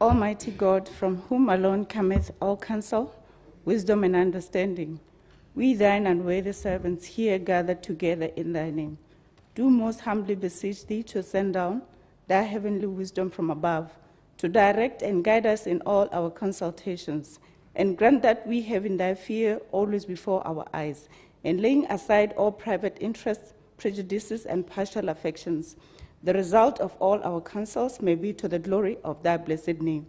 Almighty God, from whom alone cometh all counsel, wisdom and understanding, we thine unworthy servants here gathered together in thy name, do most humbly beseech thee to send down thy heavenly wisdom from above, to direct and guide us in all our consultations, and grant that we have in thy fear always before our eyes, and laying aside all private interests, prejudices, and partial affections, the result of all our counsels may be to the glory of thy blessed name,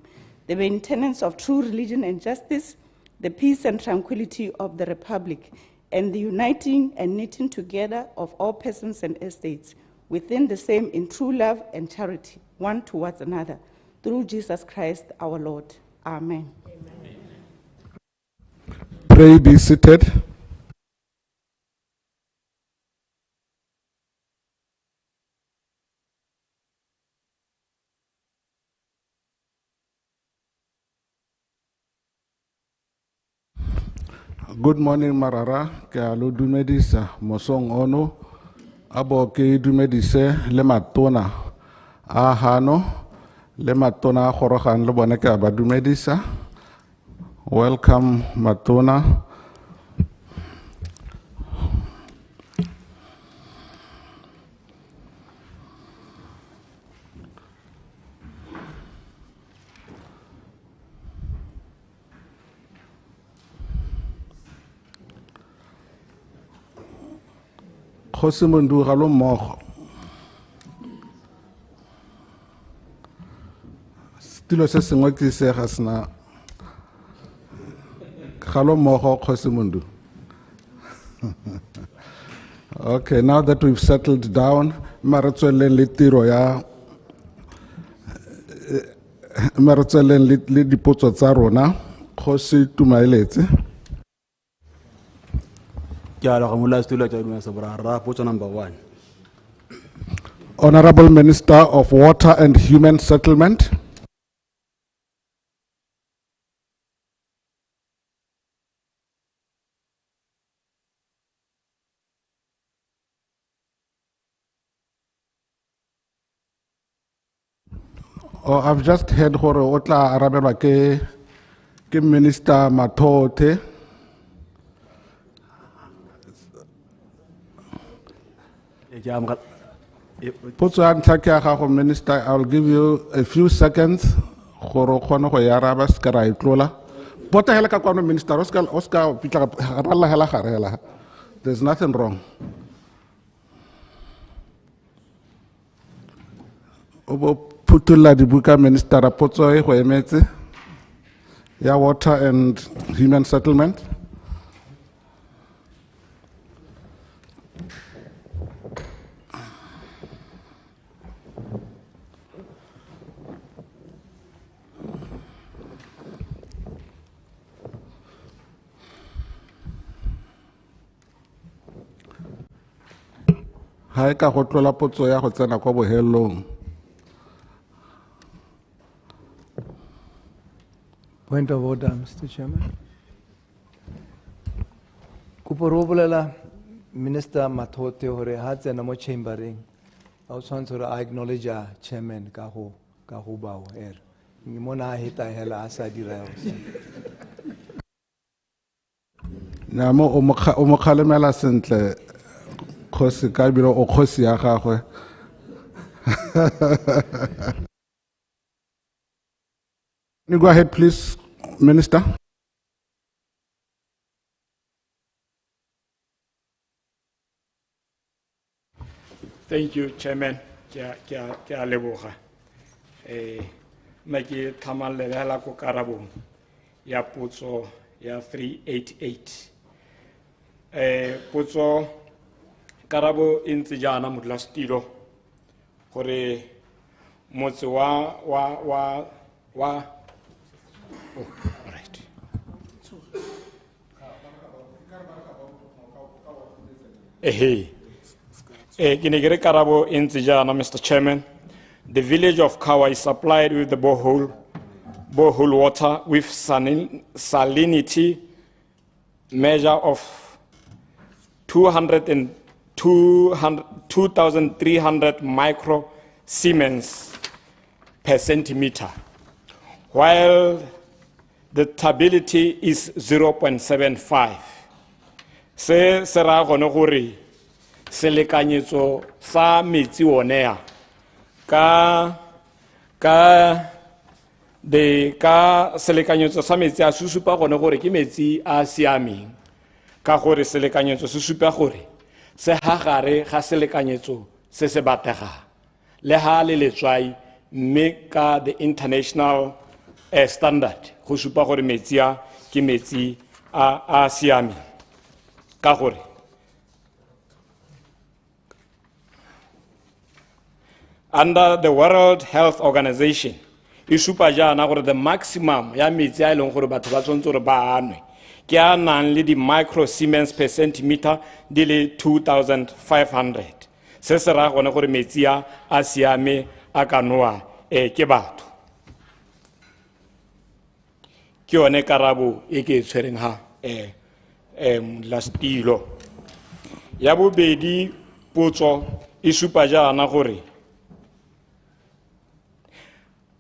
the maintenance of true religion and justice, the peace and tranquility of the Republic, and the uniting and knitting together of all persons and estates within the same in true love and charity, one towards another, through Jesus Christ our Lord. Amen. Amen. Pray, be seated. Good morning, Marara. Ke alo dumedisa mosong ono abo ke dumedise le matona a hano le matona a gorogan le bone ke ba dumedisa. Welcome, matona. Kgosi Mondu ga lo mmogo. Stilo se sengwe ke se ga sena ga lo mmogo Kgosi Mondu. Okay, now that we've settled down, maratsweleng le tiro ya maratsweleng le dipotso tsa rona. Kgosi Tumaeletse. Number 1. Honorable Minister of Water and Human Settlement. Oh, I've just heard hore otla arabelwa ke Minister Mathote. Minister, I'll give you a few seconds. Minister, there's nothing wrong. Putula dibuka Minister Rapotso ya Water and Human Settlement. Hai ka go tlola potso ya go tsena kwa bohelong. Point of order, Mr. Chairman. Kuporobolela Minister Mathote hore ha tsena mo chambering. I acknowledge Chairman ka ho bao er. Ngimona hita hela asa dira. Na mo o mo khalemela sentle khosi ka biro o khosi ya gagwe. You go ahead, please, Minister. Thank you, Chairman. Kia leboga. Maki tamale hala ko karabo ya potso ya 388. Potso karabo intse jana mutlastiro gore motse wa oh, right. Kinegere karabo intse jana, Mr. Chairman. The village of Kawa is supplied with the borehole water with salinity measure of 2,300 micro Siemens per centimeter, while the turbidity is 0.75. Se ra gone gore selekanyetso sa metsi onea ka selekanyetso sa metsi a susupa gone gore ke metsi a siameng, ka gore selekanyetso se supa gore se hagare ga selekanyetso se se batega le ha le letswai, mme ka the international standard go supa gore metsi a ke metsi a siameng, ka gore under the World Health Organization e supa jana gore the maximum ya metsi a eleng gore batho ba tshwanetse gore ba anwe ke a nang le di microsiemens per centimeter di le 2500. Se se ra gone gore metsi a siame a ka noa ke batho. Ke yone karabo e ke tshwereng ha Modulasetilo. Ya bobedi potso e supa jana gore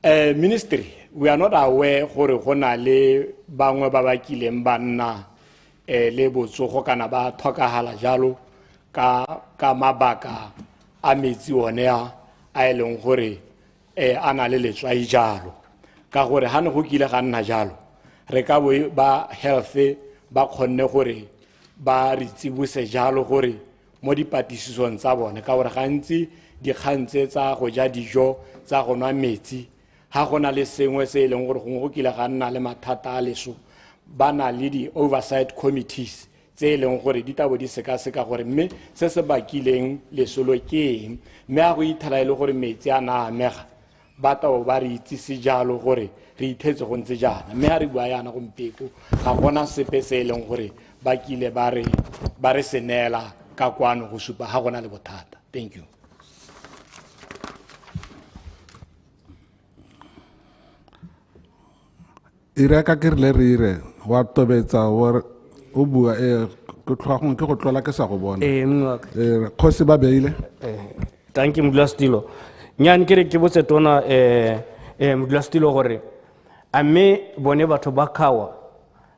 ministry, we are not aware gore go na le bangwe ba ba kileng ba nna le botsogo kana ba tlhokagala jalo ka mabaka a metsi one a eleng gore a na le letswai jalo, ka gore ha ne go kile ga nna jalo re ka bo ba health ba kgonne gore ba re tsibose jalo gore mo dipatisisong tsa bone, ka gore gantsi dikgantse tsa go ja dijo tsa go nwa metsi ha gona le sengwe se eleng gore go kile ga nna le mathata a leso ba na le di oversight committees tse eleng gore di tabo di seka gore mme se se bakileng lesolo ke eng, mme a go ithala ile gore metsi a na amega ba tao ba re itsise jalo gore re ithetse go ntse jana, mme ha re bua yana gompeko ga gona sepe se eleng gore ba kile ba re senela ka kwano go supa ha gona le bothata. Thank you. Ire ka ke re ire wa tobetsa wa o bua go tlhwagong ke go tlola ke sa go bona kgosi ba beile. Thank you Modulasetilo. Nyane ke re ke botse tona Modulasetilo gore a me bone batho ba khawa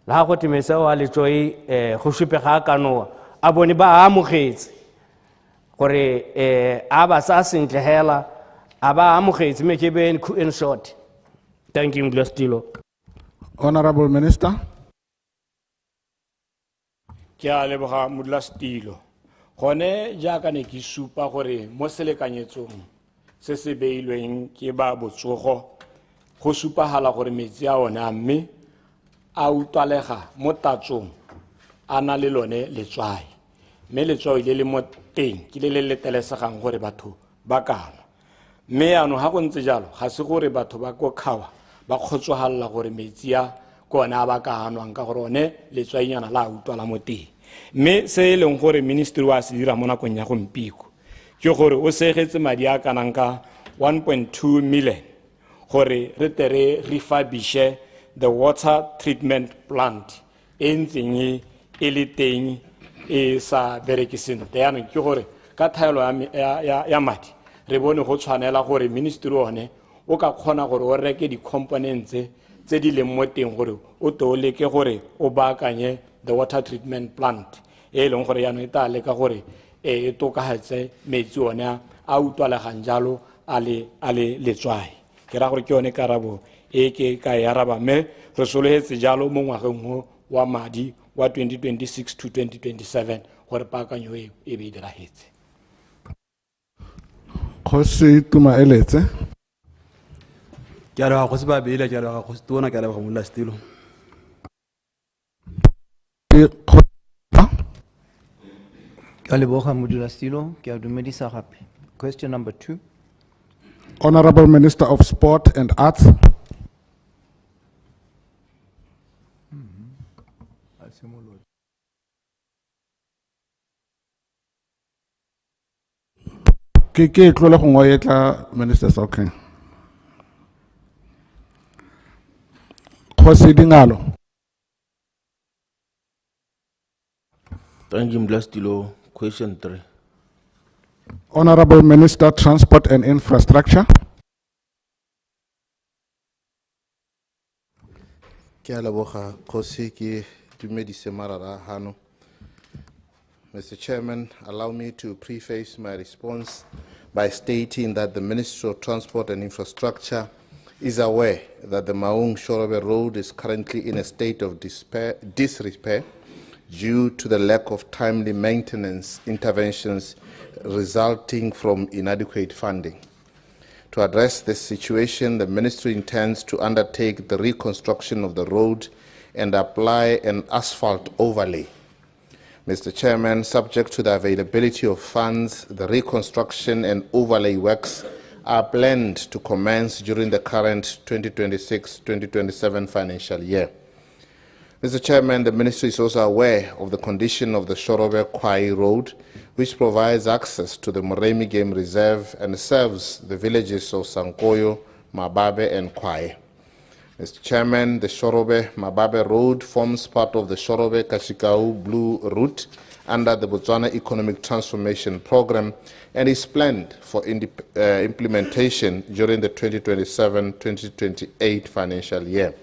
la go timesa wa letsoi go supe ga kanoa a bone ba amogetse gore a ba sa sentle hela a ba amogetse me ke be in short. Thank you Modulasetilo. Honorable Minister. Ke a leboga Modulasetilo. Gone jaaka ne ke supa gore mo selekanyetsong se se beilweng ke ba botsogo go supagala gore metsi a ona mme a utwalega mo tatsong a na le lone letswai, mme letswai le mo teng ke le letelesegang gore batho ba kana, mme ano ha go ntse jalo ga se gore batho ba go khawa ba kgotsogalla gore metsi a kona ba ka anwang ka gore one letswainyana la utwala mo teng, mme se eleng gore ministry wa se dira mo nakong ya gompiko ke gore o segetse madi a kanang ka 1.2 million gore re tere refurbish the water treatment plant e ntseng e le teng e sa berekiseng teano ke gore ka thaelo ya madi re bone go tshwanela gore ministry one o ka khona gore o reke di components tse di leng mo teng gore o tole ke gore o baakanye the water treatment plant e leng gore ya no eta le ka gore e tokahatse metsi ona a utwalegang jalo a le letswai. Ke ra gore ke yone karabo e ke ka ya raba me re solehetse jalo mo ngwageng wa madi wa 2026 to 2027 gore paakanyo e be dirahetse. Kgosi tuma eletse. Ke a go se ba beile ke a go se tona ke a go Modulasetilo. Ke a leboga Modulasetilo, ke a dumedisa gape. Question number 2. Honorable Minister of Sport and Arts. Ke tlole go ngoyetla Minister Sokeng. Kgosi Dingalo. Thank you Modulasetilo. Question 3. Honorable Minister Transport and Infrastructure. Ke a leboga Kgosi, ke dumedise Marara hano. Mr. Chairman, allow me to preface my response by stating that the Ministry of Transport and Infrastructure is aware that the Maung Shorobe Road is currently in a state of disrepair due to the lack of timely maintenance interventions resulting from inadequate funding. To address this situation, the Ministry intends to undertake the reconstruction of the road and apply an asphalt overlay. Mr. Chairman, subject to the availability of funds, the reconstruction and overlay works are planned to commence during the current 2026-2027 financial year. Mr. Chairman, the Ministry is also aware of the condition of the Shorobe Kwai Road, which provides access to the Moremi Game Reserve and serves the villages of Sankoyo, Mababe, and Kwai. Mr. Chairman, the Shorobe-Mababe Road forms part of the Shorobe-Kashikau Blue Route under the Botswana Economic Transformation Program and is planned for implementation during the 2027-2028 financial year.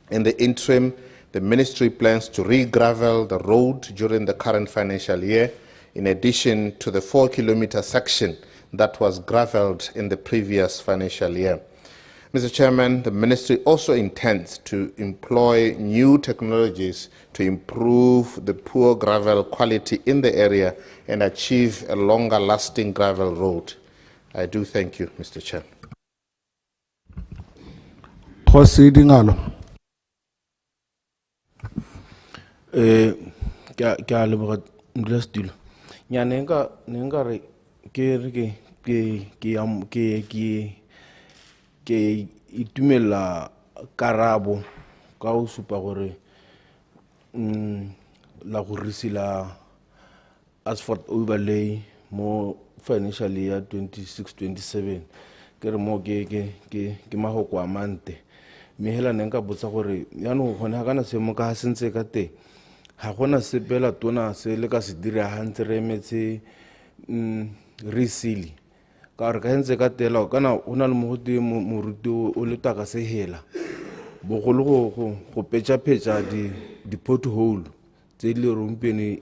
In the interim, the Ministry plans to re-gravel the road during the current financial year, in addition to the 4-kilometer section that was gravelled in the previous financial year. Mr. Chairman, the Ministry also intends to employ new technologies to improve the poor gravel quality in the area and achieve a longer-lasting gravel road. I do thank you, Mr. Chair. Proceeding alo. Ke a leboga Modulasetulo. Nyane nka re ke itumela karabo ka o supa gore la go risila asphalt overlay mo financial year 26-27 ke re mo ke mahoko a mante mme hela ne nka botsa gore yaanong gone ga kana seemo ka sentse ka teng ga gona sepela tona se le ka se dira hantse re emetse resili ka re ka ntse ka tela kana o na le mogodi moruti o le taka se hela bogolo go petša di pothole tse di le rompene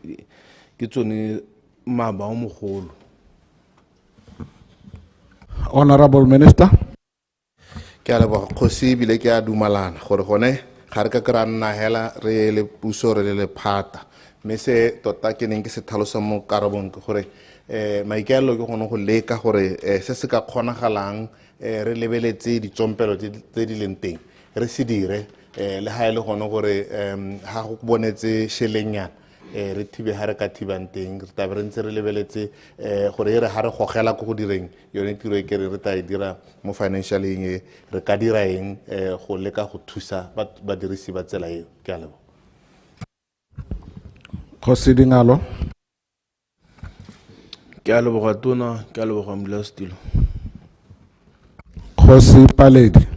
ke tsone maba o mogolo. Honorable Minister. Ke a leboga Kgosi bile ke a dumalana gore gone ga re ka kra nna hela re le puso re le phata mme se tota ke neng ke se tlhalosa mo karabong ke gore maikaelelo ke gone go leka gore se se ka kgonagalang re lebeletse ditsompelo tse di leng teng re se dire le ha ile gone gore ha go bonetse shelengyana re thibe ha re ka thibang teng re tabe re ntse re lebeletse gore re ha re gogela go direng yone tiro e ke re ta e dira mo financial eng re ka dira eng go leka go thusa badirisi ba tsela eo ke a leboga. Proceeding alo. Ke a leboga tona ke a leboga Modulasetulo. Kgosi Paledi.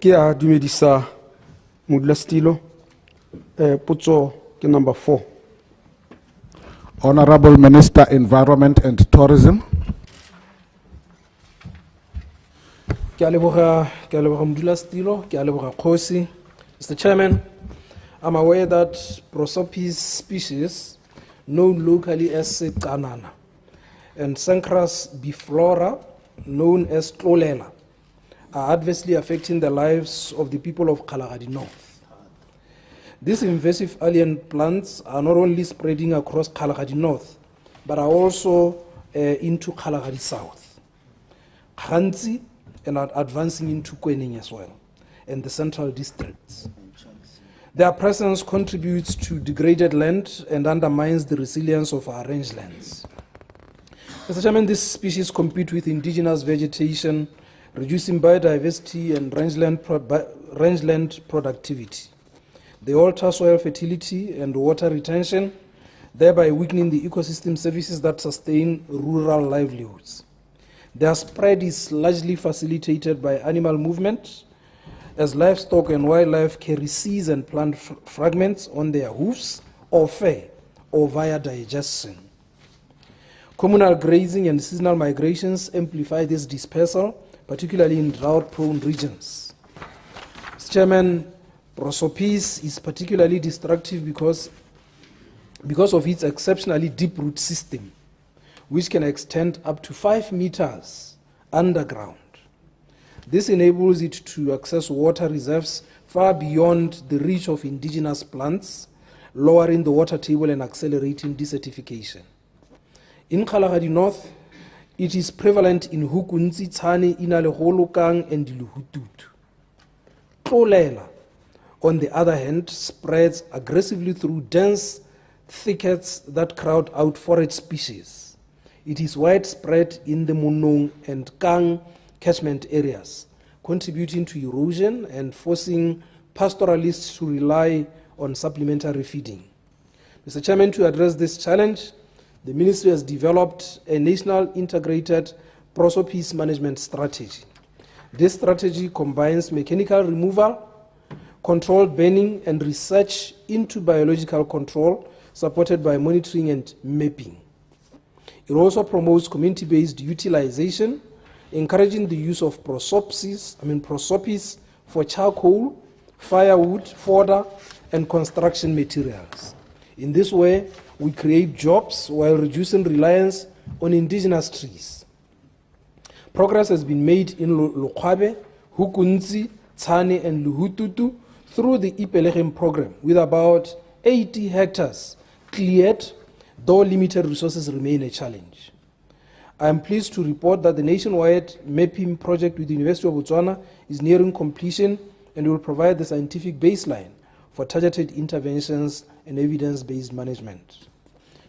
Ke a dumedisa Modulasetulo. Potso ke number 4. Honorable Minister, Environment and Tourism. Ke a leboga Modulasetulo, ke a leboga Kgosi. Mr. Chairman, I'm aware that Prosopis species, known locally as Sekanana, and Sancras biflora, known as Tlolela, are adversely affecting the lives of the people of Kalahari North. These invasive alien plants are not only spreading across Kalahari North, but are also into Kalahari South, Khanzi, and are advancing into Kwening as well, and the central districts. Their presence contributes to degraded land and undermines the resilience of our rangelands. Mr. Chairman, these species compete with indigenous vegetation, reducing biodiversity and rangeland productivity. They alter soil fertility and water retention, thereby weakening the ecosystem services that sustain rural livelihoods. Their spread is largely facilitated by animal movement, as livestock and wildlife carry seeds and plant fragments on their hoofs or fur or via digestion. Communal grazing and seasonal migrations amplify this dispersal, particularly in drought-prone regions. Mr. Chairman, prosopis is particularly destructive because of its exceptionally deep root system, which can extend up to 5 meters underground. This enables it to access water reserves far beyond the reach of indigenous plants, lowering the water table and accelerating desertification. In Kalahari North, it is prevalent in Hukunzi, Tsane, Inaleholokang, and Luhutut. Tlolela, on the other hand, spreads aggressively through dense thickets that crowd out forage species. It is widespread in the Monong and Kang catchment areas, contributing to erosion and forcing pastoralists to rely on supplementary feeding. Mr. Chairman, to address this challenge, the Ministry has developed a national integrated prosopis management strategy. This strategy combines mechanical removal, controlled burning, and research into biological control, supported by monitoring and mapping. It also promotes community-based utilization, encouraging the use of prosopis for charcoal, firewood, fodder, and construction materials. In this way, we create jobs while reducing reliance on indigenous trees. Progress has been made in Lokwabe, Hukunzi, Tsane, and Luhututu through the Ipelechem program, with about 80 hectares cleared, though limited resources remain a challenge. I am pleased to report that the nationwide mapping project with the University of Botswana is nearing completion and will provide the scientific baseline for targeted interventions and evidence-based management.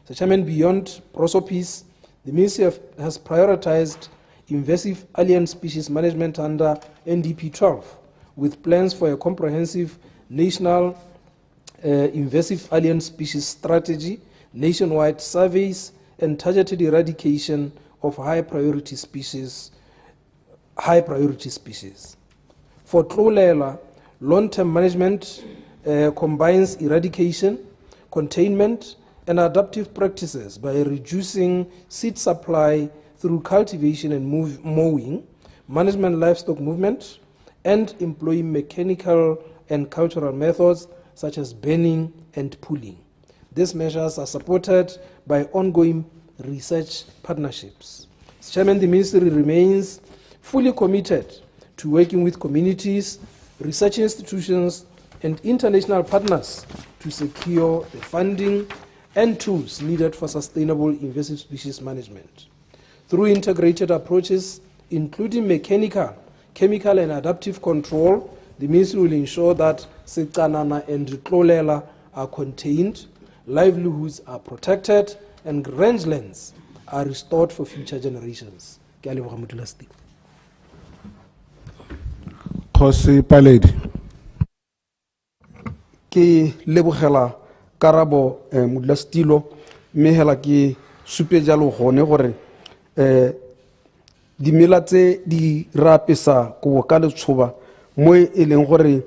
So, Chairman, beyond prosopis, the Ministry has prioritized invasive alien species management under NDP 12, with plans for a comprehensive national invasive alien species strategy, nationwide surveys, and targeted eradication of high priority species. For Tlolela, long-term management combines eradication, containment, and adaptive practices by reducing seed supply through cultivation and mowing, management livestock movement, and employing mechanical and cultural methods such as burning and pulling. These measures are supported by ongoing research partnerships. Mr. Chairman, the Ministry remains fully committed to working with communities, research institutions, and international partners to secure the funding and tools needed for sustainable invasive species management. Through integrated approaches, including mechanical, chemical, and adaptive control, the Ministry will ensure that Sekanana and Tlolela are contained, livelihoods are protected, and rangelands are restored for future generations. Khosi Paledi. Ke lebogela karabo modulasetilo mme hela ke supe jalo gone gore dimela tse di rapesa go ka letshoba mo e leng gore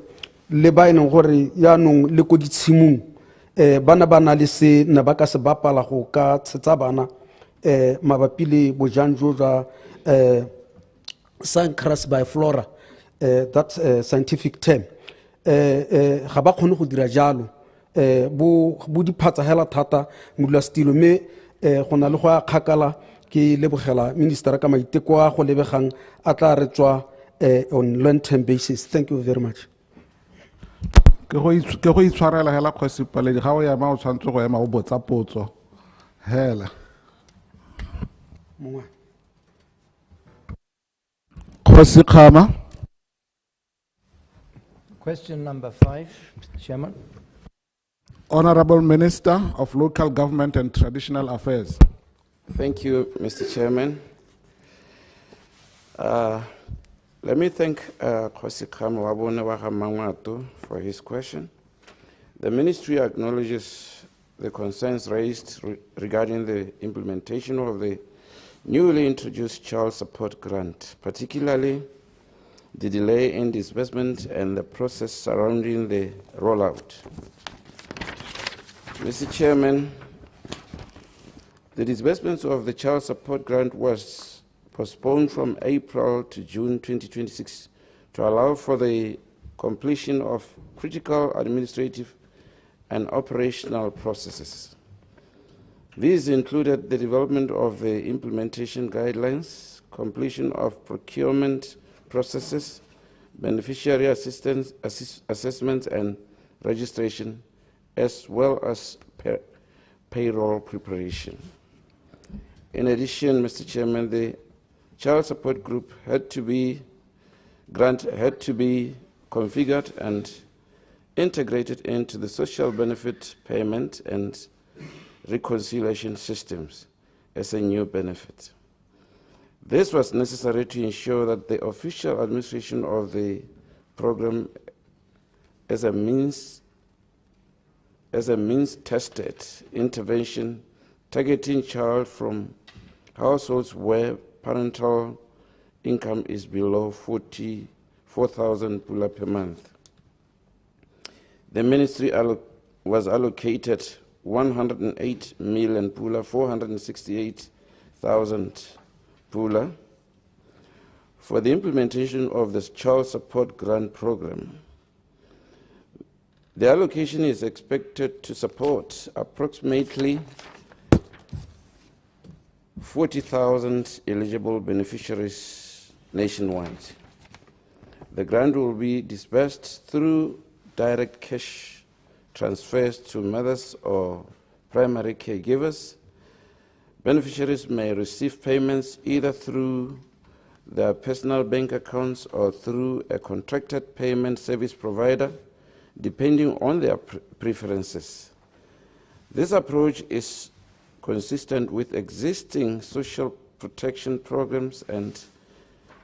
le ba eneng gore yaanong le ko ditshimong bana le se na ba ka se bapala go ka tsetsa bana mabapi le bojanjo jwa Sancras biflora, that's a scientific term. Ga ba kgone go dira jalo bo diphatsa hela thata modulasetilo mme go na le go a kgakala ke lebogela minister ka maiteko a go lebegang a tla re tswa on long-term basis. Thank you very much. Ke go itshwarela hela Khosi Paledi ga o ya ma o tshwantse go ema o botsa potso hela Mongwe. Khosi Khama. Question number 5, Mr. Chairman. Honorable Minister of Local Government and Traditional Affairs. Thank you, Mr. Chairman. Let me thank Khosi Khama for his question. The Ministry acknowledges the concerns raised regarding the implementation of the newly introduced child support grant, particularly the delay in disbursement and the process surrounding the rollout. Mr. Chairman, the disbursement of the child support grant was postponed from April to June 2026 to allow for the completion of critical administrative and operational processes. These included the development of the implementation guidelines, completion of procurement processes, beneficiary assessments and registration, as well as payroll preparation. In addition, Mr. Chairman, the Child Support Group had to be configured and integrated into the social benefit payment and reconciliation systems as a new benefit. This was necessary to ensure that the official administration of the program as a means-tested intervention targeting child from households where parental income is below 44,000 pula per month. The ministry was allocated 108 million pula, 468,000 pula for the implementation of the Child Support Grant Program. The allocation is expected to support approximately 40,000 eligible beneficiaries nationwide. The grant will be disbursed through direct cash transfers to mothers or primary caregivers. Beneficiaries may receive payments either through their personal bank accounts or through a contracted payment service provider, depending on their preferences. This approach is consistent with existing social protection programs and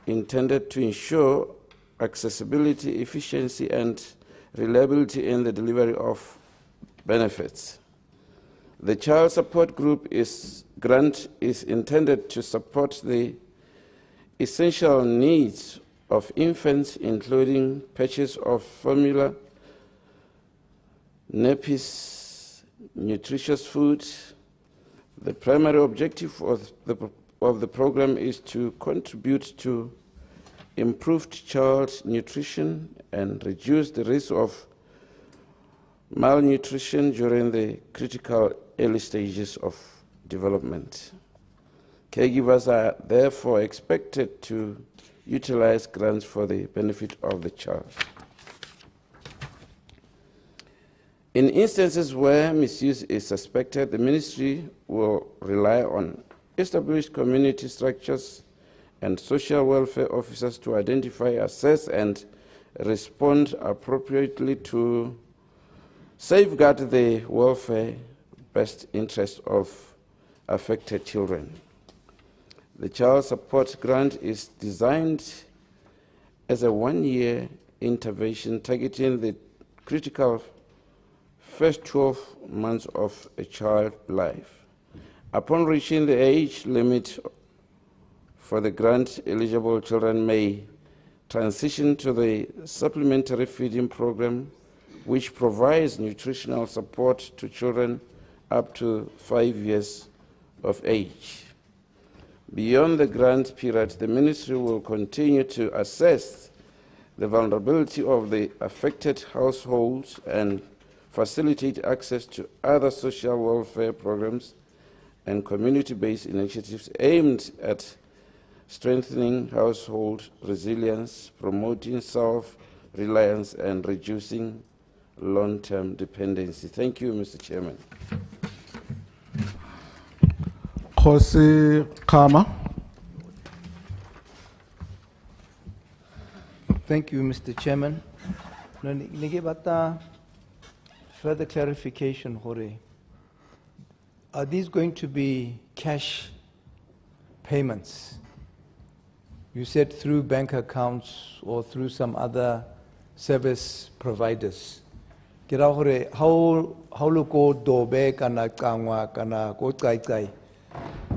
intended to ensure accessibility, efficiency, and reliability in the delivery of benefits. The Child Support Group grant is intended to support the essential needs of infants, including purchase of formula, nappies, nutritious food. The primary objective of the program is to contribute to improved child nutrition and reduce the risk of malnutrition during the critical early stages of development. Caregivers are therefore expected to utilize grants for the benefit of the child. In instances where misuse is suspected, the ministry will rely on established community structures and social welfare officers to identify, assess, and respond appropriately to safeguard the welfare best interest of affected children. The Child Support Grant is designed as a one-year intervention targeting the critical first 12 months of a child's life. Upon reaching the age limit for the grant, eligible children may transition to the supplementary feeding program, which provides nutritional support to children up to 5 years of age. Beyond the grant period, the ministry will continue to assess the vulnerability of the affected households and facilitate access to other social welfare programs and community-based initiatives aimed at strengthening household resilience, promoting self-reliance, and reducing long-term dependency. Thank you, Mr. Chairman. Khosi Kama. Thank you, Mr. Chairman. Further clarification, Hore. Are these going to be cash payments? You said through bank accounts or through some other service providers.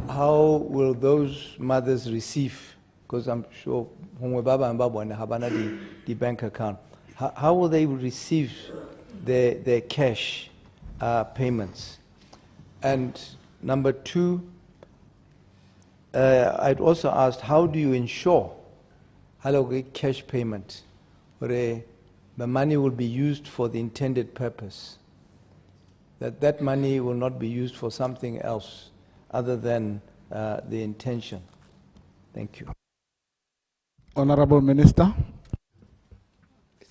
How will those mothers receive? Because I'm sure the bank account. How will they receive their cash payments? And number two, I'd also asked, how do you ensure cash payment? the money will be used for the intended purpose. That money will not be used for something else other than the intention. Thank you. Honorable Minister.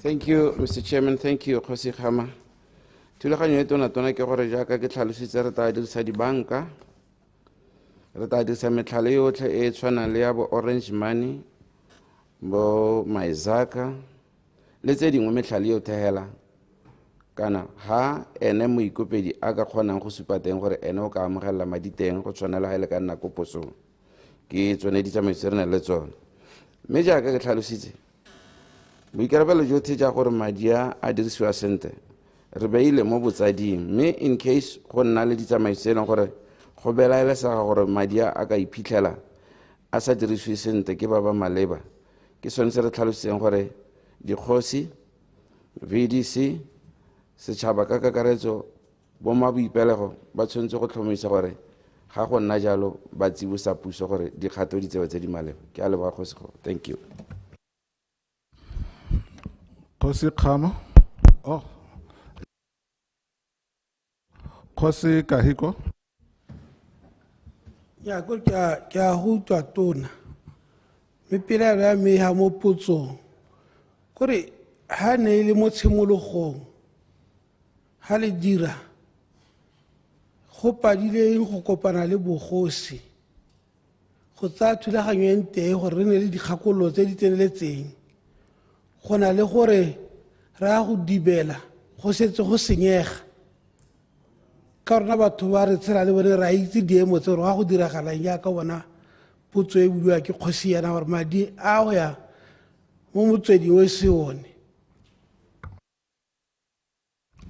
Thank you, Mr. Chairman. Thank you, Khosi Khama. Thulaganyo e tona ke gore jaaka ke tlhalositse re tla dirisa dibanka, re tla dirisa metlhale yotlhe e tshwanang le ya bo Orange Money, bo Maizaka, le tse dingwe metlhale yo thehela kana ha ene moikopedi a ka kgonang go supa teng gore ene o ka amogela madi teng go tshwanela ga ile ka nna ko posong ke tsone ditsamaiso re na le tsone. Mme jaaka ke tlhalositse boikarabelo jotlhe ja gore madi a dirisiwa sentle re beile mo botsading, mme in case go nna le ditsamaiso e leng gore go belaelesega gore madi a ka iphitlhela a sa dirisiwe sentle ke ba ba maleba, ke sone se re tlhalositseng gore dikgosi, VDC, setšhaba ka kakaretso, bo maboipelego ba tshwanetse go tlhomamisa gore ga go nna jalo ba tsibosa puso gore dikgato di tsewa tse di maleba. Ke a leboga Kgosi. Thank you. Khosi Khama. Oh. Khosi Kahiko. Ya go kya go twa tona me pela ra me ha mo potso kore ha ne ile mo tshimologong ha le dira go padile go kopana le bogosi go tsa thulaganyo e nteng gore re ne le dikgakolo tse di tseneletseng go na le gore ra go dibela go setse go senyega ka rona batho ba re tshela le bone ra itse diemo tse gore ga go diragalang ya ka bona potso e buliwa ke kgosi yana gore madi a go ya mo motsweding o se one.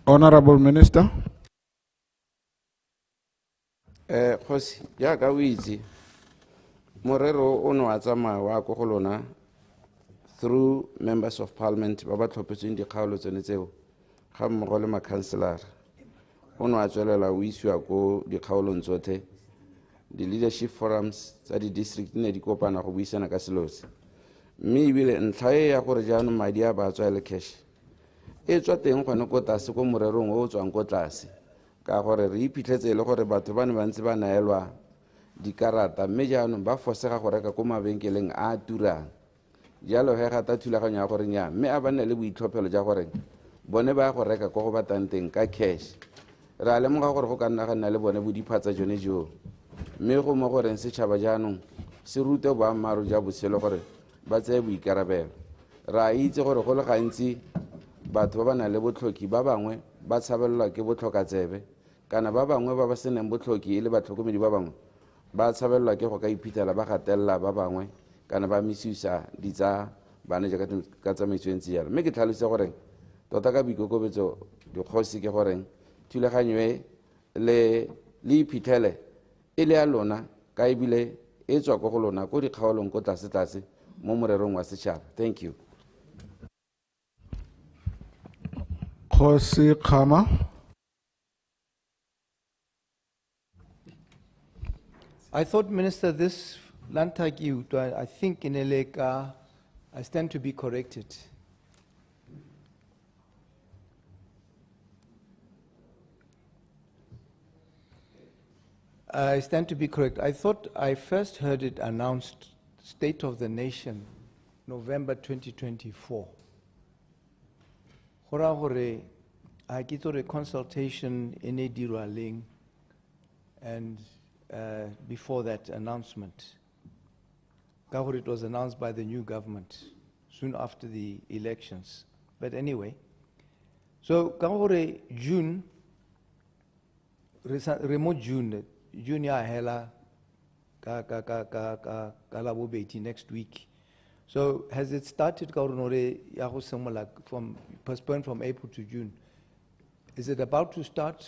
Honorable Minister. Khosi jaaka o itse morero o ne wa tsamaya wa ko go lona through members of parliament ba ba tlhophetsweng dikgaolo tsone tseo ga mmogo le makhanselara, o ne wa tswelela o isiwa ko dikgaolong tsotlhe. Di-leadership forums tsa di-district ne di kopana go buisana ka selosi, mme ebile ntlha e ya gore jaanong madi a ba tswa le cash e tswa teng gone ko tlase ko morerong o o tswang ko tlase, ka gore re iphitlhetse le gore batho ba ne ba ntse ba naelwa dikarata mme jaanong ba fosega go reka ko mabenkeleng a turang. Jalo ge gata thulaganyo ya gore nya mme a ba nne le boitlhophelo ja gore bone ba go reka ko go batang teng ka cash. Re a lemoga gore go ka nna ga nna le bone bodiphatsa jone jo, mme go mo goreng setšhaba jaanong se rute boammaaruri ja botshelo gore ba tseye boikarabelo. Ra itse gore go le gantsi batho ba ba nang le botlhoki ba bangwe ba tshabelelwa ke botlhokatsebe, kana ba bangwe ba ba seneng botlhoki e le batlhokomedi ba bangwe ba tshabelelwa ke go ka iphitlhela ba gatelela ba bangwe kana ba misisa di tsa bana jaaka ka tsamaiso e ntse jalo. Mme ke tlhalose gore tota ka boikokobetso dikgosi ke goreng thulaganyo e le iphitlhele e le ya lona ka ebile e tswa ko go lona ko dikgaolong ko tlase-tlase mo morerong wa setšhaba. Thank you. Khosi Khama. I thought, Minister, this Lantaki, I think in Eleka, I stand to be corrected. I stand to be correct. I thought I first heard it announced State of the Nation, November 2024. Hora hore, I get a consultation in Edirualing, and before that announcement, it was announced by the new government soon after the elections. But anyway, so June, remote June ya hela next week. So has it started from postponed from April to June? Is it about to start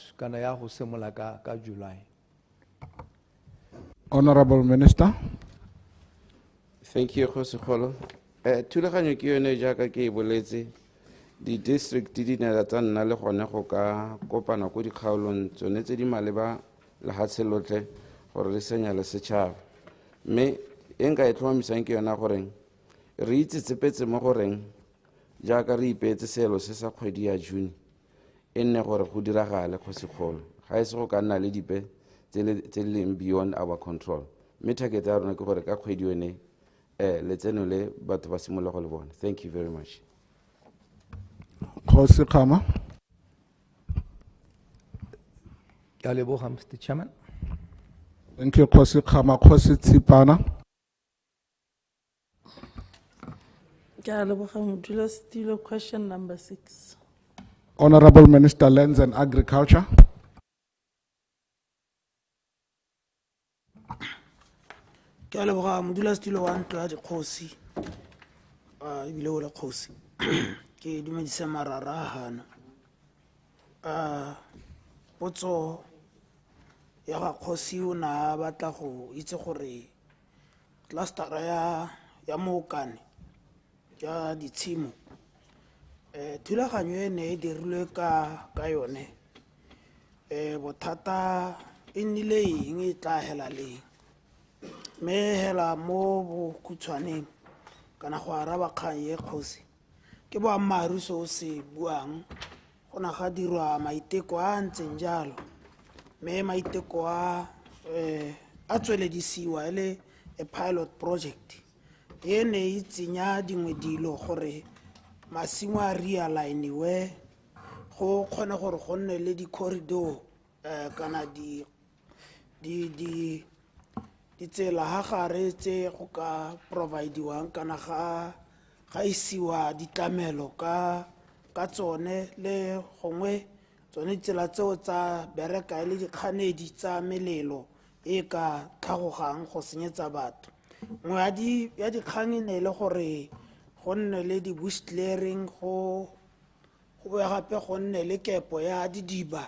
July? Honorable Minister. Thank you, Khosi Kholo. Thulaganyo ke yone jaaka ke boletse di district di ne tsa nna le gone go ka kopana ko dikgaolong tsone tse di maleba le hatshelotle gore re senya le setšhaba. Mme e nka e tlhomamisang ke yona goreng re itse tsepetse mo goreng jaaka re ipeetse seelo se sa kgwedi ya June e nne gore go diragale Kgosikgolo ga e se go ka nna le dipe tse leng beyond our control mme target ya rona ke gore ka kgwedi yone letseno le batho ba simolola go le bona. Thank you very much. Kgosi Khama. Ke a leboga, Mr. Chairman. Thank you, Kgosi Khama. Kgosi Tsipana. Question number 6. Honorable Minister, Lands and Agriculture. Ke a leboga modulasetulo wa ntlo ya dikgosi ebile o le kgosi ke dumedise marara a hano potso ya ga kgosi o na batla go itse gore clustera ya mookane ya ditshimo thulaganyo e ne e dirilwe ka yone bothata e nnile eng e tla hela leng me hela mo bokhutshwaneng kana go araba kgang ye kgosi ke boammaaruri se o se buang go na ga dirwa maiteko a ntseng jalo me maiteko a tsweledisiwa e le a pilot project e ne e tsenya dingwe dilo gore masimo a realigniwe go kgone gore go nne le di-corridor kana ditsela ha gare tse go ka provide-iwang kana ga isiwa ditlamelo ka tsone le gongwe tsone ditsela tseo tsa bereka le dikganedi tsa melelo e ka tlhagogang go senyetsa batho ngwe ya dikgang e ne le gore go nne le di-bush clearing go boya gape go nne le kepo ya didiba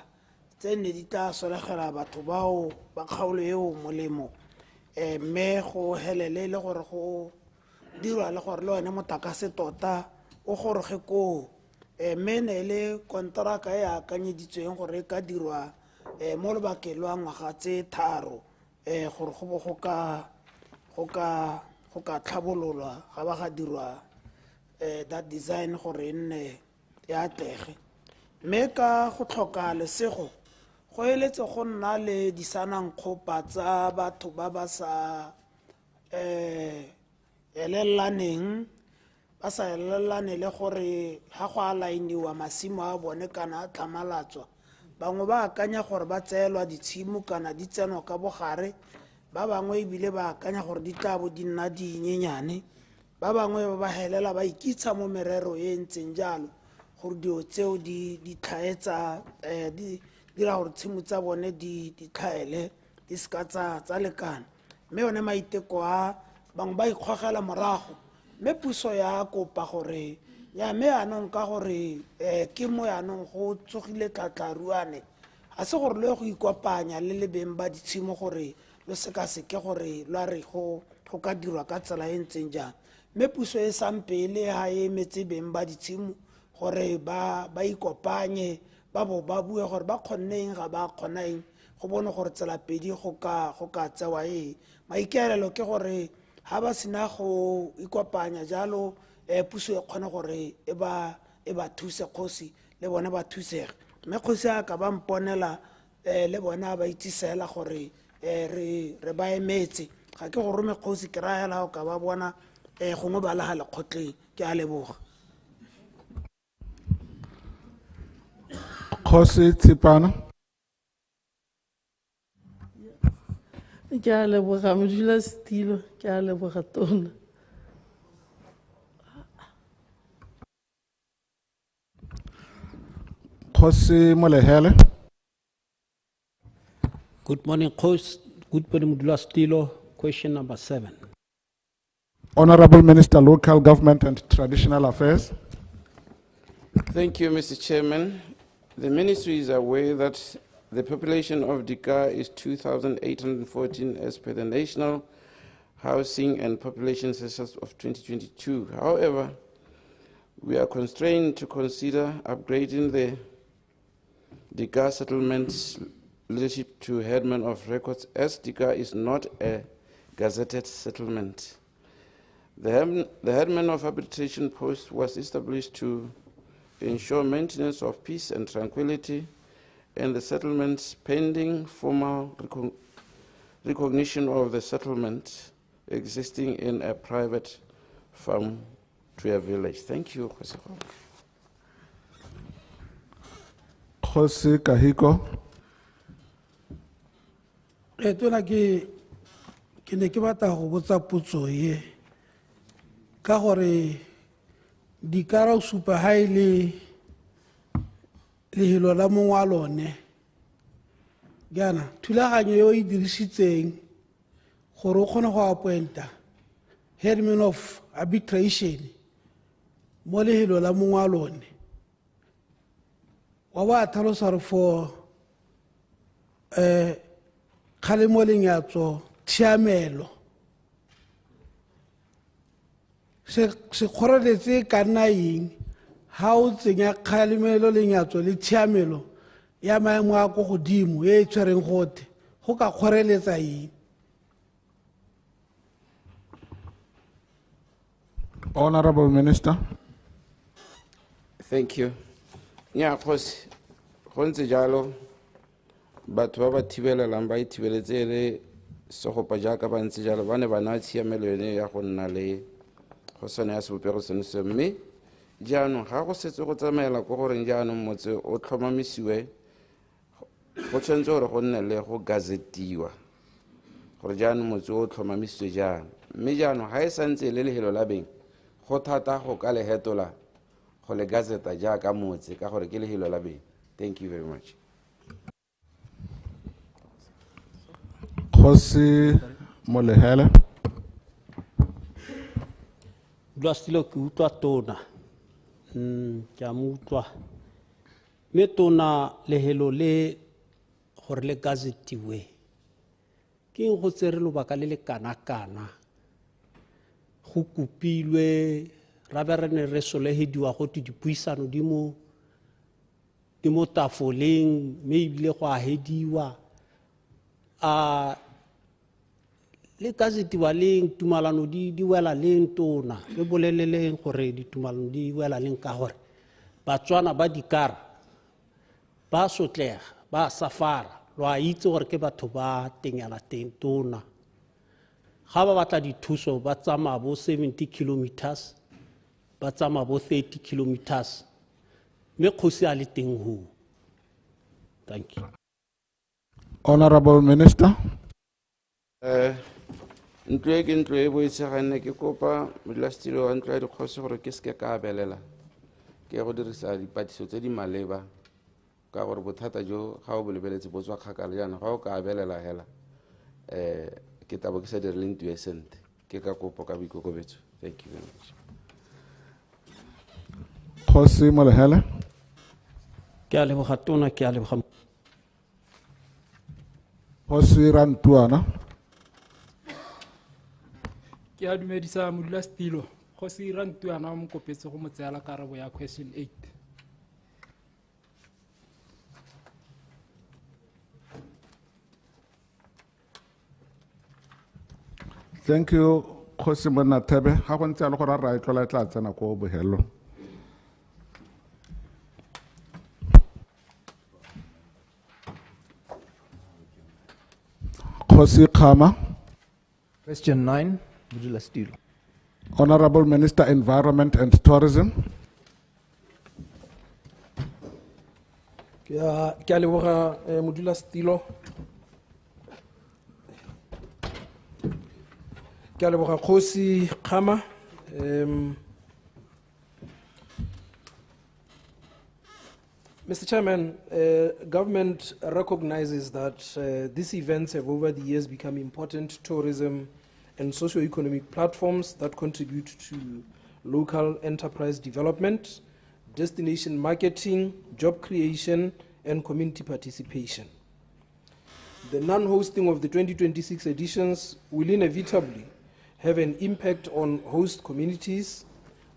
tse ne di tla solegela batho bao ba kgaolo eo molemo mme go helele le gore go dirwa le gore le one motlakase tota o goroge koo mme ne le kontraka e akanyeditsweng gore e ka dirwa mo lobakeng lwa ngwaga tse 3 gore go bo go ka tlhabololwa ga ba ga dirwa that design gore e nne ya atlege mme ka go tlhoka lesego go eletse go nna le disanankgopa tsa batho ba ba sa elellaneng le gore ga go alainiwa masimo a bone kana a tlhamalatswa bangwe ba akanya gore ba tseelwa ditshimo kana di tsenwa ka bogare ba bangwe ebile ba akanya gore di tla bo di nna dinyenyane ba bangwe ba helela ba ikitsha mo merero e ntseng jalo gore dio tseo di tlhaetsa dira gore tshimo tsa bone di tlhaele di ska tsa lekana mme one maiteko a bangwe ba ikgogela morago mme puso ya kopa gore ya me anong ka gore ke mo yanong go tsogile tlatlaruane a se gore le go ikopanya le lebeng ba ditshimo gore lo sekaseke gore lwa re go ka dirwa ka tsela e ntseng jang mme puso e sampele ha e metse beng ba ditshimo gore ba ikopanye ba bo ba bue gore ba kgonneng ga ba kgonaeng go bone gore tsela pedi go ka tsewa maikaelelo ke gore ha ba sena go ikopanya jalo puso e kgone gore e ba thuse kgosi le bona ba thusege mme kgosi a ka ba mponela le bona ba itsisela gore re ba emetse ga ke go rome kgosi ke raela o ka ba bona gongwe ba laga lekgotleng ke a leboga Kgosi Tsipana. Ke a leboga modulasetulo ke a leboga tona Kgosi Molehele. Good morning, Kos. Good morning, Modulasetulo. Question number 7. Honorable Minister, Local Government and Traditional Affairs. Thank you, Mr. Chairman. The Ministry is aware that the population of Dika is 2,814 as per the National Housing and Population Census of 2022. However, we are constrained to consider upgrading the Dika settlement leadership to headman of records as Dika is not a gazetted settlement. The headman of arbitration post was established to ensure maintenance of peace and tranquility and the settlements pending formal recognition of the settlement existing in a private farm to a village. Thank you, Khosi. Khosi Kahiko. Tona ke ne ke batla go botsa potso ye ka gore di ka ra supa ha ile lehelo la mongwa lone yana thulaganyo yo e dirisitseng gore o kgone go appointa headman of arbitration mo lehelo la mongwa lone wa ba tlhalosa re for kgalemo lenyatso tshiamelo se kgoreletse ka nna eng ha o tsenya kgalemelo lenyatso le tshiamelo ya maemo a go godimo e tshwereng gote go ka kgoreletsa eng? Honorable Minister. Thank you. Nya Khosi, go ntse jalo batho ba ba thibelelang ba ithibeletse le segopa jaaka ba ntse jalo ba ne ba na tshiamelo yone ya go nna le go sone ya sebopego seno se, mme jaanong ga go setse go tsamaela ko goreng jaanong motse o tlhomamisiwe go tshwanetse gore go nne le go gazetiwa gore jaanong motse o tlhomamisitswe jang, mme jaanong ga e santse le lehelo la beng go thata go ka le hetola go le gazeta jaaka motse ka gore ke lehelo la beng. Thank you very much. Khosi Molehele. Modulasetulo ke utlwa tona ke a mo utlwa mme tona lehelo le gore le gazetiwe ke eng go tsere lobaka le le kana-kana go kopilwe ra be re ne re solegediwa gote dipuisano di mo tafoleng mme ebile go ahediwa le gazetiwa leng tumalano di wela leng tona le boleleleng gore ditumalano di wela leng ka gore batswana ba dikara ba sotlega ba safara lo a itse gore ke batho ba tengela teng tona ga ba batla dithuso ba tsamaya bo 70 kilometers ba tsamaya bo 30 kilometers mme kgosi a le teng ho. Thank you. Honorable Minister. Ntlo e ke ntlo e boitsheganne ke kopa modulasetulo wa ntlo ya dikgosi gore ke seke ka abelela ke go dirisa dipatiso tse di maleba ka gore bothata jo ga o bo lebeletse bo tswa kgakala jaana ga o ka abelela hela ke tabo ke sa dirileng tuo e sente ke ka kopo ka boikokobetso. Thank you very much. Khosi Molehele. Ke a leboga tona, ke a leboga. Khosi Rantuana. Ke a dumedisa modulasetulo Khosi Rantuana mo kopetse go motseela karabo ya question 8. Thank you, Khosi Monathebe. Ha go ntse a le gore ra itlola tla tsena ko bohello. Khosi Khama. Question 9, modulasetulo. Honorable Minister, Environment and Tourism. Ke a leboga modulasetulo. Ke a leboga Khosi Khama. Mr. Chairman, government recognizes that these events have over the years become important tourism and socio-economic platforms that contribute to local enterprise development, destination marketing, job creation, and community participation. The non-hosting of the 2026 editions will inevitably have an impact on host communities,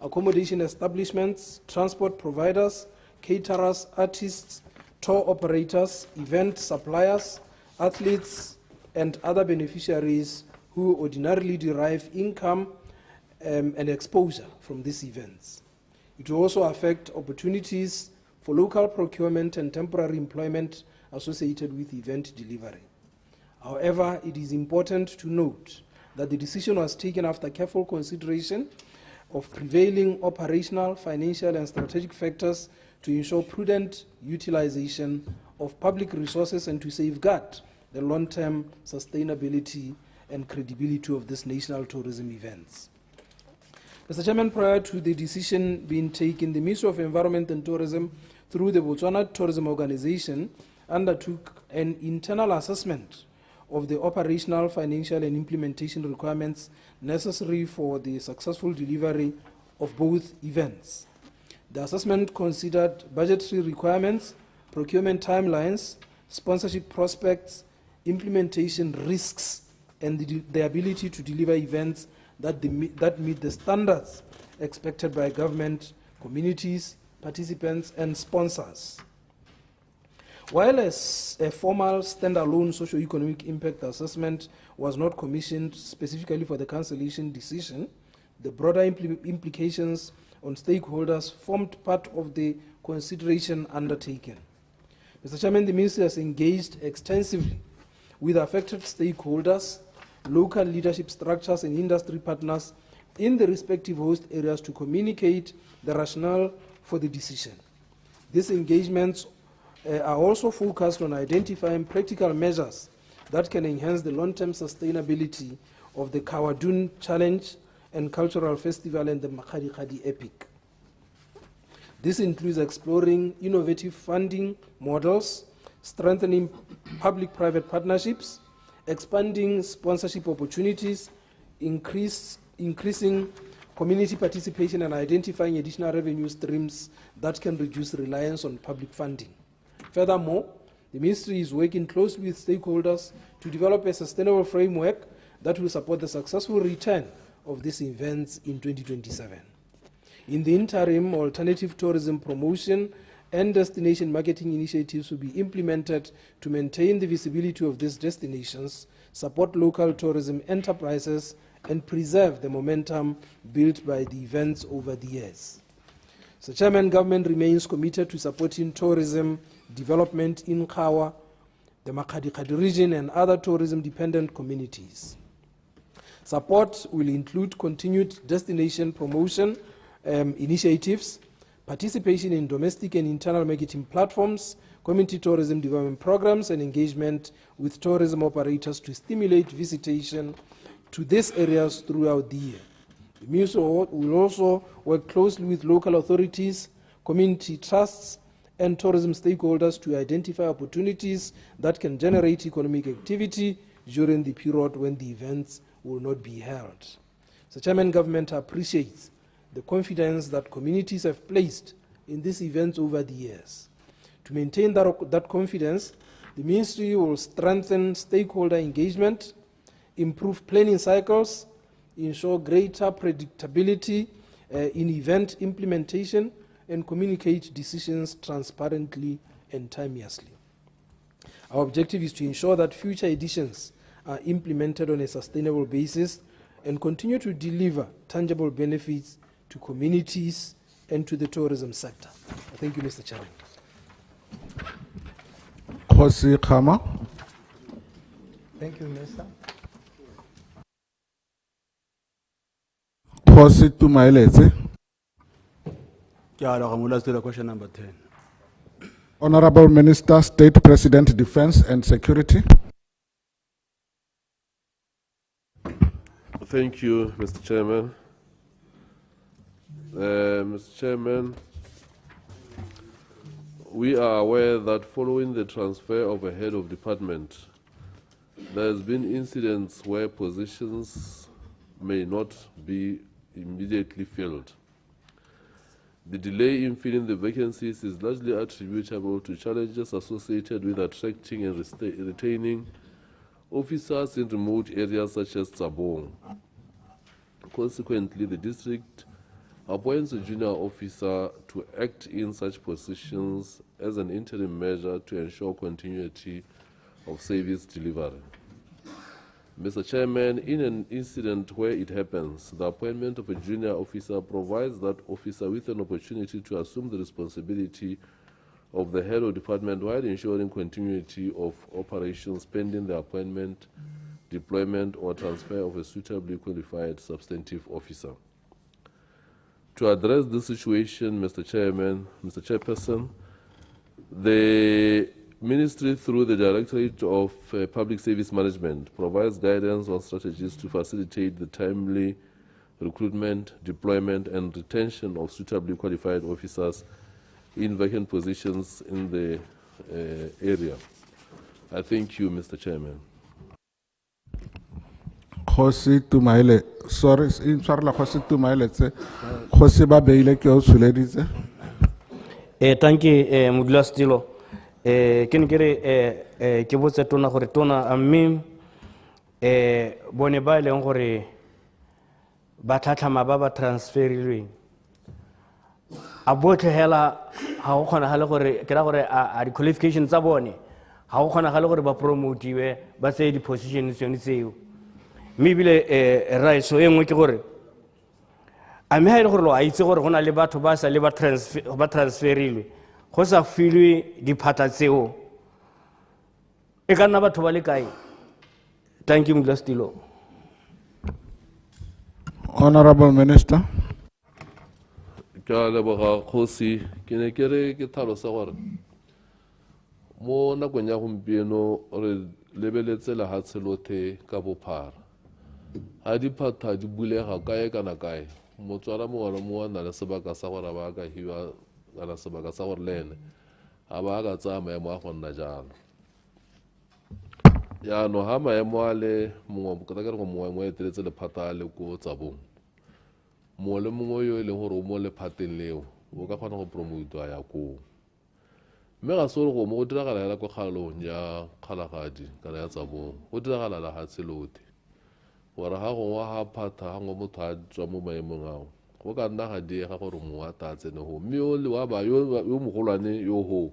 accommodation establishments, transport providers, caterers, artists, tour operators, event suppliers, athletes, and other beneficiaries who ordinarily derive income and exposure from these events. It will also affect opportunities for local procurement and temporary employment associated with event delivery. However, it is important to note that the decision was taken after careful consideration of prevailing operational, financial, and strategic factors to ensure prudent utilization of public resources and to safeguard the long-term sustainability and credibility of these national tourism events. Mr. Chairman, prior to the decision being taken, the Ministry of Environment and Tourism, through the Botswana Tourism Organization, undertook an internal assessment of the operational, financial, and implementation requirements necessary for the successful delivery of both events. The assessment considered budgetary requirements, procurement timelines, sponsorship prospects, implementation risks, and the ability to deliver events that meet the standards expected by government, communities, participants, and sponsors. While a formal standalone socio-economic impact assessment was not commissioned specifically for the cancellation decision, the broader implications on stakeholders formed part of the consideration undertaken. Mr. Chairman, the Ministry has engaged extensively with affected stakeholders, local leadership structures, and industry partners in the respective host areas to communicate the rationale for the decision. These engagements are also focused on identifying practical measures that can enhance the long-term sustainability of the Kawadun Challenge and Cultural Festival and the Makgadi Kgadi Epic. This includes exploring innovative funding models, strengthening public-private partnerships, expanding sponsorship opportunities, increasing community participation, and identifying additional revenue streams that can reduce reliance on public funding. Furthermore, the Ministry is working closely with stakeholders to develop a sustainable framework that will support the successful return of these events in 2027. In the interim, alternative tourism promotion and destination marketing initiatives will be implemented to maintain the visibility of these destinations, support local tourism enterprises, and preserve the momentum built by the events over the years. So, Chairman, government remains committed to supporting tourism development in Kawa, the Makgadi Kgadi region, and other tourism-dependent communities. Support will include continued destination promotion initiatives, participation in domestic and internal marketing platforms, community tourism development programs, and engagement with tourism operators to stimulate visitation to these areas throughout the year. The Ministry will also work closely with local authorities, community trusts, and tourism stakeholders to identify opportunities that can generate economic activity during the period when the events will not be held. So, Chairman, government appreciates the confidence that communities have placed in these events over the years. To maintain that confidence, the Ministry will strengthen stakeholder engagement, improve planning cycles, ensure greater predictability in event implementation, and communicate decisions transparently and timeously. Our objective is to ensure that future editions are implemented on a sustainable basis and continue to deliver tangible benefits to communities and to the tourism sector. Thank you, Mr. Chairman. Khosi Khama. Thank you, Minister. Khosi Tumaeletse. Question number 10. Honorable Minister, State President, Defense and Security. Thank you, Mr. Chairman. Mr. Chairman, we are aware that following the transfer of a head of department, there has been incidents where positions may not be immediately filled. The delay in filling the vacancies is largely attributable to challenges associated with attracting and retaining officers in remote areas such as Tsabong. Consequently, the district appoints a junior officer to act in such positions as an interim measure to ensure continuity of service delivery. Mr. Chairman, in an incident where it happens, the appointment of a junior officer provides that officer with an opportunity to assume the responsibility of the head of department while ensuring continuity of operations pending the appointment, deployment, or transfer of a suitably qualified substantive officer. To address this situation, Mr. Chairperson, the Ministry, through the Directorate of Public Service Management, provides guidance on strategies to facilitate the timely recruitment, deployment, and retention of suitably qualified officers in vacant positions in the area. I thank you, Mr. Chairman. Khosi Tumaile, sorry, in Charla Khosi Tumaile, Khosi Babeile Kyo Suledise. Thank you, Mudla Stilo. Ken kere ke botse tona gore tona amme bone ba ile gore ba tlhatlhama ba ba transferilweng a botle hela ha go khona hale gore ke ra gore a di qualifications tsa bone ha go khona hale gore ba promotiwe ba se di positions tsone tseo mme bile right so engwe ke gore a me ha ile gore lo a itse gore gona le batho ba sa le ba transferilwe go sa filwe diphata tseo e ka nna batho ba le kae. Thank you, Mglastilo. Honorable Minister. Ke a leboga Kgosi, ke ne ke re ke tlhalosa gore mo nakong ya gompieno re lebeletse lehatshe lotlhe ka bophara ga diphata di bulega kae kana kae motswara mongwe le mongwe a na le sebaka sa gore ba ka hiwa kana sebaka sa gore le ene a ba ka tsaya maemo a go nna jalo yaanong ga maemo a le mongwe ka re go mongwe e eteletse lephata le ko tsabong mongwe le mongwe yo e leng gore o mo lephateng leo o ka kgona go promotwa ya koo mme ga se gore go mo go diragala hela ko kgalong ya kgalagadi kana ya tsabong go diragala lehatshe lotlhe gore ga gongwe ga phata ga ngwe motho a tswa mo maemong ao go ka nna ga diega gore mongwe a ta tsene go mme yo mogolwane yo ho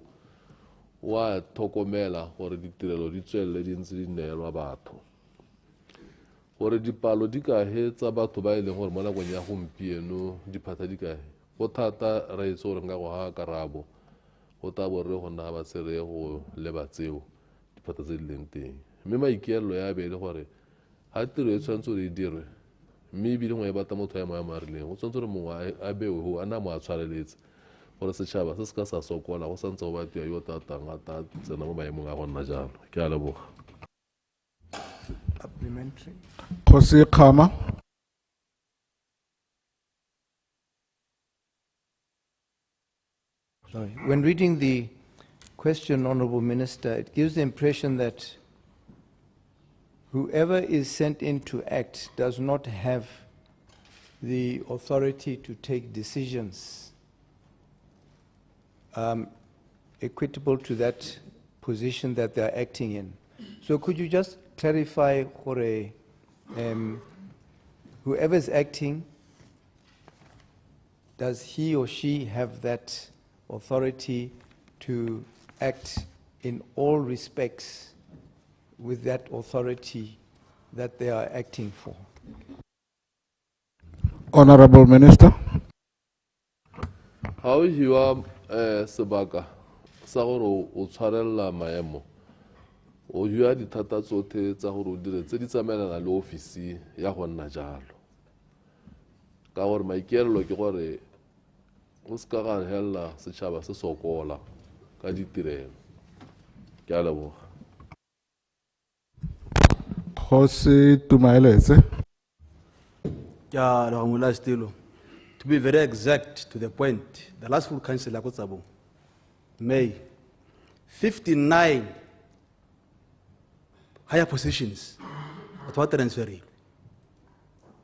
wa tlhokomela gore ditirelo di tswelele di ntse di neelwa batho gore dipalo di ka hetsa batho ba e leng gore mo nakong ya gompieno diphata di kae go thata ra itse gore nka go ga karabo go ta borre go nna ba tsere go leba tseo diphata tse di leng teng mme maikeelelo ya bele gore ga tiro e tshwanetse gore e dirwe mme ebile ngwe e bata motho ya mo ya marileng go tshwanetse gore mongwe a bewe go a na mo a tshwareletse gore setšhaba se se ka sa sokola go santse go batiwa yo tatang a ta tsena mo maemong a go nna jalo ke a leboga. Khosi Khama. Sorry. When reading the question, Honorable Minister, it gives the impression that whoever is sent in to act does not have the authority to take decisions equitable to that position that they are acting in. So could you just clarify, Jorge, whoever is acting, does he or she have that authority to act in all respects with that authority that they are acting for? Honorable Minister. How you are sebaka sa gore o tshwarella maemo o hua dithata tsotlhe tsa gore o dire tse di tsamaelana le ofisi ya go nna jalo ka gore maikeelelo ke gore o se ka ga hella setšhaba se sokola ka ditirelo ke a leboga. Khosi Tumailetse. Ke a leboga Molaestilo. To be very exact to the point, the last full council ya ko Tsabong, May, 59 higher positions batho ba transferilwe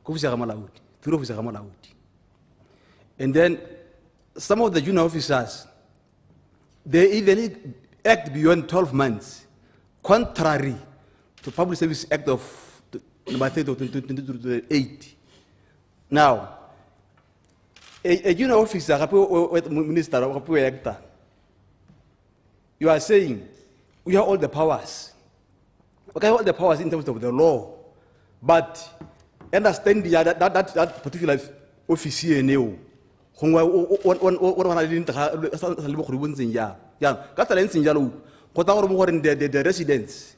ko ofisi ya Molaodi, through ofisi ya Molaodi. And then some of the junior officers, they even act beyond 12 months, contrary to Public Service Act of number 30 of 2008. Now, a junior officer, minister, you are saying we have all the powers. Okay, all the powers in terms of the law, But understand that particular office here now. The residents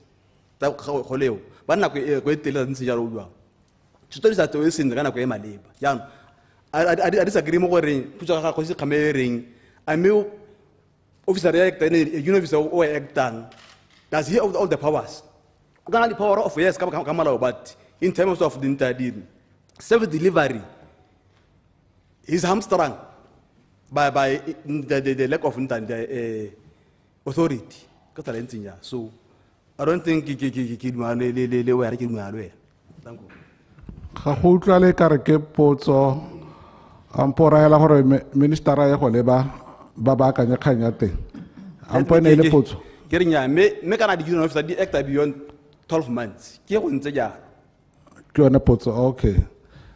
ba nako e go etela ntse jalo bua tshito sa to se nna nako e maleba yana a disagree mo gore putsa ga go se khamereng a me officer ya actor ne officer o actor does he have all the powers gonna the power of yes ka malao but in terms of the intadid self delivery is hamstrung by the lack of authority ka tala ntsinya so I don't think le wa re ke dumalo thank you ga go utlwa le ka re ke potso ampora gore ministera ya go leba ba ba ka nyakanya teng ampo ne le potso ke re nya me kana di officer di act beyond 12 months ke go ntse ja ke yone potso okay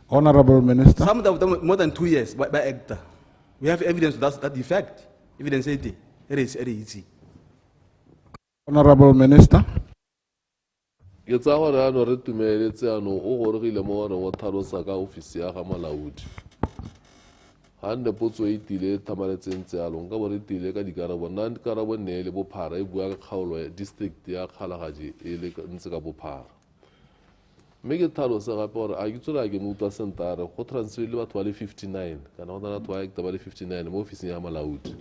honorable minister some of them more than 2 years by actor we have evidence that effect evidence it is easy. Honorable Minister. Ke tsa gore a no re tumeletse ano o gorogile mo gore o thalosa ka ofisi ya ga molaodi ha nne potso e tile thamaletseng tsealo nka bo re tile ka dikarabo nna dikarabo ne le bophara e bua ka kgaolo ya district ya Kgalagaji e le ntse ka bophara mme ke thalosa gape gore a ke tsola ke motwa sentare go transfer le batho ba le 59 kana go tsana batho ba ekta ba le 59 mo ofising ya molaodi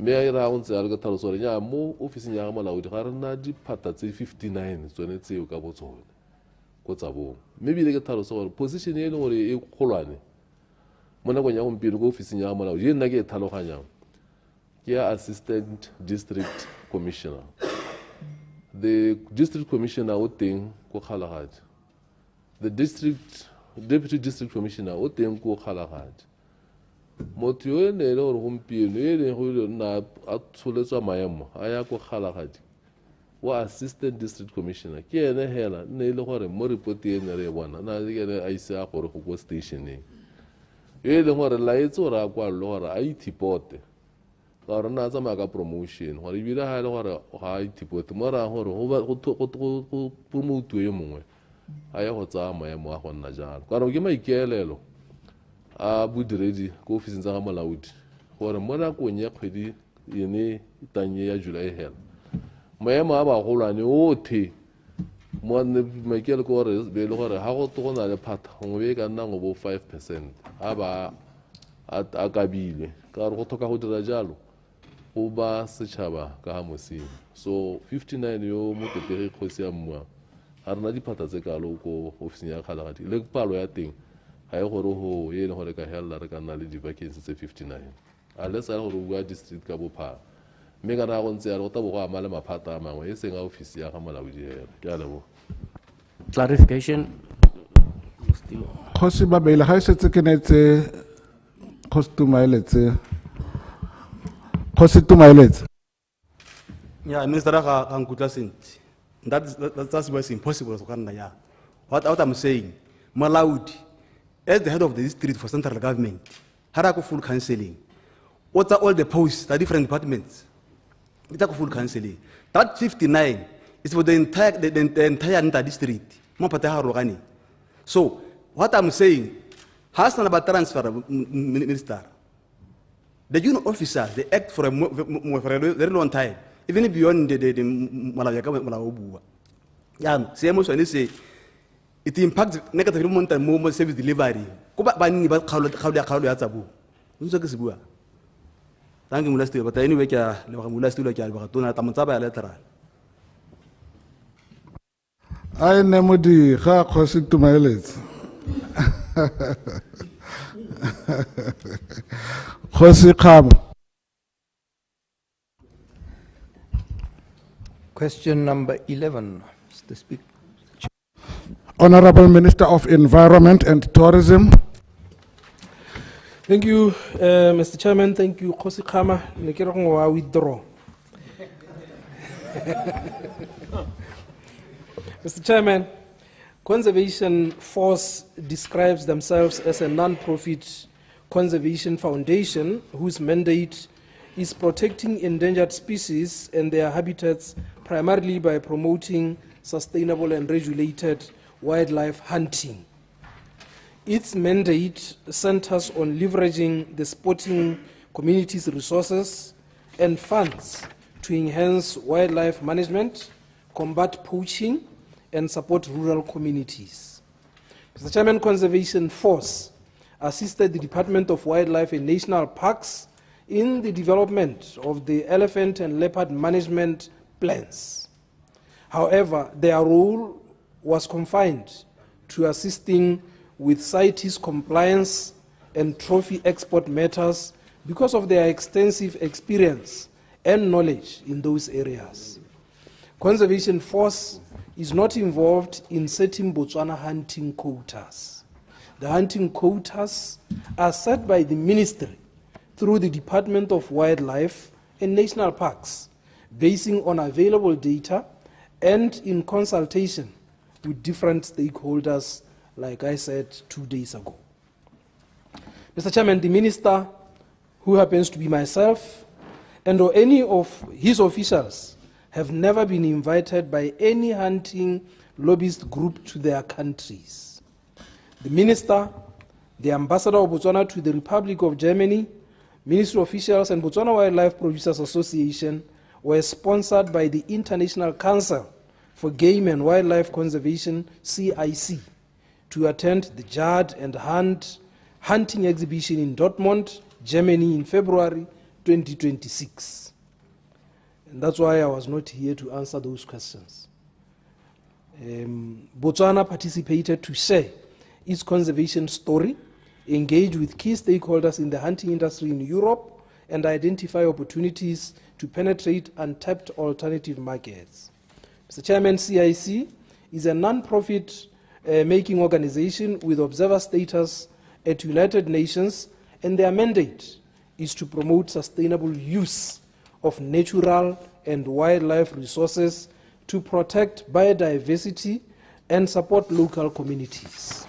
me a ira ontse a re ka thalosa gore nya mo ofising ya molaodi ga re na diphata tse 59 tsone tseo ka botsone go tsa bo mme bile ke thalosa gore position e le gore e kgolwane mo nakong ya gompieno ko ofising ya molaodi e nna ke e tlhaloganyang ke ya assistant district commissioner. The district commissioner o teng ko Kgalagaji, the deputy district commissioner o teng ko Kgalagaji. Motho yo ene le gore gompieno e leng go na a tsholetswa maemo a ya ko Kgalagaji wa assistant district commissioner ke ene hela nne ile gore mo report e ne re bona na ke ene a isa gore go ko stationeng e leng gore la etso ra kwa lo gore a ithipote ga re na tsamaya ka promotion gore e bile ha ile gore ga ithipote mo ra gore go promote yo mongwe a ya go tsaya maemo a go nna jalo ka re ke maikeelelo a budiredi ko ofising tsa ga molaodi gore mo nakong ya kgwedi ene tanye ya July hela maemo a bagolwane othe mo ne maikele ko re be le gore ha go tona le phata go be ka nna go bo 5% a ba a kabile ka re go thoka go dira jalo go ba setšhaba ka ha mosing so 59 yo mo tetege kgosi ya mmwa ha rena diphata tse kalo ko ofising ya Kgalagaji le palo ya teng ha e gore ho ye le gore ka hella re ka nna le di-vacancies tse 59 unless a gore bua district ka bophara mme ka na go ntse ya go tabo go ama le maphata a mangwe e seng a ofisi ya ga molaodi hela ke a lebo clarification Khosi ba beile ga se tsekenetse khostumailetse yeah minister ga nkutla senti that's what's impossible so kana ya what I'm saying molaodi as the head of the district for central government hara ko full counseling what are all the posts the different departments it's a full counseling that 59 is for the entire district mo pata ha rogane so what I'm saying has not about transfer minister the junior officers they act for a very long time even beyond the malaya ka malaobua yeah same also say it impacts negatively moment service delivery ko ba nni ba kgaolo ya tsabu ntse ke se bua thank you mulastilo but anyway ke le ba mulastilo ke a ba tona ta motsaba ya lateral ai ne modi ga khosi tumailetse khosi khamo Question number 11. Mr. Speaker. Honorable Minister of Environment and Tourism. Thank you, Mr. Chairman. Thank you, Khosi Khama. Nekirongwa withdraw. Mr. Chairman, Conservation Force describes themselves as a non-profit conservation foundation whose mandate is protecting endangered species and their habitats primarily by promoting sustainable and regulated wildlife hunting. Its mandate centers on leveraging the sporting community's resources and funds to enhance wildlife management, combat poaching, and support rural communities. Mr. Chairman, Conservation Force assisted the Department of Wildlife and National Parks in the development of the elephant and leopard management plans. However, their role was confined to assisting with CITES compliance and trophy export matters because of their extensive experience and knowledge in those areas. Conservation Force is not involved in setting Botswana hunting quotas. The hunting quotas are set by the ministry through the Department of Wildlife and National Parks, basing on available data and in consultation with different stakeholders, like I said 2 days ago. Mr. Chairman, the minister, who happens to be myself, and or any of his officials have never been invited by any hunting lobbyist group to their countries. The minister, the ambassador of Botswana to the Republic of Germany, ministry officials, and Botswana Wildlife Producers Association were sponsored by the International Council for Game and Wildlife Conservation, CIC, to attend the Jad and hunting exhibition in Dortmund, Germany in February 2026. And that's why I was not here to answer those questions. Botswana participated to share its conservation story, engage with key stakeholders in the hunting industry in Europe, and identify opportunities to penetrate untapped alternative markets. Mr. Chairman, CIC is a non-profit making organization with observer status at United Nations, and their mandate is to promote sustainable use of natural and wildlife resources to protect biodiversity and support local communities.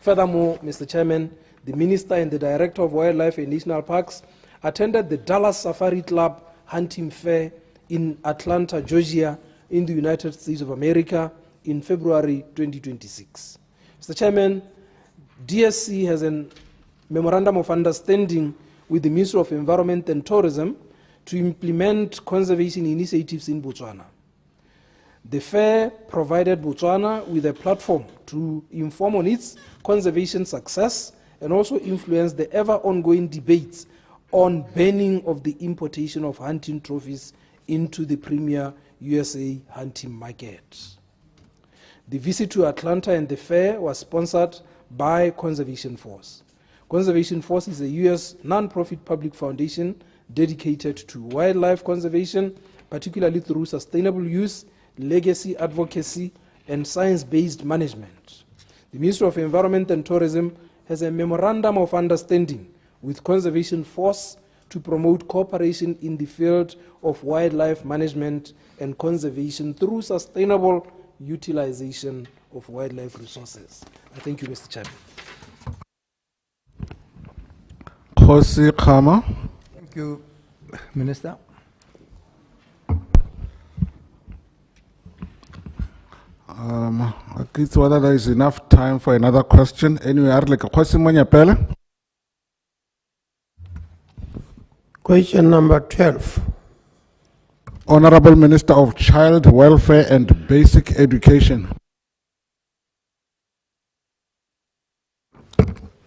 Furthermore, Mr. Chairman, the Minister and the Director of Wildlife and National Parks attended the Dallas Safari Club Hunting Fair in Atlanta, Georgia, in the United States of America in February 2026. Mr. Chairman, DSC has a memorandum of understanding with the Ministry of Environment and Tourism to implement conservation initiatives in Botswana. The fair provided Botswana with a platform to inform on its conservation success and also influence the ever-ongoing debates on banning of the importation of hunting trophies into the premier USA hunting market. The visit to Atlanta and the fair was sponsored by Conservation Force. Conservation Force is a US non-profit public foundation dedicated to wildlife conservation, particularly through sustainable use, legacy advocacy, and science-based management. The Ministry of Environment and Tourism has a memorandum of understanding with Conservation Force to promote cooperation in the field of wildlife management and conservation through sustainable utilization of wildlife resources. I thank you, Mr. Chairman. Khosi Khama. Thank you, Minister. I guess whether there is enough time for another question. Anyway, I'd like a question. Question number 12. Honorable Minister of Child Welfare and Basic Education.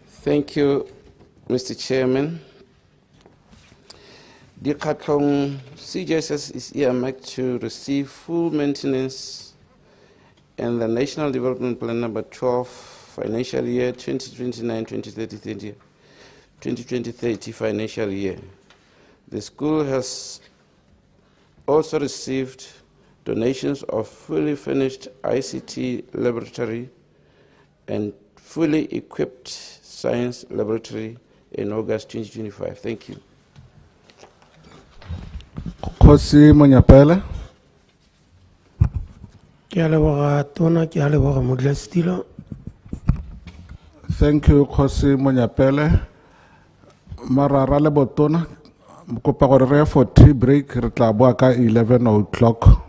Thank you, Mr. Chairman. DIKGOSI CJSS is earmarked to receive full maintenance and the National Development Plan number 12 financial year 2029-2030 financial year. The school has also received donations of fully finished ICT laboratory and fully equipped science laboratory in August 2025. Thank you. Khosi Monyapele. Thank you, Khosi Monyapele. Marara le botona. Mkopa gore for tea break re tla boa ka 11 o'clock.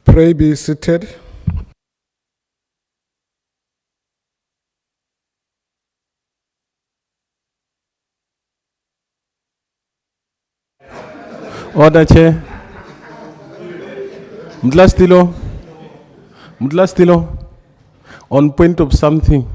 Pray be seated. Order, Chair. Mdlastilo, on point of something.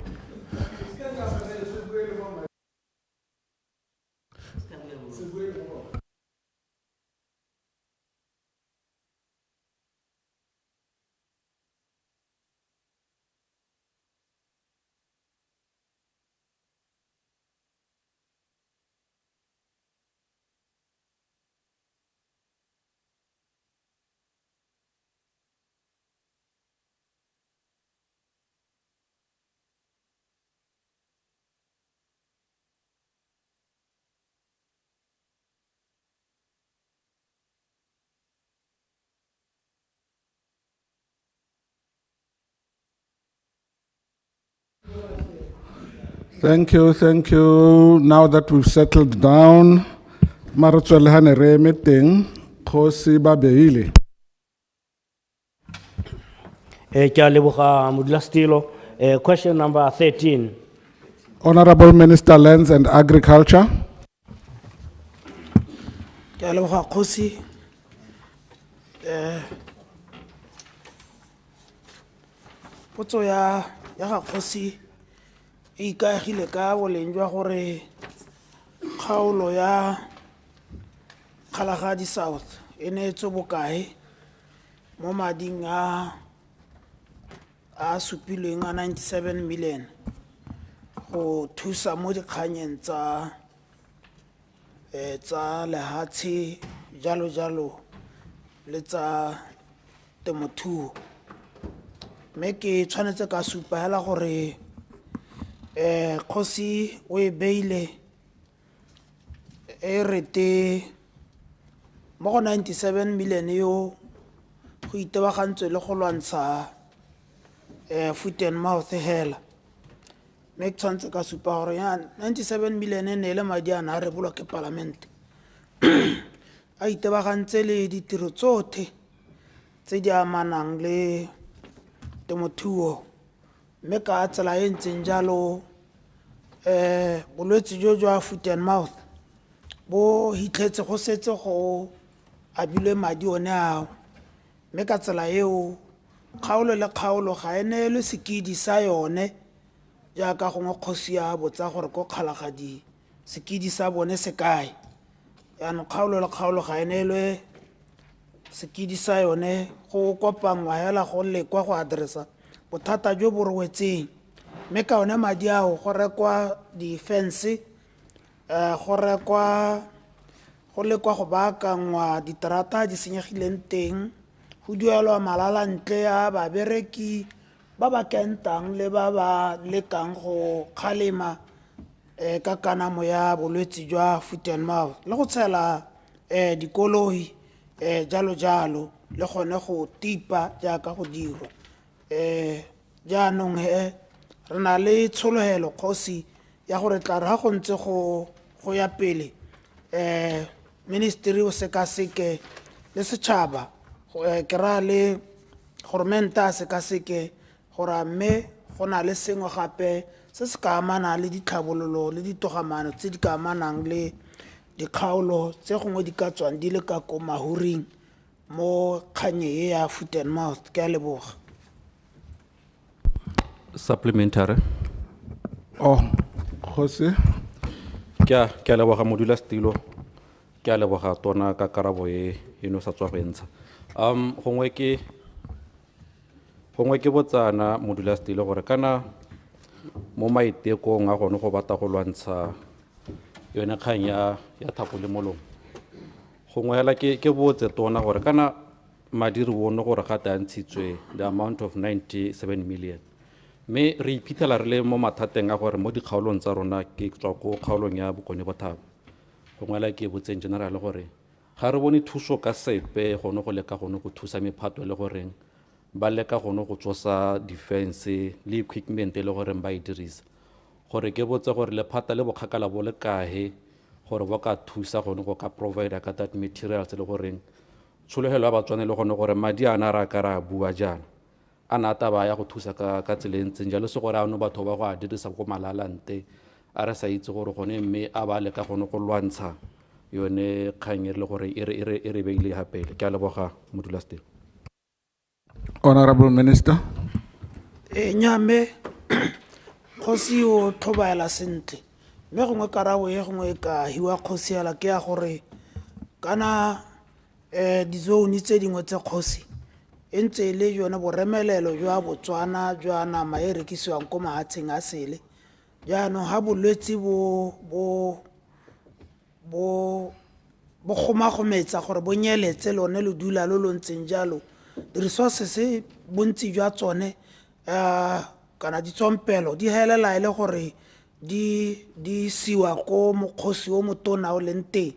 Thank you, thank you. Now that we've settled down, Marotswelhane re meeting, Khosi Babeile. Question number 13. Honorable Minister, Lands and Agriculture. ke a leboga kgosi potso ya ga kgosi e ikaegile ka boleng jwa gore kgaolo ya Kgalagadi South e neetswe bokae mo mading a supilweng a 97 million go thusa mo dikganyeng tsa lehatshe jalo jalo le tsa temothuo mme ke tshwanetse ka supa hela gore kgosi o e beile e rete mo go 97 million yo go itebagantswe le go lwantsha foot and mouth hela mme ke tshwanetse ka supa gore ya 97 million e ne le madi a na re bolwa ke palamente a itebagantse le ditiro tsotlhe tse di amanang le temothuo mme ka tsela e ntseng jalo bolwetse jo jwa foot and mouth bo hitlhetse go setse go abilwe madi one ao mme ka tsela eo kgaolo le kgaolo ga e neelwe sekidi sa yone jaaka gongwe kgosi ya botsa gore ko Kgalagadi sekidi sa bone se kae yaanong kgaolo le kgaolo ga e neelwe sekidi sa yone go kopangwa hela go lekwa go addressa bothata jo bo rwetseng mme ka one madi ao go rekwa di-fence go lekwa go baakangwa diterata di senyegileng teng go duelwa malalantle a babereki ba ba kentang le ba ba lekang go kgalema ka kanamo ya bolwetse jwa foot and mouth le go tshela dikoloi jalo jalo le gone go tipa jaaka go dirwa jaanong re na le tshologelo kgosi ya gore tla re ga go ntse go ya pele ministry o sekaseke le setšhaba ke ra le gormente a sekaseke gore mme go na le sengwe gape se se ka amanang le ditlhabololo le ditogamano tse di ka amanang le dikgaolo tse gongwe di ka tswang di le ka ko mahuring mo kganye e ya foot and mouth ke a leboga Supplementary. Oh, Khosi. Ke a leboga modulasetilo ke a leboga tona ka karabo e eno sa tswa go entsha gongwe ke botsana modulasetilo gore kana mo maitekong a gone go batla go lwantsha yone kgang ya thapo le molomo gongwe hela ke botse tona gore kana madi re bone gore gate a ntshitswe the amount of 97 million mme re iphitlhela re le mo mathateng a gore mo dikgaolong tsa rona ke tswa ko kgaolong ya bokone bothabo gongwe hela ke botseng general gore ga re bone thuso ka sepe gone go leka gone go thusa mephato le goreng ba leka gone go tsosa defense le equipment le goreng ba e dirisa gore ke botse gore lephata le bokgakala bo le kae gore ba ka thusa gone go ka provide ka that materials le goreng tshologelo ya batswana le gone gore madi a na ra ka ra bua jaana a na taba ya go thusa ka tsela e ntseng jalo se gore ano batho ba go a dirisa ko malalante a re sa itse gore gone mme a ba leka gone go lwantsha yone kgang e le gore e re beile gapele. Ke a leboga modulasetilo. Honorable Minister. Nyame kgosi o tlhobaela sentle mme gongwe karabo ye gongwe ka hiwa kgosi ala ke ya gore kana dizone tse dingwe tse kgosi e ntse le jona boremelelo jwa Botswana jwa nama e rekisiwang ko mahatsheng a sele jaanong ha bolwetse bo kgomagometsa gore bo nyeletse lone lo dula lo ntseng jalo di-resources bontsi jwa tsone kana ditsompelo di helela e le gore di siwa ko mokgosi o motona o leng teng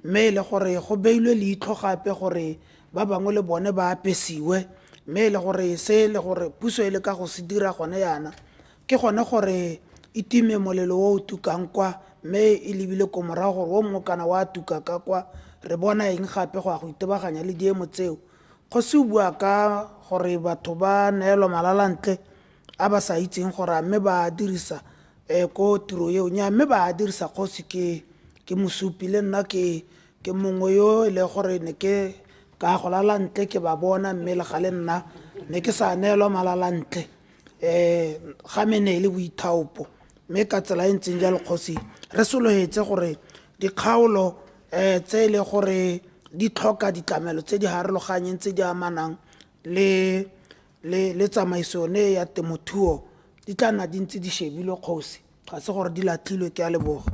mme le gore go beilwe leitlho gape gore ba bangwe le bone ba apesiwe mme le gore se le gore puso e le ka go se dira gone yana ke gone gore e time molelo o tukang kwa mme e lebile ko morago gore o mongwe kana wa tuka ka kwa re bona eng gape go a go itebaganya le diemo tseo go se bua ka gore batho ba neelwa malalantle a ba sa itseng gore mme ba dirisa ko tiro eo nya mme ba dirisa kgosi ke mosupi le nna ke mongwe yo e le gore ne ke ka go lalantle ke ba bona mme le gale nna ne ke sa neelwa malalantle ga mene le boithaopo mme ka tsela e ntseng jalo kgosi re sologetse gore dikgaolo tse le gore di tlhoka ditlamelo tse di harologanyeng tse di amanang le tsamaiso ne ya temothuo di tla nna di ntse di shebilwe kgosi ga se gore di latlhilwe. Ke a leboga.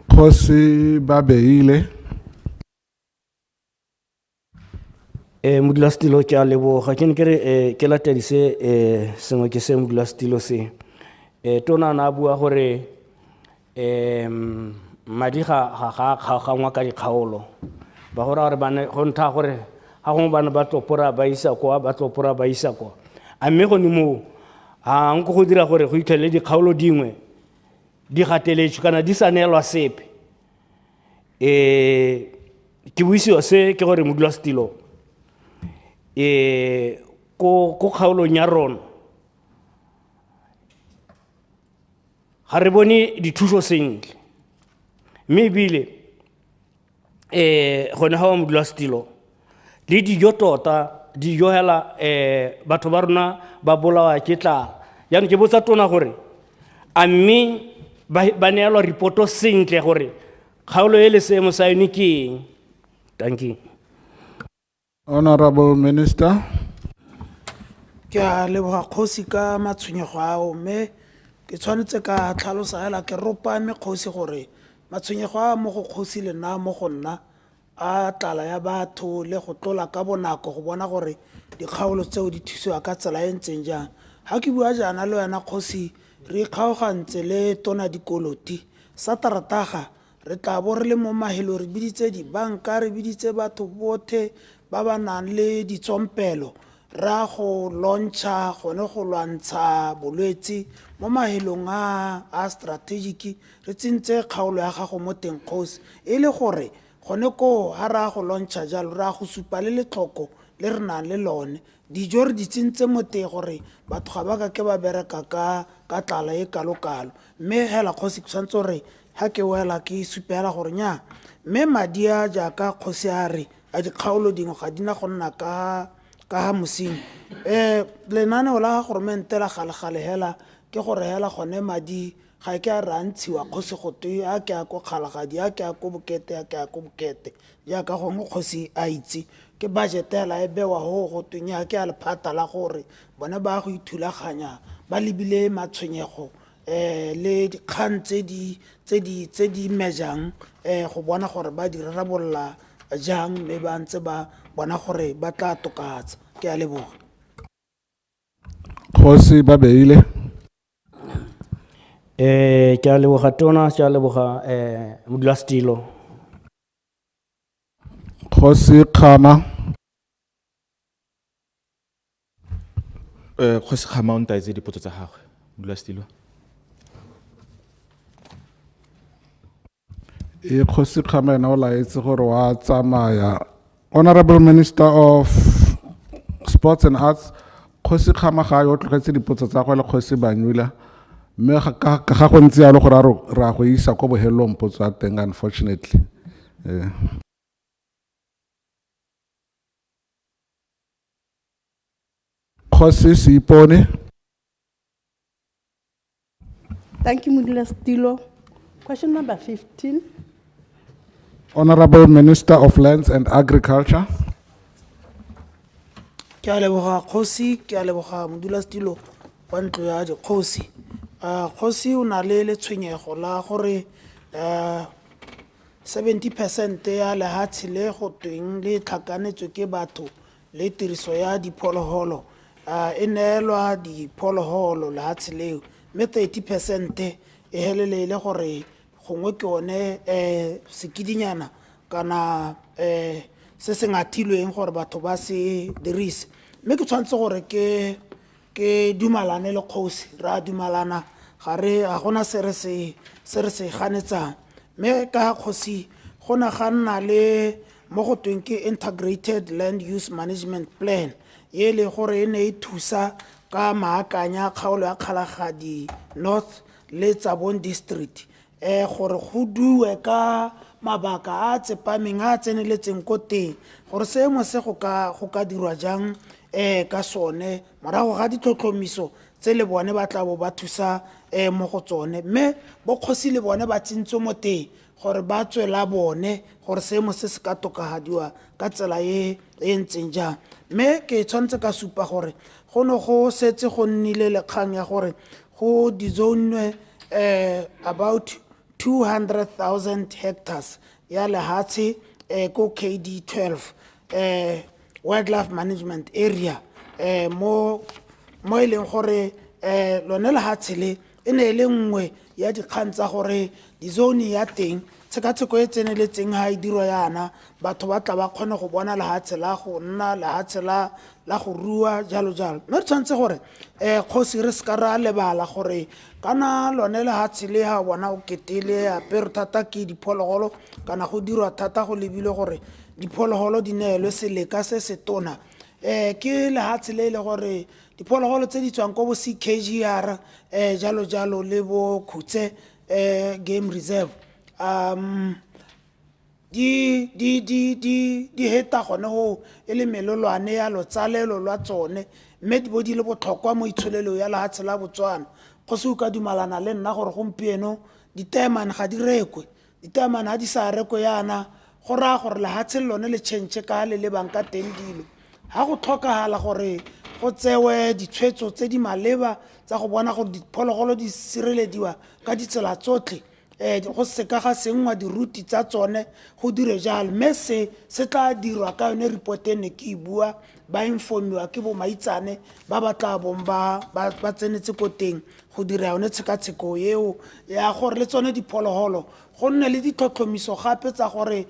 Kgosi ba beile. Modulasetilo ke a leboga ke ne ke re ke latedise sengwe ke se modulasetilo se tona na bua gore madi ga ngwa ka dikgaolo ba gore gore bana go ntha gore ga gongwe bana ba tlopora ba isa kwa a mme go ne moo ga nko go dira gore go itlhele dikgaolo dingwe di gateletswe kana di sa neelwa sepe ke buisiwa se ke gore modulasetilo ko kgaolong ya rona ga re bone dithuso sentle mme ebile gone ga wa modulasetilo le dijo tota dijo hela batho ba rona ba bolawa ke tlala jaanong ke botsa tona gore a mme ba neelwa reporto sentle gore kgaolo e le seemo sa yone ke eng. Thank you. Honorable Minister. Ke a leboga kgosi ka matshwenyego ao mme ke tshwanetse ka tlhalosa hela ke ropame kgosi gore matshwenyego a mo go kgosi le nna mo go nna a tlala ya batho le go tlola ka bonako go bona gore dikgaolo tseo di thusiwa ka tsela e ntseng jang. Ha ke bua jaana le wena kgosi re kgaogantse le tona dikoloti sa tarataga re tla bo re le mo mahelo re biditse dibanka re biditse batho botlhe ba ba nang le ditsompelo ra go launcha gone go lwantsha bolwetse mo mahelong a strategic re tsentse kgaolo ya gago mo teng kgosi e le gore gone ko ha ra go launcha jalo ra go supa le letlhoko le re nang le lone dijo re di tsentse mo teng gore batho ga ba ka ke ba bereka ka tlala e kalo-kalo mme hela kgosi ke tshwanetse gore ha ke wela ke supela gore nya mme madi a jaaka kgosi a re a dikgaolo dingwe ga di na go nna ka mosing lenaneo la goromente la gale hela ke gore hela gone madi ga ke a rantshiwa kgosi go twe a ke a ko kgalagadi a ke a ko bokete a ke a ko bokete jaaka gongwe kgosi a itse ke budget hela e bewa go twenya ke a lephata la gore bona ba go ithulaganya ba lebile matshwenyego le dikgang tse di mejang go bona gore ba di rarabolla jang mme ba ntse ba bona gore ba tla tokatsa. Ke a leboga. Kgosi ba beile. Ke a leboga tona ke a leboga modulasetilo. Kgosi Khama. Kgosi Khama o ntaetse dipotso tsa gagwe modulasetilo. e kgosi khamena o laetse gore wa tsamaya. Honorable Minister of Sports and Arts, kgosi khama ga yo tlogetse dipotso tsa go le kgosi Banyula. Me ga go ntse ya le gore ra go isa go bohelong potso a teng unfortunately. Kgosi Sipone. Thank you, Modulasetulo. Question number 15. Honorable Minister of Lands and Agriculture. Ke a leboga kgosi, ke a leboga modulasetulo wa ntlo ya dikgosi. Kgosi o na le letshwenyego la gore 70% ya lehatshe le go tweng le tlhakanetswe ke batho le tiriso ya diphologolo e neelwa diphologolo lehatshe leo, mme 30% e helelele gore gongwe ke one sekidinyana kana se se ngatilweng gore batho ba se dirise. Mme ke tshwantse gore ke dumalane le kgosi, ra dumalana gare ga gona se re se ganetsang. Mme ka kgosi go naganna le mo go tweng ke integrated land use management plan ye le gore e ne e thusa ka maakanya kgaolo ya Kgalagadi North le Tsabon district gore go duwe ka mabaka a tsepameng a tseneletseng ko teng gore seemo se go ka dirwa jang ka sone morago ga ditlhotlhomiso tse le bone ba tla bo ba thusa mo go tsone. Mme bokgosi le bone ba tsentse mo teng gore ba tswela bone gore seemo se se ka tokafadiwa ka tsela e ntseng jang. Mme ke tshwanetse ka supa gore go no go setse go nnile lekgang ya gore go dizonwe about 200,000 hectares ya lehatshe ko KD12 wildlife management area mo e leng gore lone lehatshe le e ne e le nngwe ya dikgang tsa gore dizone ya teng tshekatsheko e tseneletseng ga e dirwa yana batho ba tla ba kgone go bona lehatshe la go nna lehatshe la go rua jalo jalo. Mme re tshwanetse gore kgosi re se ka ra lebala gore kana lone lehatshe le ha bona o ketele apere thata ke diphologolo kana go dirwa thata go lebile gore diphologolo di neelwe seleka se se tona ke lehatshe le le gore diphologolo tse di tswang ko bo CKGR jalo jalo le bo Khutse game reserve di heta gone go e le melolwane ya lotsalelo lwa tsone, mme di le botlhokwa mo itsholelo ya lehatshe la Botswana. Go se o ka dumalana le nna gore gompieno ditaemane ga di rekwe, ditaemane ga di sa rekwe yana go raya gore lehatshe lone le tšhentšhe ka le lebang ka teng dilo. Ga go tlhokagala gore go tsewe ditshwetso tse di maleba tsa go bona gore diphologolo di sirelediwa ka ditsela tsotlhe go seka ga sengwa diruti tsa tsone go dire jalo. Mme se tla dirwa ka yone report e ne ke e bua ba informiwa ke bo maitsane ba ba tla bong ba tsenetse ko teng go dira yone tshekatsheko eo ya gore le tsone diphologolo go nne le ditlhotlhomiso gape tsa gore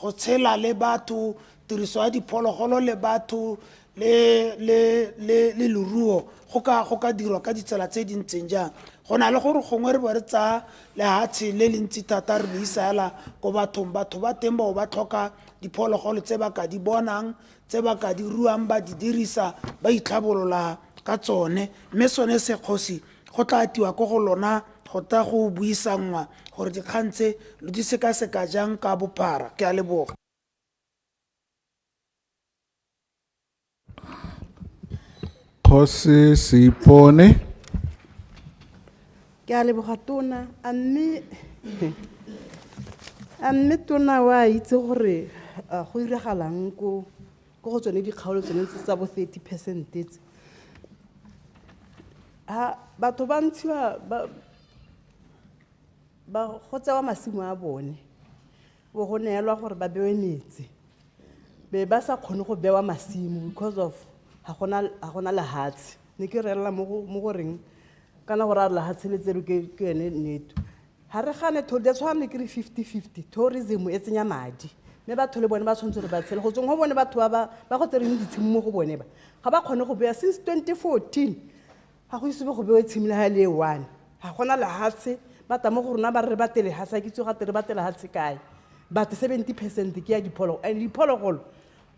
go tshela le batho, tiriso ya diphologolo le batho le leruo go ka dirwa ka ditsela tse di ntseng jang. Go na le gore gongwe re bo re tsa lehatshe le le ntsi thata re le isa hela ko batho ba teng bao ba tlhoka diphologolo tse ba ka di bonang, tse ba ka di ruang, ba di dirisa, ba itlhabolola ka tsone. Mme sone sekgosi go tla atiwa ko go lona go ta go buisanngwa gore dikgang tse lo di sekaseka jang ka bophara. Ke a leboga. Kgosi Sipone. Ke a leboga tona a mme tona wa itse gore go iragalang ko go tsone dikgaolo tsone tsa bo 30% tse batho ba ntshiwa ba go tsewa masimo a bone bo go neelwa gore ba bewe metsi be ba sa kgone go bewa masimo because of ha gona lehatshe. Ne ke rela mo go reng kana go ra lehatshe le tsero ke ene neto ha re gane that's why ke re 50-50 tourism e tsenya madi mme batho le bone ba tshwanetse re ba tshele go tsong go bone batho ba go tsereng ditshimo mo go bone ba ga ba kgone go beya since 2014 ga go isebe go bewa tshimo le ha le 1 ha gona lehatshe ba ta mo go rona ba re batele ha sa ke tsoga tere batele ha tsekae but 70% ke ya diphologolo and diphologolo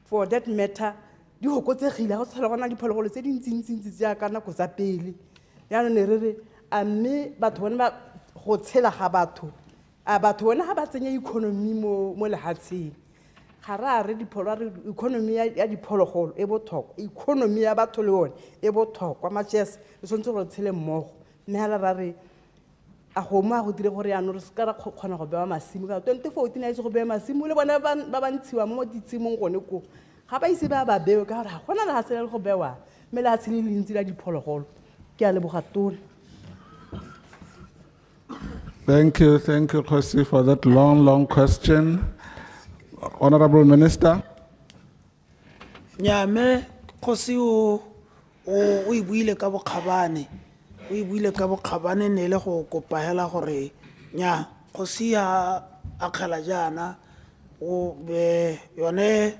for that matter di hokotsegile go tshela gona diphologolo tse dintsintsi ja ka nako tsa pele ya ne re re a mme batho bona ba go tshela ga batho a batho bona ha ba tsenya economy mo lehatsheng ga ra re diphologolo economy ya diphologolo e botlhokwa economy ya batho le yone e botlhokwa matches e tshwanetse go tshele mmogo mme hala ra re a go mo a go dire gore ya no re se ka ra kgona go bewa masimo ka 2014 a itse go bewa masimo le bona ba ntshiwa mo ditsimong gone ko ga ba ise ba bewe ka gore ga gona le hatsela le go bewa mme le hatsela le ntsi la diphologolo ke a leboga tona. Thank you, Khosi, for that long question. Honorable Minister. Nyame Khosi o ibuile ka bokgabane o ibuile ka bokgabane ne le go kopa hela gore nya Khosi a akgela jana o be yone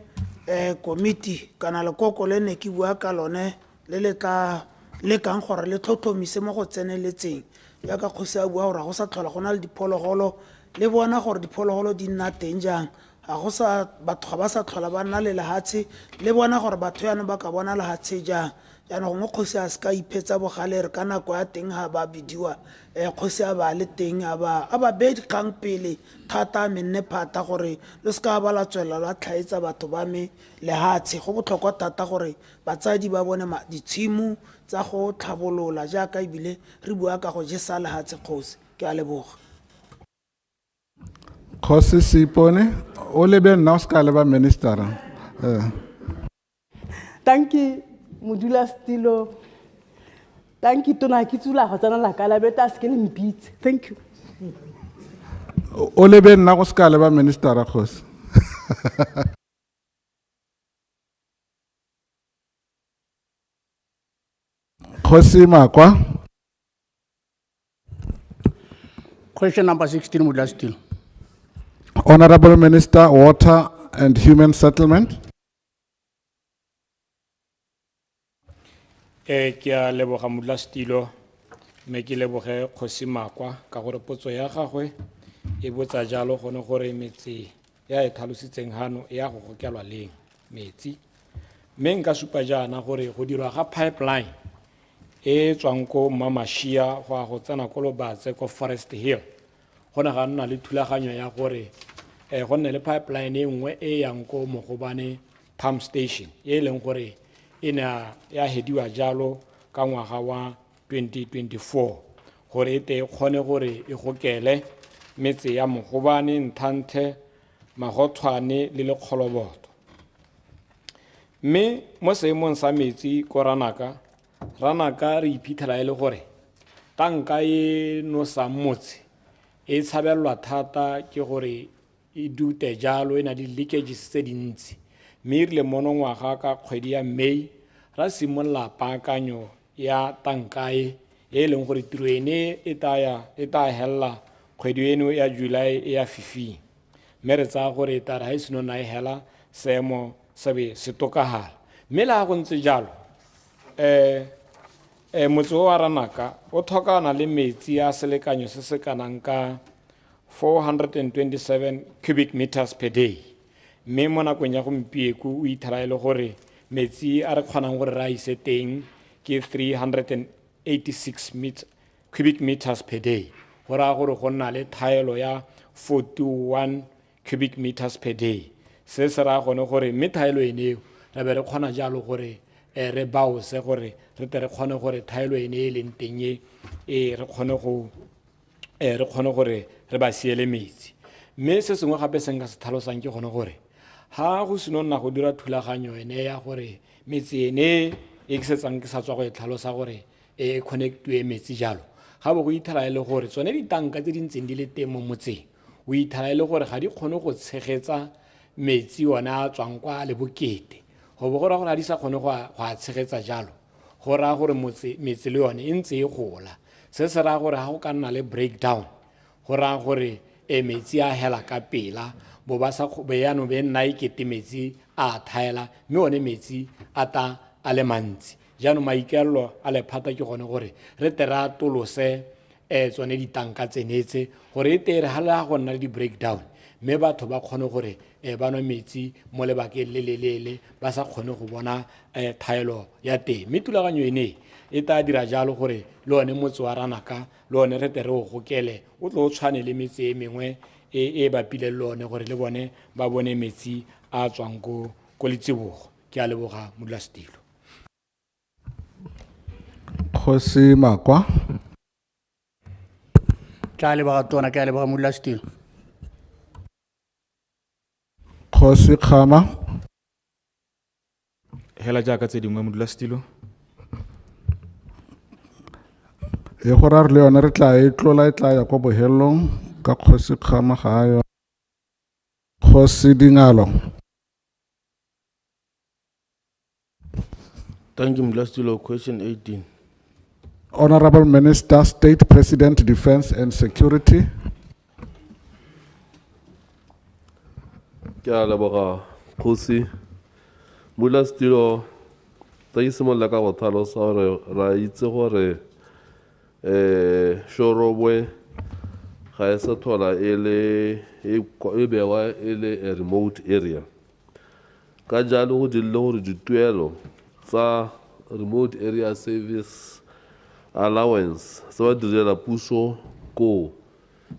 committee kana le koko le ne ke bua ka lone le tla le kang gore le tlhotlhomise mo go tseneletseng ya ka Khosi a bua gore go sa tlhola gona le diphologolo le bona gore diphologolo di nna teng jang a go sa batho ga ba sa tlhola ba nna le lehatshe le bona gore batho yana ba ka bona lehatshe jang yana go mo Khosi a ska iphetsa bogale re ka nako ya teng ha ba bidiwa Khosi a ba le teng a ba be dikgang pele thata menne phata gore le ska ba la tswela la tlhaetsa batho ba me lehatshe go botlhokwa thata gore batsadi ba bone ditshimo tsa go tlhabolola jaaka ibile re bua ka go jesa lehatshe Khosi ke a leboga. Khosi Sipone o lebe nna o ska leba minister. Thank you Modula Stilo. Thank you tona ke tsula go tsana la kala beta se ke le mpitse. Thank you. O lebe nna go ska leba minister Khosi. Khosi Makwa. Question number 16, Modula Stilo. Honorable Minister, Water and Human Settlement. Ke a leboga Modula Stilo me ke leboge Khosi Makwa ka gore potso ya gagwe e botsa jalo gone gore metsi ya e tlhalositseng hano ya go gokelwa leng metsi mme nka supa jana gore go dirwa ga pipeline e tswang ko Mamashia go tsena ko Lobatse ko Forest Hill gona ga nna le thulaganyo ya gore go nne le pipeline e nngwe e yang ko Mogobane pump station e leng gore ina ya hediwa jalo ka ngwaga wa 2024 gore ite kgone gore e gokele metse ya Mogobane Nthanthe Magotshwane le Lekgoloboto mme mo seemong sa metsi ko Ranaka re iphitlhela e le gore tanka e no sa motse e tshabelwa thata ke gore e dute jalo ena di leakages tse dintsi mme le monongwaga ka kgwedi ya May ra simolla paakanyo ya tanka e leng gore tiro ene e ta hella kgwedi eno ya July e ya 15 mme re tsaya gore tara ha seno na e hela seemo se se tokagala mme la go ntse jalo motse wa Ranaka o tlhokana le metsi a selekanyo se se kanang ka 427 cubic meters per day mme mo nakong ya gompieko o ithala ile gore metsi a re kgonang gore ra ise teng ke 386 cubic meters per day go ra gore go nna le thaelo ya 41 cubic meters per day se se ra gone gore mme thaelo eneo re be re kgona jalo gore re baose gore re tle re kgone gore thaelo ene e leng teng re kgone gore re ba siele metsi mme se sengwe gape se nka se tlhalosang ke gone gore ha go seno nna go dira thulaganyo ene ya gore metsi ene e ke setsang ke sa tswa go e tlhalosa gore e connectiwe metsi jalo ga bo go ithala le gore tsone ditanka tse di ntseng di le teng mo motseng o ithala le gore ga di kgone go tshegetsa metsi ona a tswang kwa le bokete go bo go ra gore ga di sa kgone go a tshegetsa jalo go ra gore metsi le yone e ntse e gola se se ra gore ga go ka nna le breakdown go ra gore metsi a hela ka pela bo ba sa beano be nna ikete metsi a thaela mme one metsi a ta a le mantsi jaanong maikaelelo a lephata ke gone gore re tera tolose tsone ditanka tsenetse gore e tere ha la go nna le di-breakdown mme batho ba kgone gore ba nwe metsi mo lebakeng le lelele ba sa kgone go bona thaelo ya teng mme thulaganyo ene e tla dira jalo gore le one motse wa Ranaka le one re tere o gokele o tlo o tshwane le metse e mengwe e bapile le one gore le bone ba bone metsi a tswang ko Letsibogo. Ke a leboga modulasetilo. Kgosi Makwa. Ke a leboga tona, ke a leboga modulasetilo. Kgosi Khama. Hela jaaka tse dingwe modulasetilo. E gore re le yone re tla e tlola e tla ya kwa bohelong ka Kgosi Khama ga ayo. Kgosi Dingalo. Thank you, Mr. Question 18. Honorable Minister, State President, Defense and Security. Ke a leboga Kgosi. Modulasetilo ta isimolla ka go tlhalosa gore ra itse gore Shorobwe ga e sa thola e bewa e le a remote area. Ka jalo go dirile gore dituelo tsa remote area service allowance se ba direla puso ko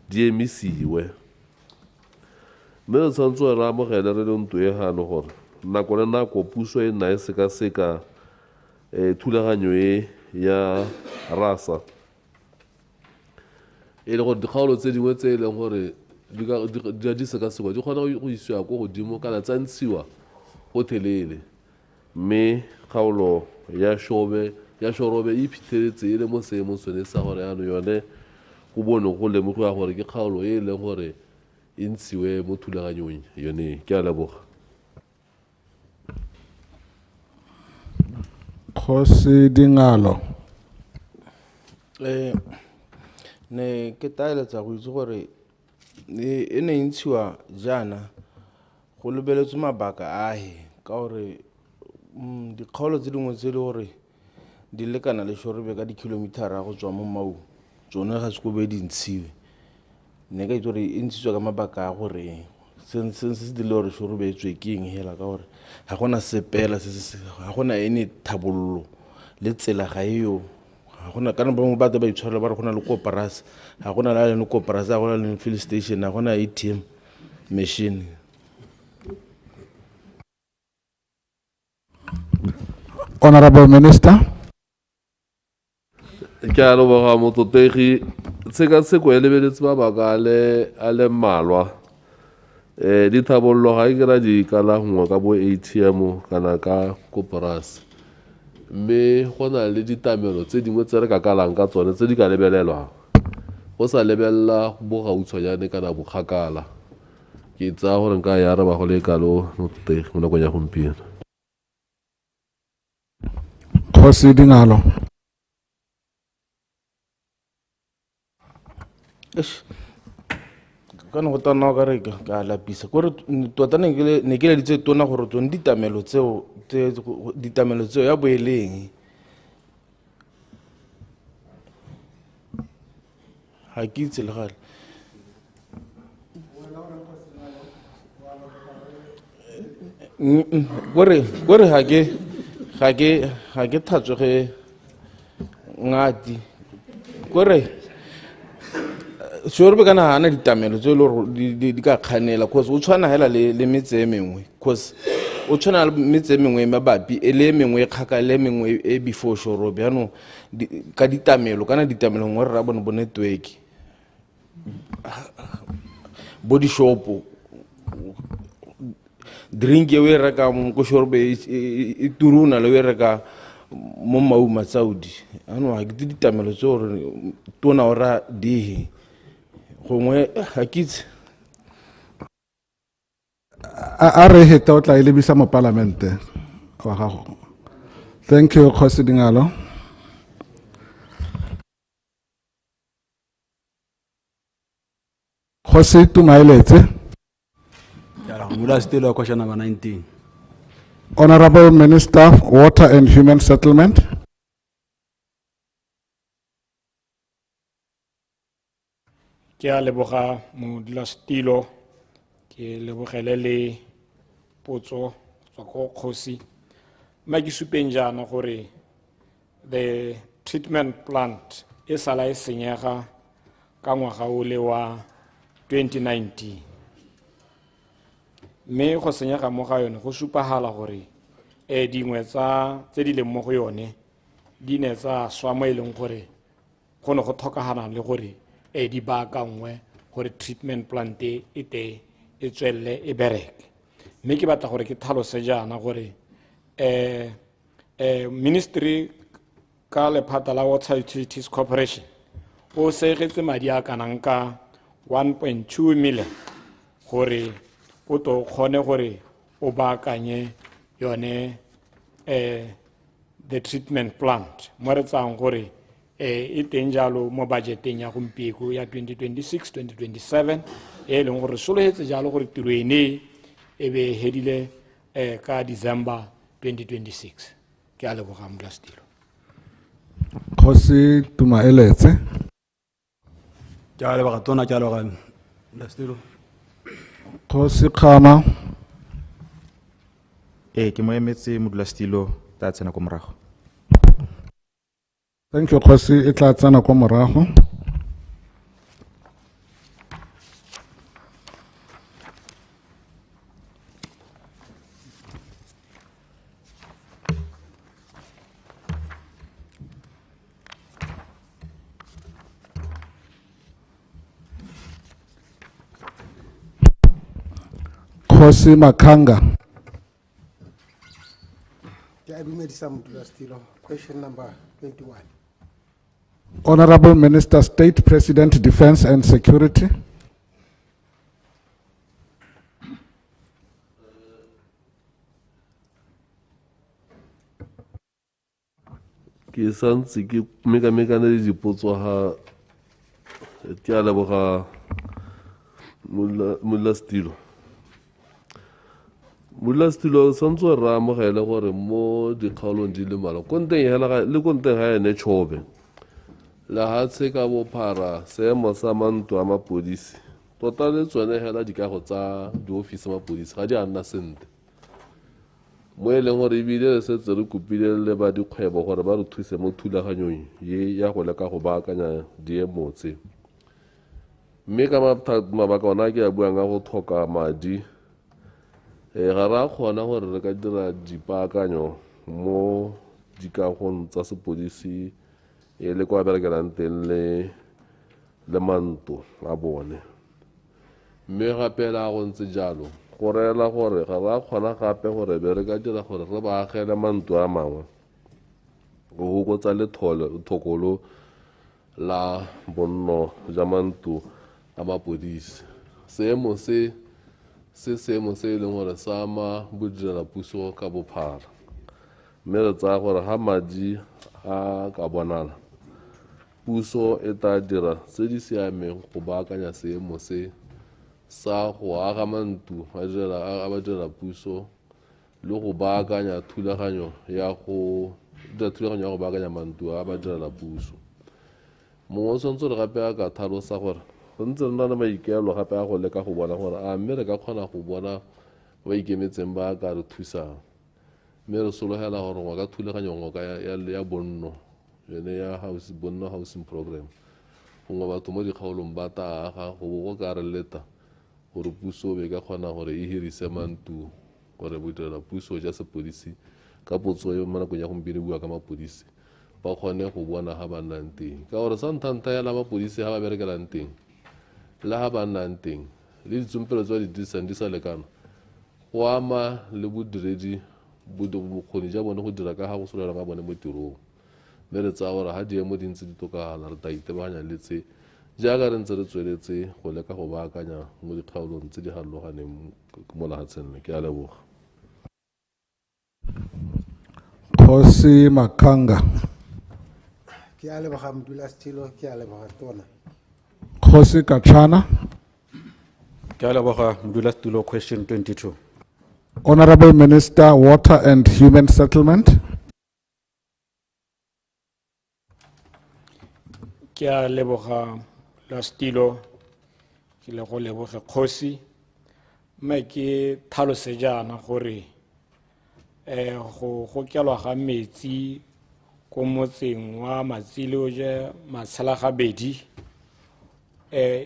di emisiwe. Mme re tshwanetse re amogele re le ntlo e gano gore nako le nako puso e nna e sekaseka thulaganyo e ya rasa e le gore dikgaolo tse dingwe tse e leng gore di sekasekwa di kgona go isiwa ko godimo kana tsa ntshiwa go telele mme kgaolo ya Shorobe e iphitlheletse e le mo seemong sone sa gore ano yone go bone go lemogiwa gore ke kgaolo e leng gore e ntshiwe mo thulaganyong yone. Ke a leboga. Kgosi Dingalo. Ne ke taeletsa go itse gore e ne ntshiwa jana go lebeletswe mabaka ahe ka gore dikgaolo tse dingwe tse le gore di lekana le Shorobe ka dikilomitara go tswa mo Mau tsone ga se go be di ntshiwe. Ne ka itse gore e ntshitswe ka mabaka a gore se se dile gore Shorobe e tswe ke eng hela ka gore ga gona sepela ga gona ene thabollo le tsela ga eo ga gona kana ba mo batho ba itshwarela ba re gona le Koporasi ga gona le Koporasi ga gona le fill station ga gona ATM machine. Honorable Minister. Ke a leboga mototegi tshekatsheko e lebeletse mabaka a le mmalwa dithabollo ga e kry-a di kalangwa ka bo ATM kana ka Koporasi mme go na le ditamelo tse dingwe tse re ka kalang ka tsone tse di ka lebelelwang go sa lebelela bo gautshwanyane kana bokgakala. Ke tsaya gore nka ya araba go le kalo mototegi mo nakong ya gompieno. Kgosi Dingalo. Kana go tana ka re ka lapisa gore tota ne ke le ditse tona gore tsone ditamelo tseo ya boeleng ha ke itse le gale gore ga ke thatsoge ngati gore Shorobe kana hana ditamelo tse lo di ka kganela cause o tshwana hela le metse e mengwe cause o tshwana le metse e mengwe mabapi e le mengwe kgakale mengwe e before Shorobe ano ka ditamelo kana ditamelo ngwe re ra bona bo network body shop drink e we reka mo ko Shorobe e turuna le we reka mo Mau Matsaudi ano ha ke ditamelo tse gore tona ora di gongwe ga kitse a re heta o tla e lebisa mo parlamente wa gago. Thank you Kgosi Dingalo. Kgosi Tumaeletse. Modulasetilo question number 19. Honorable Minister, Water and Human Settlement. Ke a leboga modulasetilo, ke lebogele le potso tswa ko kgosi. Mme ke supeng jaana gore the treatment plant e sala e senyega ka ngwaga o le wa 2019. Mme go senyega mo ga yone go supagala gore dingwe tse di leng mo go yone di ne tsa swa mo e leng gore go ne go tlhokagana le gore di baakangwe gore treatment plant e tswelele e bereke. Mme ke batla gore ke tlhalose jaana gore ministry ka lephata la Water Utilities Corporation o segetse madi a kanang ka 1.2 million gore o to kgone gore o baakanye yone the treatment plant mo re tsang gore e teng jalo mo budgeteng ya gompieko ya 2026-2027 e leng gore sologetse jalo gore tiro ene e be hedile ka December 2026. Ke a leboga modulasetilo. Kgosi Tumaeletse. Ke a leboga tona, ke a leboga modulasetilo. Kgosi Kgama. Ke mo emetse modulasetilo ta tsena ko morago. Thank you, Kgosi. E tla tsena ko morago. Kgosi Makanga. Question number 21. Honorable Minister, State President, Defense and Security. Ke santse ke mekamekana le dipotso ha ke a leboga modulasetilo. Modulasetilo santse re amogele gore mo dikgaolong di le mmalwa le konteng ga ene Tšhobe lehatshe ka bophara seemo sa manto a mapodisi tota le tsone hela dikago tsa diofisi mapodisi ga di a nna sentle mo e leng gore ebile re setse re kopile le ba dikgwebo gore ba re thuse mo thulaganyong ye ya go leka go baakanya diemo tse. Mme ka mabaka ona ke a buang ka go tlhoka madi ga ra kgona gore re ka dira dipaakanyo mo dikagong tsa sepodisi e le kwa berekelang teng le manto a bone. Mme gape la go ntse jalo go reela gore ga ra kgona gape gore be re ka dira gore re baagele manto a mangwe go fokotsa lethokolo la bonno ja manto a mapodisi. Seemo se seemo se e leng gore sa ama bodirelapuso ka bophara. Mme re tsaya gore ga madi a ka bonala puso e tla dira tse di siameng go baakanya seemo se sa go aga mantu a badirelapuso le go baakanya thulaganyo ya go baakanya mantu a badirelapuso. Mongwe o tshwanetse re gape a ka tlhalosa gore go ntse re na le maikaelo gape a go leka go bona gore a mme re ka kgona go bona ba ikemetseng ba ka re thusang. Mme re sologela gore ngwa ka thulaganyo ngwa ya bonno yone ya bonno housing program gongwe batho mo dikgaolong ba ta aga go ka re leta gore puso be ka kgona gore e hirise mantu gore bodirelapuso ja sepodisi ka potso mo nakong ya gompieno bua ka mapodisi ba kgone go bona ga ba nnang teng ka gore sa nthanta ya mapodisi ga ba berekelang teng le ga ba nnang teng le ditsompelo tsa di dirisang di sa lekana go ama le bodiredi bokgoni ja bone go dira ka ga go solela ga bone mo tirong. Mme re tsaya gore ga diemo di ntse di tokagala re tla itebaganya le tse jaaka re ntse re tsweletse go leka go baakanya mo dikgaolong tse di farologaneng mo lefatsheng le. Ke a leboga. Kgosi Makanga. Ke a leboga modulasetilo, ke a leboga tona. Kgosi Kachana. Ke a leboga modulasetilo. Question 22. Honorable Minister, Water and Human Settlement. Ke a leboga modulasetilo ke le go leboge kgosi mme ke tlhalose jaana gore go kelwa ga metsi ko motseng wa Matsiloje Matshelagabedi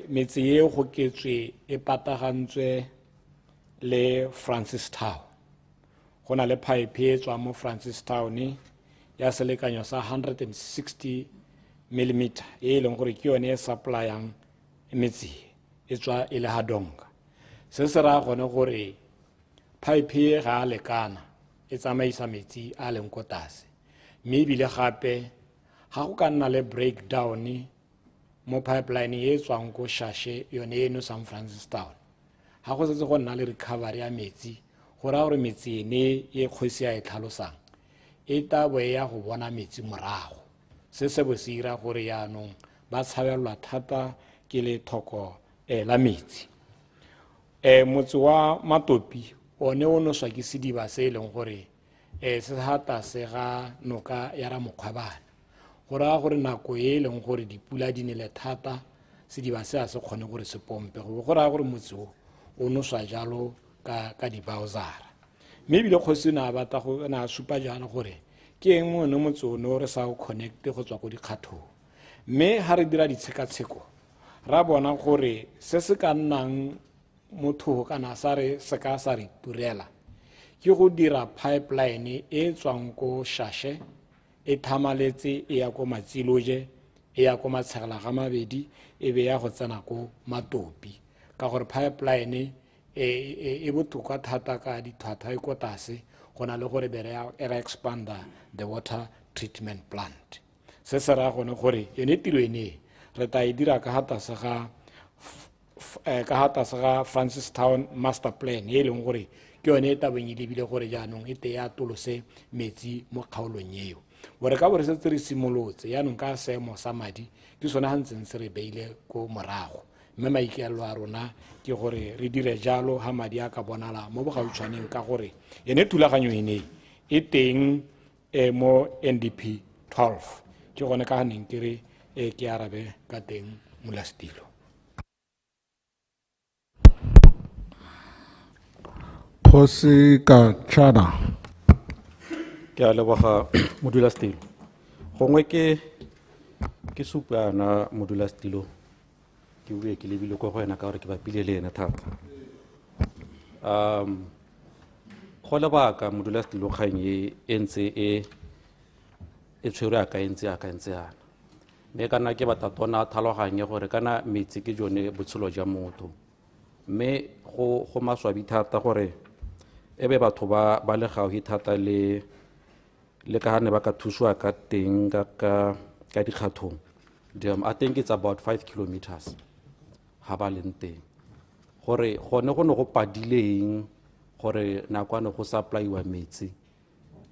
metsi e go ketswe e patagantswe le Francistown go na le pipe e tswa mo Francistown ya selekanyo sa 160 mm e leng gore ke yone e supplyang metsi e tswa e le Hadonga se se ra gone gore pipe e ga a lekana e tsamaisa metsi a leng ko tlase mme ebile gape ga go ka nna le breakdown mo pipeline e tswang ko Shashe yone eno San Francistown ga go setse go nna le recovery ya metsi go ra gore metsi ene e kgosi a e tlhalosang e tabo ya go bona metsi morago se se bo se ira gore yaanong ba tshabelwa thata ke le thoko la metsi motse wa Matopi one o no swa ke sediba se e leng gore se hata se ga noka ya ra Mokgwabane go ra gore nako e leng gore dipula di nele thata sediba se a se kgone gore se pompe go ra gore motse o no swa jalo ka di Bowsara mme bile kgosi na batla go na supa jana gore ke eng mo ne motse o no re sa go connect go tswa go dikgathong mme ha re dira ditshekatsheko ra bona gore se se ka nnang motho kana sa re se ka sa re turela ke go dira pipeline e tswang ko Shashe e thamaletse e ya ko Matsiloje e ya ko Matshelagabedi e be ya go tsena ko Matopi ka gore pipeline e botoka thata ka dithwathwa e ko tlase go na le gore bere era expanda the water treatment plant se se ra gone gore yone tiro ene re ta e dira ka hata se ga Francistown master plan e leng gore ke yone e tabeng e lebile gore jaanong e te ya tolose metsi mo kgaolong eo gore ka bore se re simolotse yaanong ka seemo sa madi ke sone hantseng se re beile ko morago mme maikaelelo a rona ke gore re dire jalo ha madi a ka bonala mo bogautshwaneng ka gore ene thulaganyo ene e teng mo NDP 12 ke gone ka haneng ke re ke arabe ka teng Molastilo. Kgosi ka Chana. Ke a leboga Modulasetilo gongwe ke supana Modulasetilo ke bue ke lebile ko go wena ka gore ke bapile le ene thata go lebaka Modulasetilo kgang e ntse e tshwere aka ntse yana mme kana ke batatona tlhaloganye gore kana metsi ke jone botshelo jwa motho mme go maswabi thata gore ebe batho ba le gaufi thata le ka hane ba ka thuswa ka teng ka dikgathong I think it's about 5 kilometers ha ba leng teng gore gone go ne go padileng gore nakwane go supply-wa metsi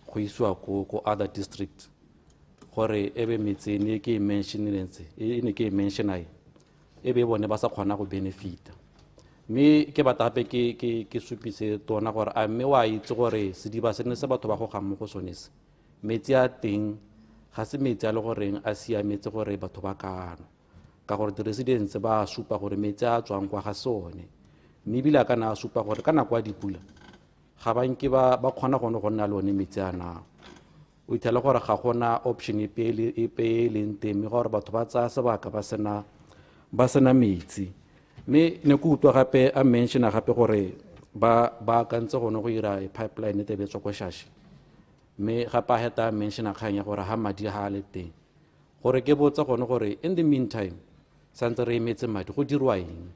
go isiwa ko other district gore ebe metsi ne ke mentionai ebe bone ba sa kgona go benefita mme ke batape ke supise tona gore a mme wa itse gore sediba se ne se batho ba go ga mo go sone se metsi a teng ga se metsi a le goreng a siametse gore batho ba kano ka gore di-residents ba supa gore metsi a tswang kwa ga sone mme ebile a kana a supa gore ka nako ya dipula ga banke ba kgona gone go nna le one metsi a nao o ithela gore ga gona option e leng teng mme gore batho ba tsaya sebaka ba sena metsi mme ne ke utlwa gape a mentiona gape gore ba kantse gone go ira pipeline e tebetswa ko Shashe mme gape a heta mentiona kgang ya gore ha madi ha a le teng gore ke botsa gone gore in the meantime santse re emetse madi go dirwa eng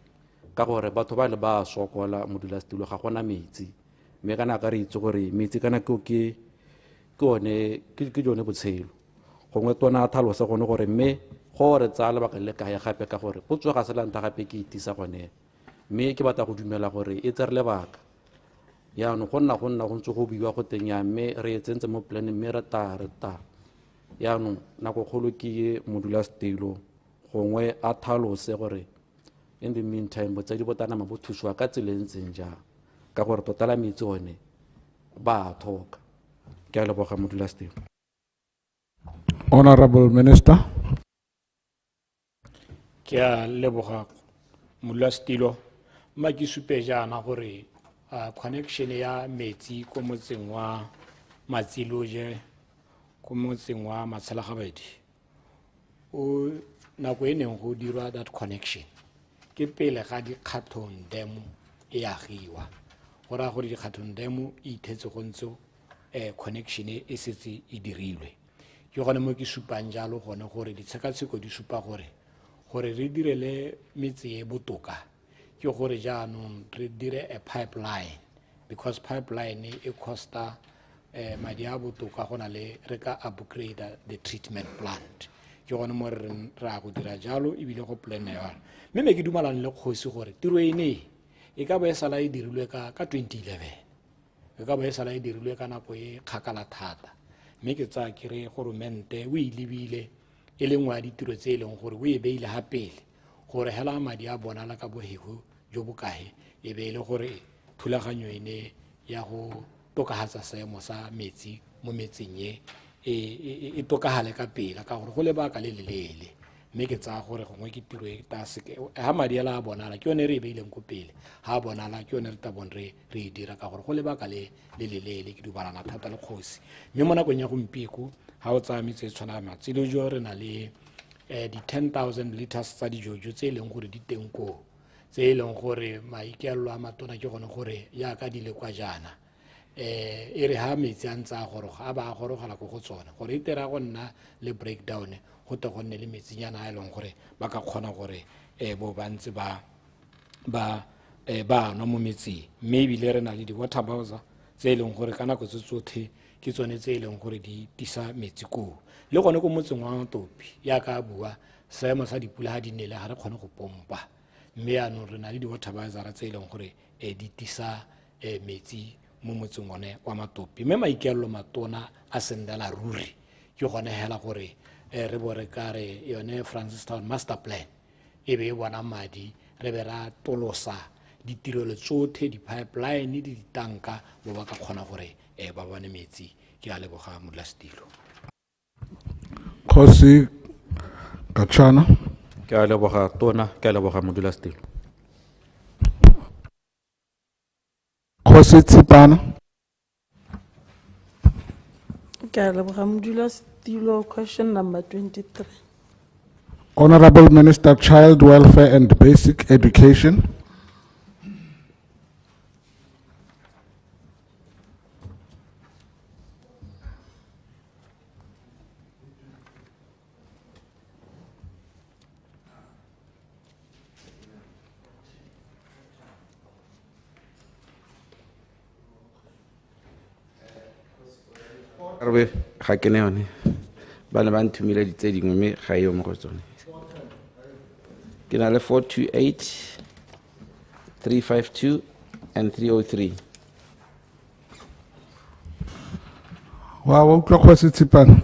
ka gore batho ba le ba sokola Modulasetilo ga gona metsi mme kana ka re itse gore metsi kana ke jone botshelo gongwe tona tlhalose gone gore mme go re tsaya lebaka le kae gape ka gore go tswa ga selanta gape ke itisa gone mme ke batla go dumela gore e tsere lebaka yaanong go nna go ntse go buiwa go teng ya mme re etsentse mo planning mme re ta yaanong nako kgolo ke ye Modulasetilo gongwe a tlhalose gore in the meantime botsadi botanama bo thusiwa ka tsela ntseng jang ka gore totala metsi one ba thoka ke a leboga Modulasetilo. Honorable Minister. Ke a leboga Mulastilo ma ke supe jana gore connection ya metsi ko motseng wa Matsiloje ko motseng wa Matshelagabedi o nako e neng go dirwa that connection ke pele ga dikgathong dam e agiwa go ra gore dikgathong dam e ithetse go ntse connection e setse e dirilwe ke gone mo ke supang jalo gone gore ditshekatsheko di supa gore re direle metse e botoka ke gore jaanong re dire a pipeline because pipeline e costa madi a botoka go na le re ka upgrade the treatment plant ke gone mo re ra go dira jalo e bile go plan ya mme me ke dumalane le kgosi gore tiro e ka ba e sala e dirilwe ka 2011 e ka ba e sala e dirilwe ka nako e kgakala thata mme ke tsa ke re goromente o ilebile e le ngwa ditiro tse e leng gore o e beile ha pele gore hela madi a bonala ka bohego jo bokae e be le gore thulaganyo ene ya go tokahatsa seemo sa metsi mo metseng e tokahale ka pela ka gore go lebaka le lelele mme ke tsa gore gongwe ke tiro e ta seke ha madi a la bonala ke yone re e beileng ko pele ha bonala ke yone re ta bon re e dira ka gore go lebaka le lelele ke dubalana thata le kgosi mme mo nakong ya gompieko ha o tsaya metse e tshwana Matsilojo re na le di 10,000 liters tsa dijojo tse e leng gore di teng ko tse e leng gore maikaelelo a matona ke gone gore yaka di le kwa jana e re ha metsi a ntse a goroga a ba a gorogela ko go tsone gore e tera go nna le breakdown go te go nne le metsinyana a e leng gore ba ka kgona gore bo bantse ba nwa mo metsing mme ebile re na le di-water bowser tse e leng gore ka nako tse tsotlhe ke tsone tse e leng gore di tisa metsi koo le gone ko motseng wa Topi ya ka bua seemo sa dipula ha di nele ga re kgone go pompa mme yaanong re na le di-water bowser tse e leng gore di tisa metsi mo motseng one wa Matopi mme maikaelelo matona a sendela ruri ke gone hela gore re bo re ka re yone Francistown master plan e be e bona madi re be ra tolosa ditirelo tsotlhe di-pipeline le ditanka bo ba ka kgona gore ba bone metsi ke a leboga Modulasetilo Kgosi Katshana ke a leboga tona ke a leboga Modulasetilo Kgosi Tshipana ke a leboga Modulasetilo question number 23 Honorable Minister Child Welfare and Basic Education Arbe ga ke ne yone ba ne ba nthumile ditse dingwe mme ga e yo mo go tsone ke na le 428 352 and 303 wa utlwa Kgosi Tshipana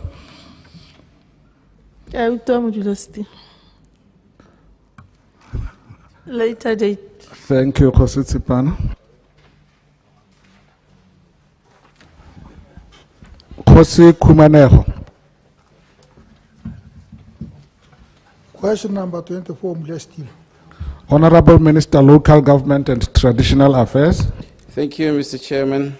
ke a utlwa Modulasetilo later date Thank you Kgosi Tshipana Kgosi Khumanego Question number 24, Modulasetilo. Honorable Minister Local Government and Traditional Affairs Thank you, Mr. Chairman.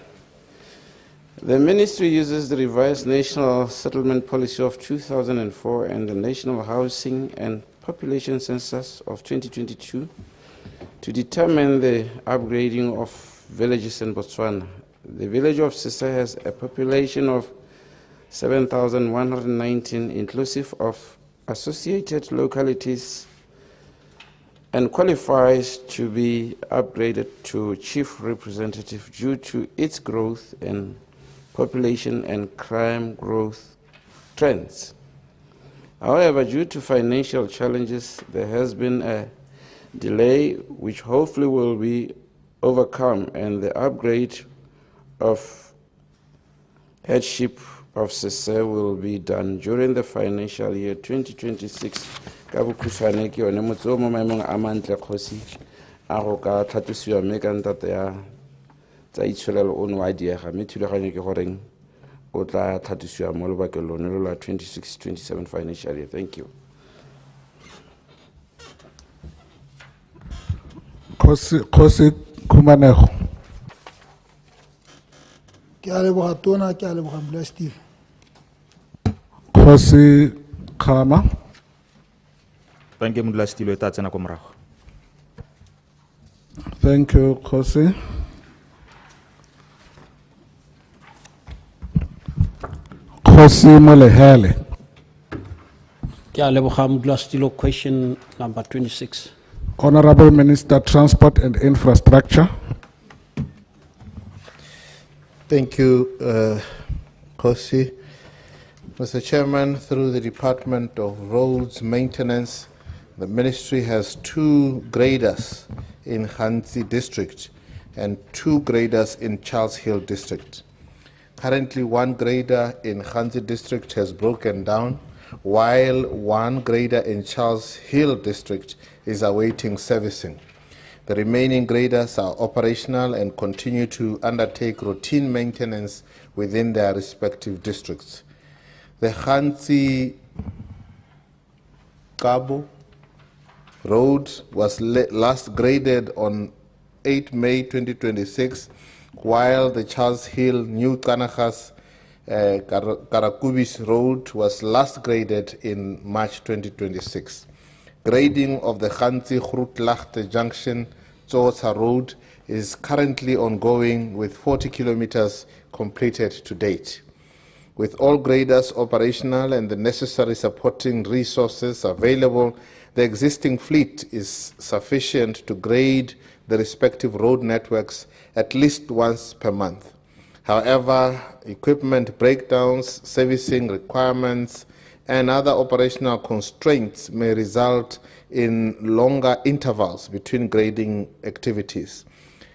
The ministry uses the revised National Settlement Policy of 2004 and the National Housing and Population Census of 2022 to determine the upgrading of villages in Botswana. The village of Sisa has a population of 7,119, inclusive of associated localities, and qualifies to be upgraded to chief representative due to its growth in population and crime growth trends. However, due to financial challenges, there has been a delay which hopefully will be overcome, and the upgrade of headship of Sese will be done during the financial year 2026. Ka bokhutshwane ke yone motse o mo maemong a mantle kgosi a go ka tlhatosiwa mme ka ntate ya tsa itsholelo o ne wa diega mme thulaganyo ke goreng o tla tlhatosiwa mo lebakeng lone lo la 26-27 financial year. Thank you. Kgosi Khumanego. Ke a leboga tona, ke a leboga Modulasetulo. Kgosi Khama. Thank you Modulasetulo e tla tsena ko morago. Thank you, Kgosi. Kgosi Molehele. Ke a leboga Modulasetulo, question number 26. Honorable Minister, Transport and Infrastructure. Thank you, Kosi. Mr. Chairman, through the Department of Roads Maintenance, the ministry has 2 graders in Khansi district and 2 graders in Charles Hill district. Currently, 1 grader in Khansi district has broken down, while 1 grader in Charles Hill district is awaiting servicing. The remaining graders are operational and continue to undertake routine maintenance within their respective districts. The Khansi Kabo Road was last graded on 8 May 2026, while the Charles Hill New Kanakas Karakubis Road was last graded in March 2026. Grading of the Khansi Grootlachte Junction Tsotsa Road is currently ongoing with 40 kilometers completed to date. With all graders operational and the necessary supporting resources available, the existing fleet is sufficient to grade the respective road networks at least once per month. However, equipment breakdowns, servicing requirements, and other operational constraints may result in longer intervals between grading activities.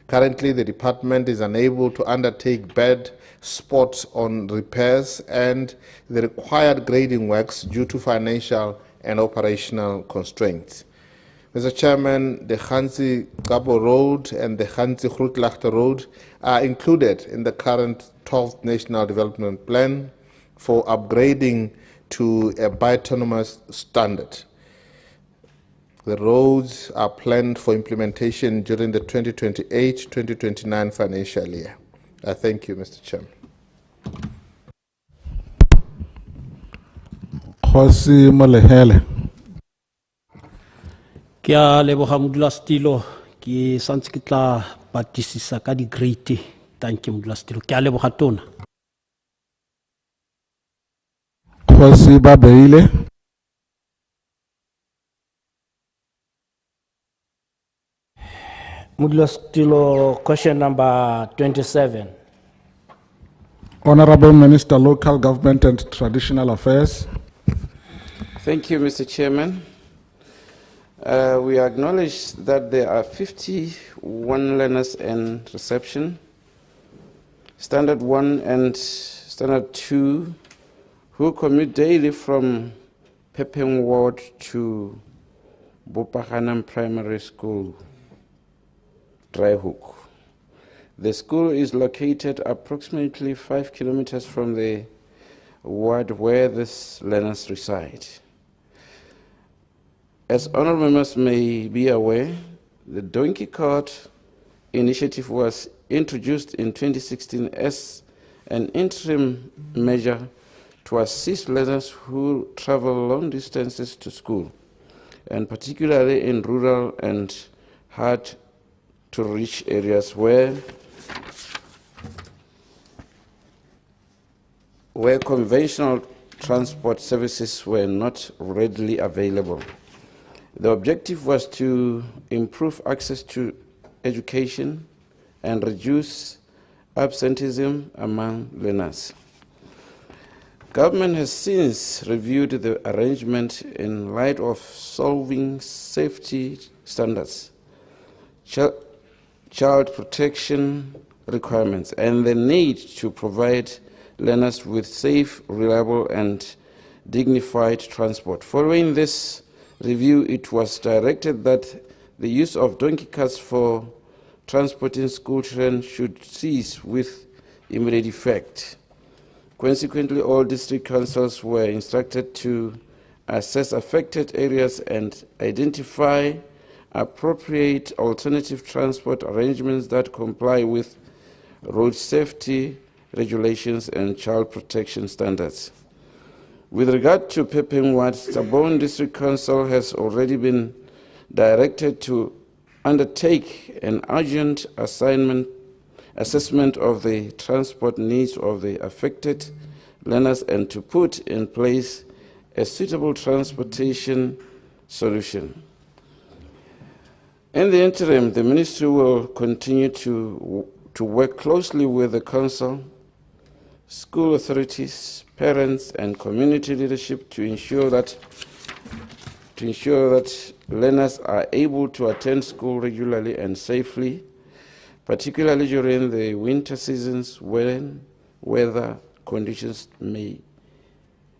Currently, the department is unable to undertake bed spots on repairs and the required grading works due to financial and operational constraints. Mr. Chairman, the Khansi Kabo Road and the Khansi Grootlachte Road are included in the current 12th National Development Plan for upgrading to a bituminous standard. The roads are planned for implementation during the 2028-2029 financial year. I thank you, Mr. Chairman. Kgosi Molehele. Ke a leboga Modulasetulo, ke santse ke tla batisisa ka di-grade. Thank you Modulasetulo. Ke a leboga tona. Kgosi Babeile. Modulasetulo, question number 27. Honorable Minister, Local Government and Traditional Affairs. Thank you, Mr. Chairman. We acknowledge that there are 51 learners in reception, Standard 1 and Standard 2, who commute daily from Pepeng Ward to Bopahanam Primary School, Dryhoek. The school is located approximately 5 kilometers from the ward where these learners reside. As honorable members may be aware, the Donkey Cart initiative was introduced in 2016 as an interim measure to assist learners who travel long distances to school, and particularly in rural and hard-to-reach areas where conventional transport services were not readily available. The objective was to improve access to education and reduce absenteeism among learners. Government has since reviewed the arrangement in light of solving safety standards, child protection requirements, and the need to provide learners with safe, reliable, and dignified transport. Following this review, it was directed that the use of donkey carts for transporting school children should cease with immediate effect. Consequently, all district councils were instructed to assess affected areas and identify appropriate alternative transport arrangements that comply with road safety regulations and child protection standards. With regard to Pepeng Ward, Sabon District Council has already been directed to undertake an urgent assessment of the transport needs of the affected learners and to put in place a suitable transportation solution. In the interim, the ministry will continue to work closely with the council, school authorities, parents, and community leadership to ensure that learners are able to attend school regularly and safely, particularly during the winter seasons when weather conditions may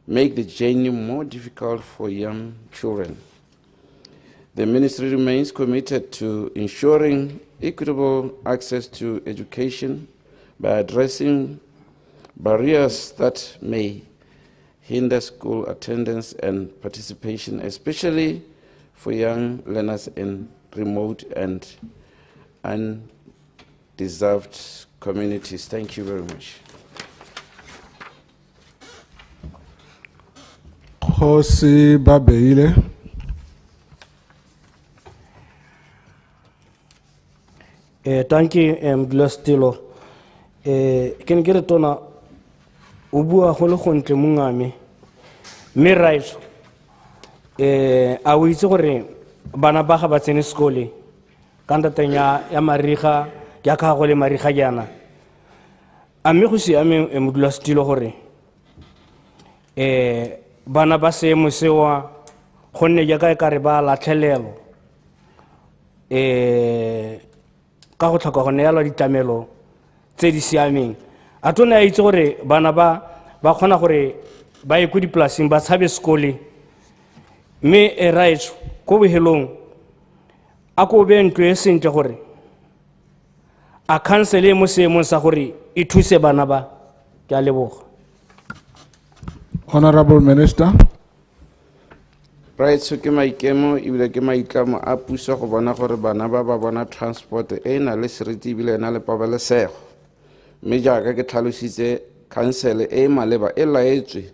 make the journey more difficult for young children. The ministry remains committed to ensuring equitable access to education by addressing barriers that may hinder school attendance and participation, especially for young learners in remote and undeserved communities. Thank you very much. Khosi Babeile. Thank you, Glastilo. Can get it on a Ubua Holoconte Mungami. Me right. A wizore Banabaha Batsini Skoli. Kandatanya Yamariha, Yakahole Marihayana. Amikusi Ami Glastilo Hore. Banabase Musewa Hone Yagai Kariba La Telelo. Ka go tlhoka go neela ditamelo tse di siameng a tona a itse gore bana ba kgona gore ba ye ko dipolaseng ba tshabe sekole mme right ko bohelong a ko be ntlo e sentle gore a council mo seemong sa gore e thuse bana ba ke a leboga. Honorable Minister. Right, so ke maikemo ebile ke maitlamo a puso go bona gore bana ba bona transport e na le seriti ebile na le pabalesego mme jaaka ke tlhalositse council e maleba e laetswe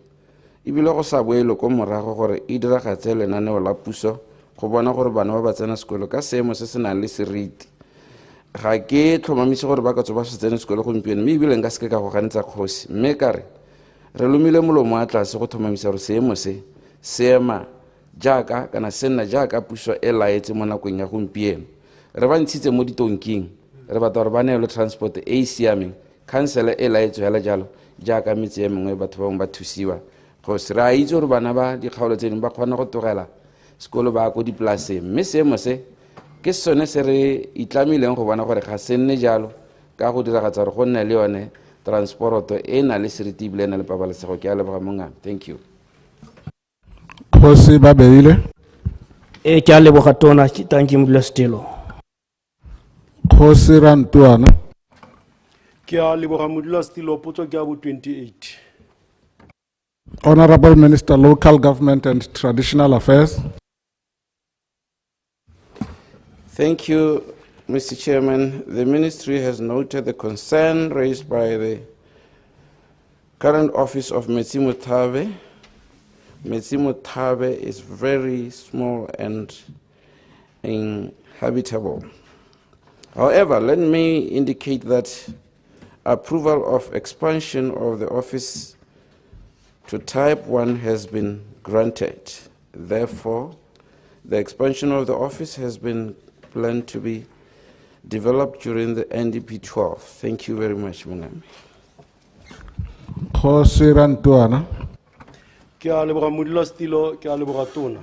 ebile go sa boelo ko morago gore e diragatse lenaneo la puso go bona gore bana ba tsena sekolo ka seemo se se nang le seriti. Ga ke tlhomamise gore ba ka tswa ba se tsene sekolo gompieno mme ebile nka seke ka go ganetsa kgosi mme kare re lomile molomo a tlase go tlhomamisa gore seemo se seema jaaka kana senna jaaka puso e laetse mo nakong ya gompieno re ba ntshitse mo ditonking re batla gore ba neelwe transport e siameng council e laetse hela jalo jaaka metse e mengwe batho ba ba thusiwa go se ra itse gore bana ba dikgaolo tse dingwe ba kgona go togela sekolo ba go dipolaseng mme seemo se ke sone se re itlamileng go bona gore ga se nne jalo ka go diragatsa gore go nne le yone transport e na le seriti ebile e na le pabalesego. Ke a leboga mongame. Thank you. Khosi Babeile. Ke a leboga tona. Thank you Modulasetilo. Khosi Rantuana. Ke a leboga Modulasetilo, potso ke a bo 28. Honorable Minister, Local Government and Traditional Affairs. Thank you, Mr. Chairman. The ministry has noted the concern raised by the current office of Metsi Mothabe. Metsi Mothabe is very small and inhabitable. However, let me indicate that approval of expansion of the office to type 1 has been granted. Therefore, the expansion of the office has been planned to be developed during the NDP 12. Thank you very much, Mungame. Khosi Rantuana. Ke a leboga Modulasetilo, ke a leboga tona.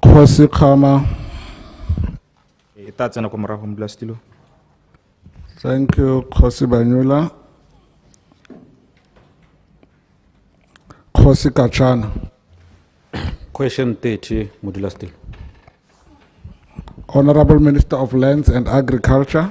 Khosi Khama. Thank you, Khosi Banyula. Khosi Kachana. Question 30, Modulasetilo. Honorable Minister of Lands and Agriculture.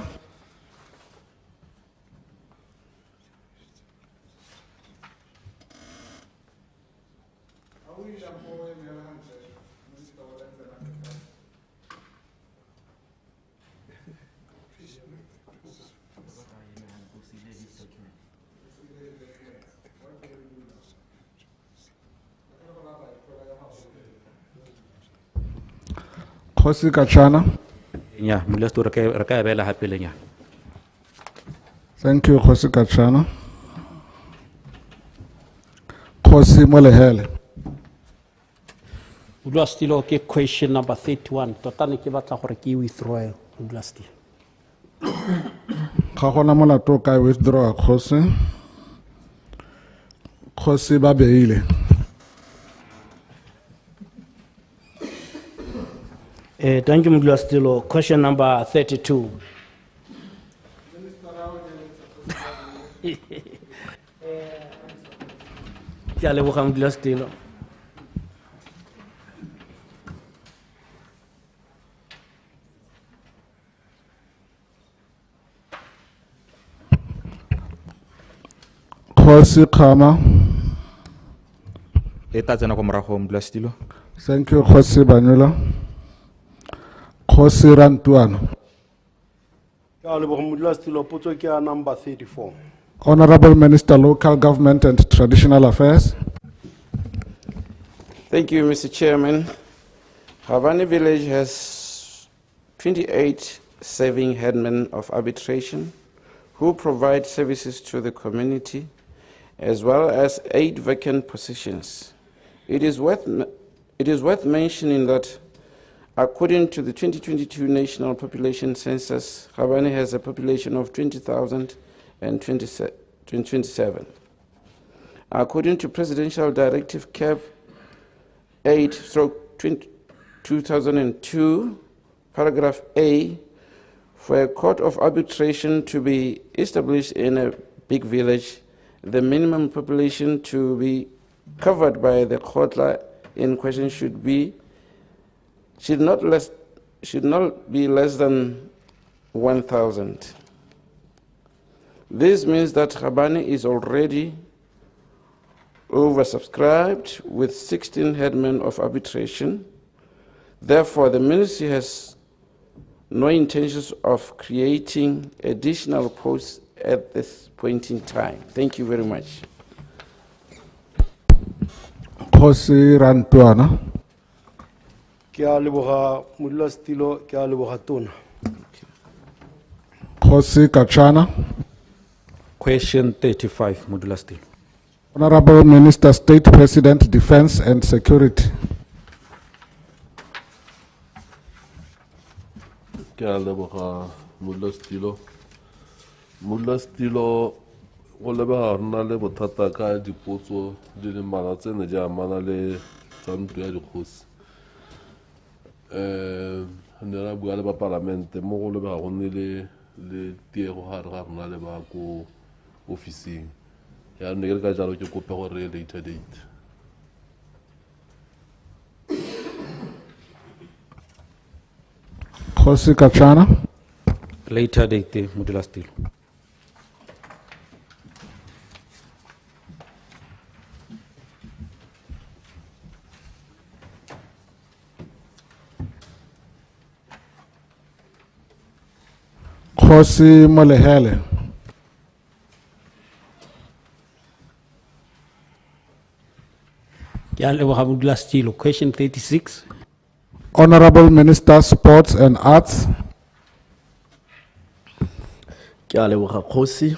Kgosi Kachana. nya modulasetulo re ka e beela gape le nya. Thank you, Kgosi Kachana. Kgosi Molehele. modulasetulo ke question number 31 tota ne ke batla gore ke withdraw modulasetulo. Ga gona molato ka withdraw Kgosi. Kgosi Babeile. Thank you, modulasetulo. Question number 32. Ke a leboga modulasetulo. Kgosi Khama. E tla tsena kwa morago modulasetulo. Thank you, Kgosi Banyula. Kgosi Rantuano. Ke a leboga modulasetulo, potso ke ya number 34. Honorable Minister, Local Government and Traditional Affairs. Thank you, Mr. Chairman. Habani Village has 28 serving headmen of arbitration who provide services to the community, as well as 8 vacant positions. It is worth mentioning that according to the 2022 National Population Census, Habani has a population of 20,027. According to Presidential Directive Cap 8/2002, paragraph A, for a court of arbitration to be established in a big village, the minimum population to be covered by the kotla in question should not be less than 1,000. This means that Habani is already oversubscribed with 16 headmen of arbitration. Therefore, the ministry has no intentions of creating additional posts at this point in time. Thank you very much. Kgosi Rantuana. Ke a leboga modulasetulo, ke a leboga tona. Kgosi Kachana. Question 35 modulasetulo. Honorable Minister, State President, Defense and Security. Ke a leboga modulasetulo. Modulasetulo go lebega re na le bothata ka dipotso di le mmalwa tse ne di amana le tsa ntlo ya dikgosi. Ne ra bua le ba palamente mo go lebega go nne le tiego gare ga rena le ba ko ofising. Ya ne ke ka jalo ke kope gore later date. Kgosi Kachana. Later date modulasetulo. Kgosi Molehele. Ke a leboga modulasetulo. Question 36. Honorable Minister, Sports and Arts. Ke a leboga kgosi.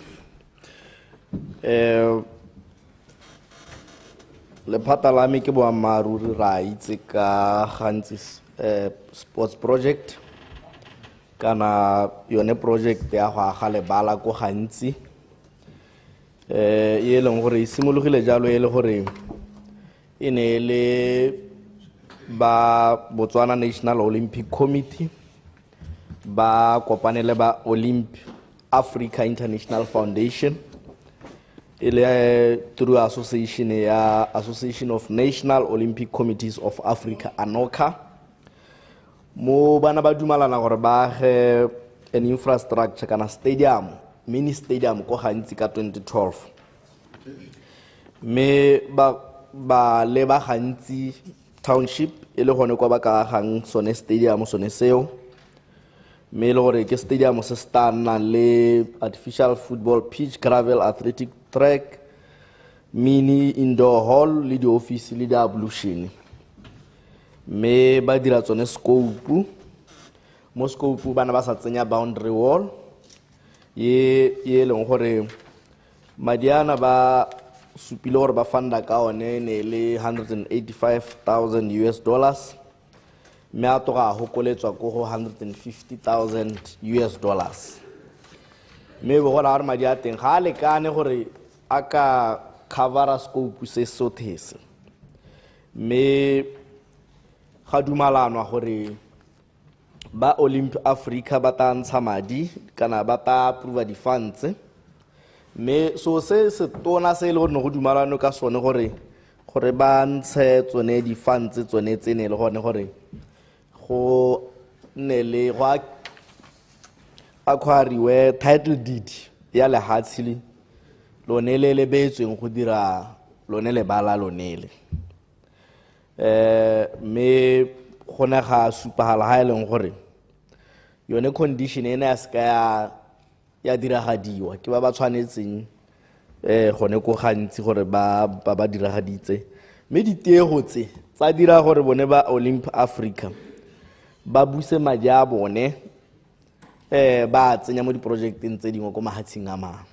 Lephata la me ke boammaaruri ra itse ka gantsi sports project kana yone project ya go aga lebala ko gantsi e leng gore e simologile jalo e le gore e ne le ba Botswana National Olympic Committee ba kopane le ba Africa International Foundation through Association of National Olympic Committees of Africa, ANOCA. Mo bana ba dumalana gore ba an infrastructure kana stadium, mini stadium ko gantsi ka 2012. Me ba le ba gantsi township ele gone kwa ba ka gang sone stadium sone seo. Me le gore ke stadium se stana le artificial football pitch, gravel athletic track, mini indoor hall le di office le di ablution. mme ba dira tsone scope mo scope bana ba sa tsenya boundary wall ye leng gore madiana ba supile gore ba funda ka one ne le $185,000 US, mme a toga a hokoletswa ko go $150,000 US, mme bo gona gore madi a teng ga a lekane gore a ka covera scope se sothese, mme ga dumalanwa gore ba Olympic Africa ba ta ntsha madi kana ba ta approve di-funds, mme so se tona se le gore no go dumalano ka sone gore ba ntshe tsone di-funds tsone tsene le gone gore go nne le go acquire title deed ya lehatshe lone le le beetsweng go dira lone le bala lonele, mme gone ga supagala ha e leng gore yone condition ena ya ska ya diragadiwa ke ba tshwanetseng gone ko gantsi gore ba diragaditse, mme ditiego tse tsa dira gore bone ba Olympic Africa ba buse madi a bone ba tsenya mo diprojecteng tse dingwe ko mahatsheng a mangwe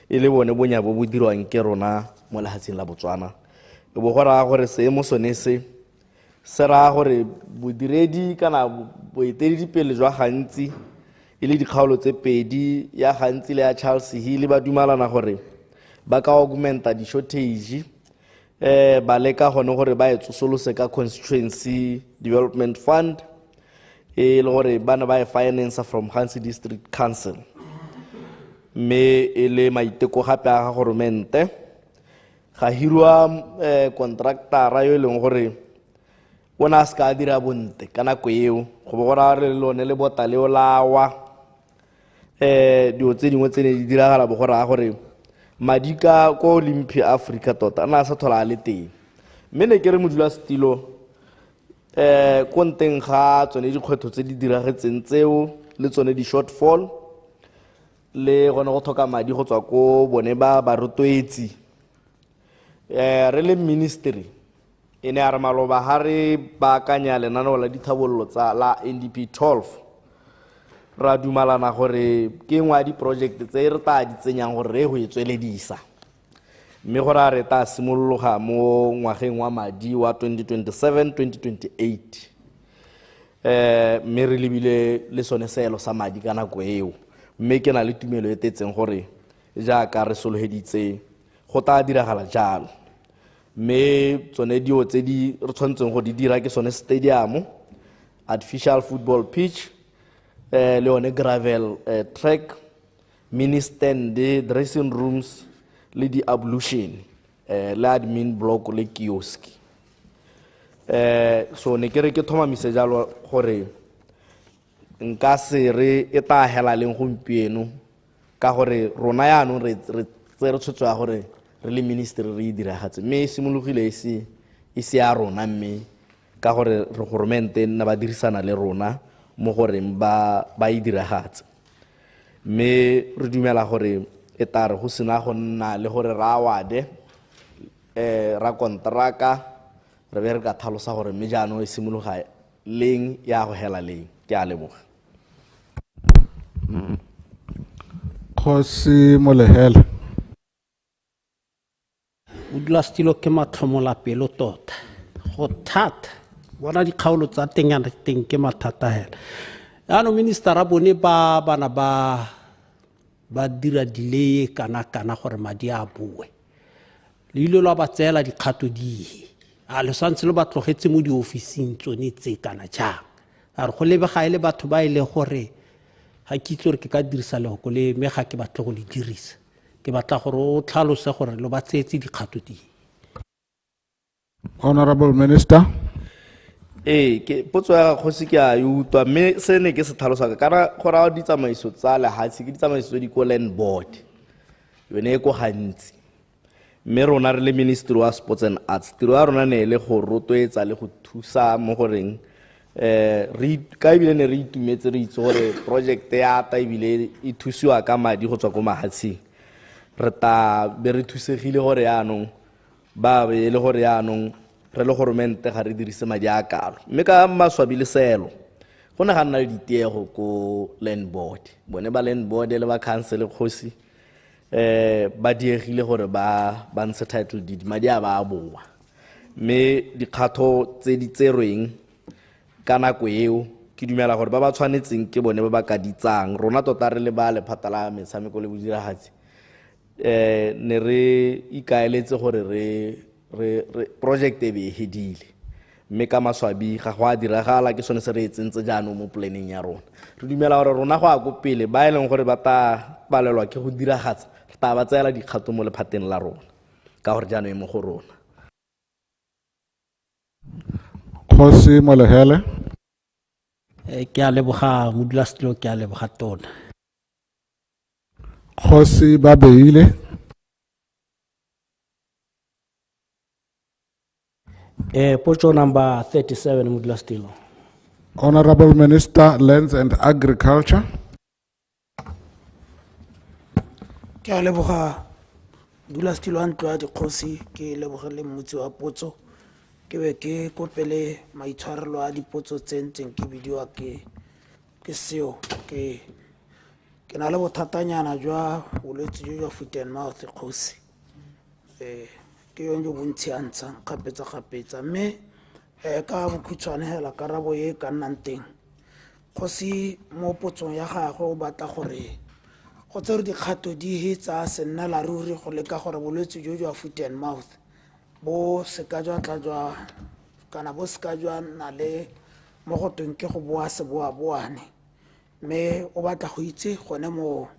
e le bone bonya bo bo dirwang ke rona mo lehatsheng la Botswana. E bo gora gore se mo sone se ra gore bodiredi kana boeteledipele jwa gantsi e le dikgaolo tse pedi ya gantsi le ya Charles Hill ba dumalana gore ba ka augmenta di-shortage ba leka gone gore ba e tsosolose ka constituency development fund e le gore bana ba e finance from Hansi District Council, mme e le maiteko gape a governmente ga hirwa contractora yo e leng gore o na ska dira bonte kana ko eo go bo gora re lone le bota le olawa dio tse dingwe tse ne di diragala bo gora gore madika ko Olympia Africa tota na sa thola le teng, mme ne ke re modula stilo ko nteng ga tsone dikgwetho tse di diragetseng tseo le tsone di shortfall le gone go thoka madi go tswa ko bone ba rotloetsi re le ministry ene a re maloba ha re baakanya lenaneo la dithabololo tsa la NDP 12 ra dumalana gore ke ngwa di project tse re ta di tsenyang gore re go e tsweledisa, mme gore a re ta simolologa mo ngwageng wa madi wa 2027-2028 mme re lebile le sone seelo sa madi ka nako eo, mme ke na le tumelo e tetseng gore jaaka re sologeditse go ta diragala jalo, mme tsone dio tse di re tshwantseng go di dira ke sone stadium, artificial football pitch, le one gravel track, mini stand, dressing rooms le di ablution, le admin block le kiosk. So ne kere ke thoma misejalo gore nka se re eta hela leng gompieno ka gore rona ya no re tshwetsa gore re le ministry re diragatse, mme simologile ise ya rona, mme ka gore re governmente nna ba dirisana le rona mo gore ba e diragatse, mme re dumela gore e tare go sena go nna le gore ra awade ra kontraka re be re ka thalosa gore mme jaanong e simologa leng ya go hela leng. Ke a leboga. Kgosi Molehela. O dula stilo ke matlhomola pelo tota go thata bona dikgaolo tsa teng ke mathata hela. Ano minister a bone ba bana ba dira delay kana gore madi a bue le ile lo ba tsela dikgato di a le santse lo ba tlogetse mo di officing tsone tse kana jang a re go lebe ga ile batho ba ile gore ha kitso re ke ka dirisa le go le me ga ke batla go le dirisa ke batla gore o tlhalose gore lo ba tsetse dikgato di. Honorable Minister. Ke potso ya kgosi ke a utwa, mme se ne ke se tlhalosa kana gore a di tsamaiso tsa lehatshe ke di tsamaiso di ko land board yone go gantsi, mme rona re le Ministry wa Sports and Arts tiro ya rona ne le go rotloetsa le go thusa mo goreng re ka ibile ne re itumetse re itse gore project ya ta ibile e thusiwa ka madi go tswa ko mahatsheng, re ta be re thusegile gore yaanong ba be le gore yaanong re le goromente ga re dirise madi a kalo mme ka maswabi le selo go ne ga nna le ditiego ko land board bone ba land board le ba council kgosi ba diegile gore ba ntshe title deed madi a ba a boa mme dikgato tse di tserweng ka nako eo ke dumela gore ba ba tshwanetseng ke bone ba ba ka ditsang rona tota re le ba lephata la metshameko le bodiragatsi ne re ikaeletse gore re project e be hedile mme ka maswabi ga go a diragala ke sone se re etsentse jaanong mo planning ya rona re dumela gore rona go a go pele ba eleng gore ba ta palelwa ke go diragatsa re ta ba tseela dikgato mo lephateng la rona ka gore jaanong e mo go rona Kgosi Molehele. Ke a leboga modulasetulo ke a leboga tona. Kgosi Babeile. Potso number 37 modulasetulo. Honorable Minister, Lands and Agriculture. Ke a leboga modulasetulo wa ntlo ya dikgosi ke lebogele mmotsi wa potso ke be ke kopele maitshwarelo a dipotso tse ntseng ke bidiwa ke seo ke na le bothatanyana jwa bolwetse jo jwa foot and mouth kgosi ke yone jo bontsi a ntshang kgapetsa mme ka bokhutshwane hela karabo e ka nnang teng kgosi mo potsong ya gagwe o batla gore go tsere dikgato di hetsa se nna la ruri go leka gore bolwetse jo jwa foot and mouth bo seka jwa tla jwa kana bo seka jwa na le mo go tweng ke go boa se boa boane mme o batla go itse gone mo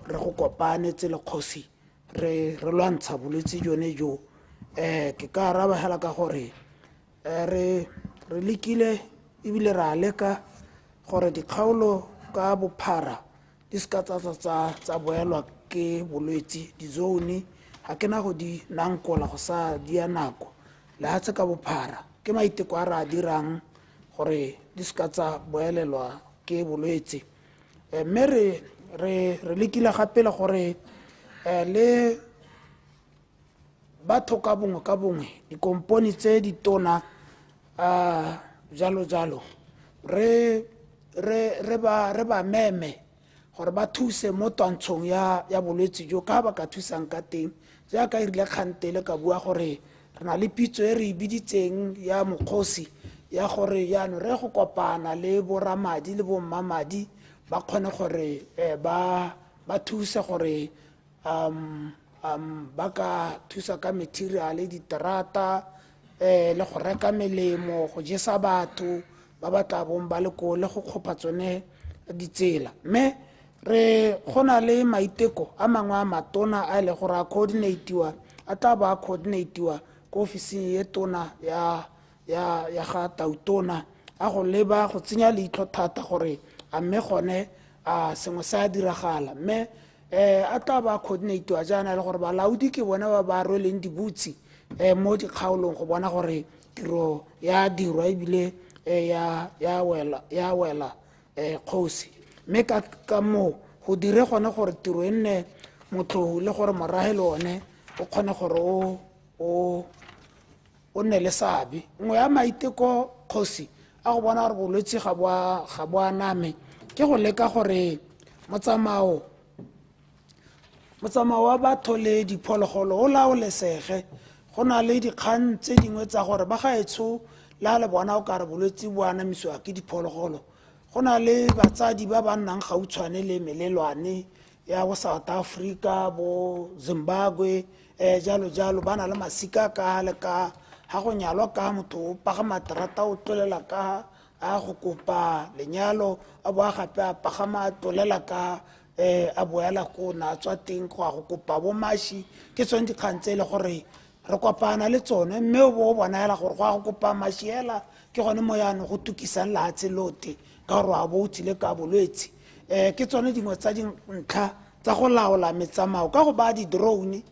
re go kopane tse le kgosi re lwantsha bolwetse jone jo ke ka araba hela ka gore re lekile ebile ra leka gore dikgaolo ka bophara di ska tsa boelwa ke bolwetse dizone ga ke na go di nankola go sa dia nako le ha tse ka bophara ke maiteko a re a dirang gore di ska tsa boelelwa ke bolwetse mme re lekile gape le gore le batho ka bongwe dikomponi tse di tona jalo re ba meme gore ba thuse mo twantshong ya bolwetse jo ka ba ka thusang ka teng jaaka e rile kgantele ka bua gore re na le pitso e re biditseng ya mokgosi ya gore yaanong re go kopana le boramadi le bommamadi ba kgone gore ba thuse gore ba ka thusa ka material diterata le go reka melemo go jesa batho ba batla bong ba le ko le go kgopha tsone ditsela mme re gona le maiteko a mangwe a matona a le gore a coordinate-iwa a tla ba coordinate-iwa ko ofising e tona ya ga tautona a go leba go tsenya leitlho thata gore a mme gone a sengwe sa diragala mme a tla ba coordinate-iwa jaana le gore balaodi ke bona ba rweleng dibutsi mo dikgaolong go bona gore tiro ya dirwa ebile ya wela kgosi mme ka mo go dire gone gore tiro e nne motlhou le gore morahe le one o kgone gore o nne le seabe nngwe ya maiteko kgosi a go bona gore bolwetse ga bo a name ke go leka gore motsamao wa batho le diphologolo o laolesege go na le dikgang tse dingwe tsa gore ba gaetsho la le bona o ka re bolwetse bo anamisiwa ke diphologolo go na le batsadi ba ba nnang gautshwane le melelwane ya bo South Africa bo Zimbabwe jalo ba na le masika ka le ka ha go nyalwa ka motho o pagama terata o tolela ka a go kopa lenyalo a bo gape a pagama tolela ka a boela ko na tswa teng go a go kopa bo mashi ke tsone dikgang tse le gore re kopana le tsone mme o bo bona hela gore go a go kopa mashi hela ke gone mo yana go tukisang lahatse lote ka gore a bo utsile ka bolwetse ke tsone dingwe tsa dintlha tsa go laola metsamao ka go ba di-drone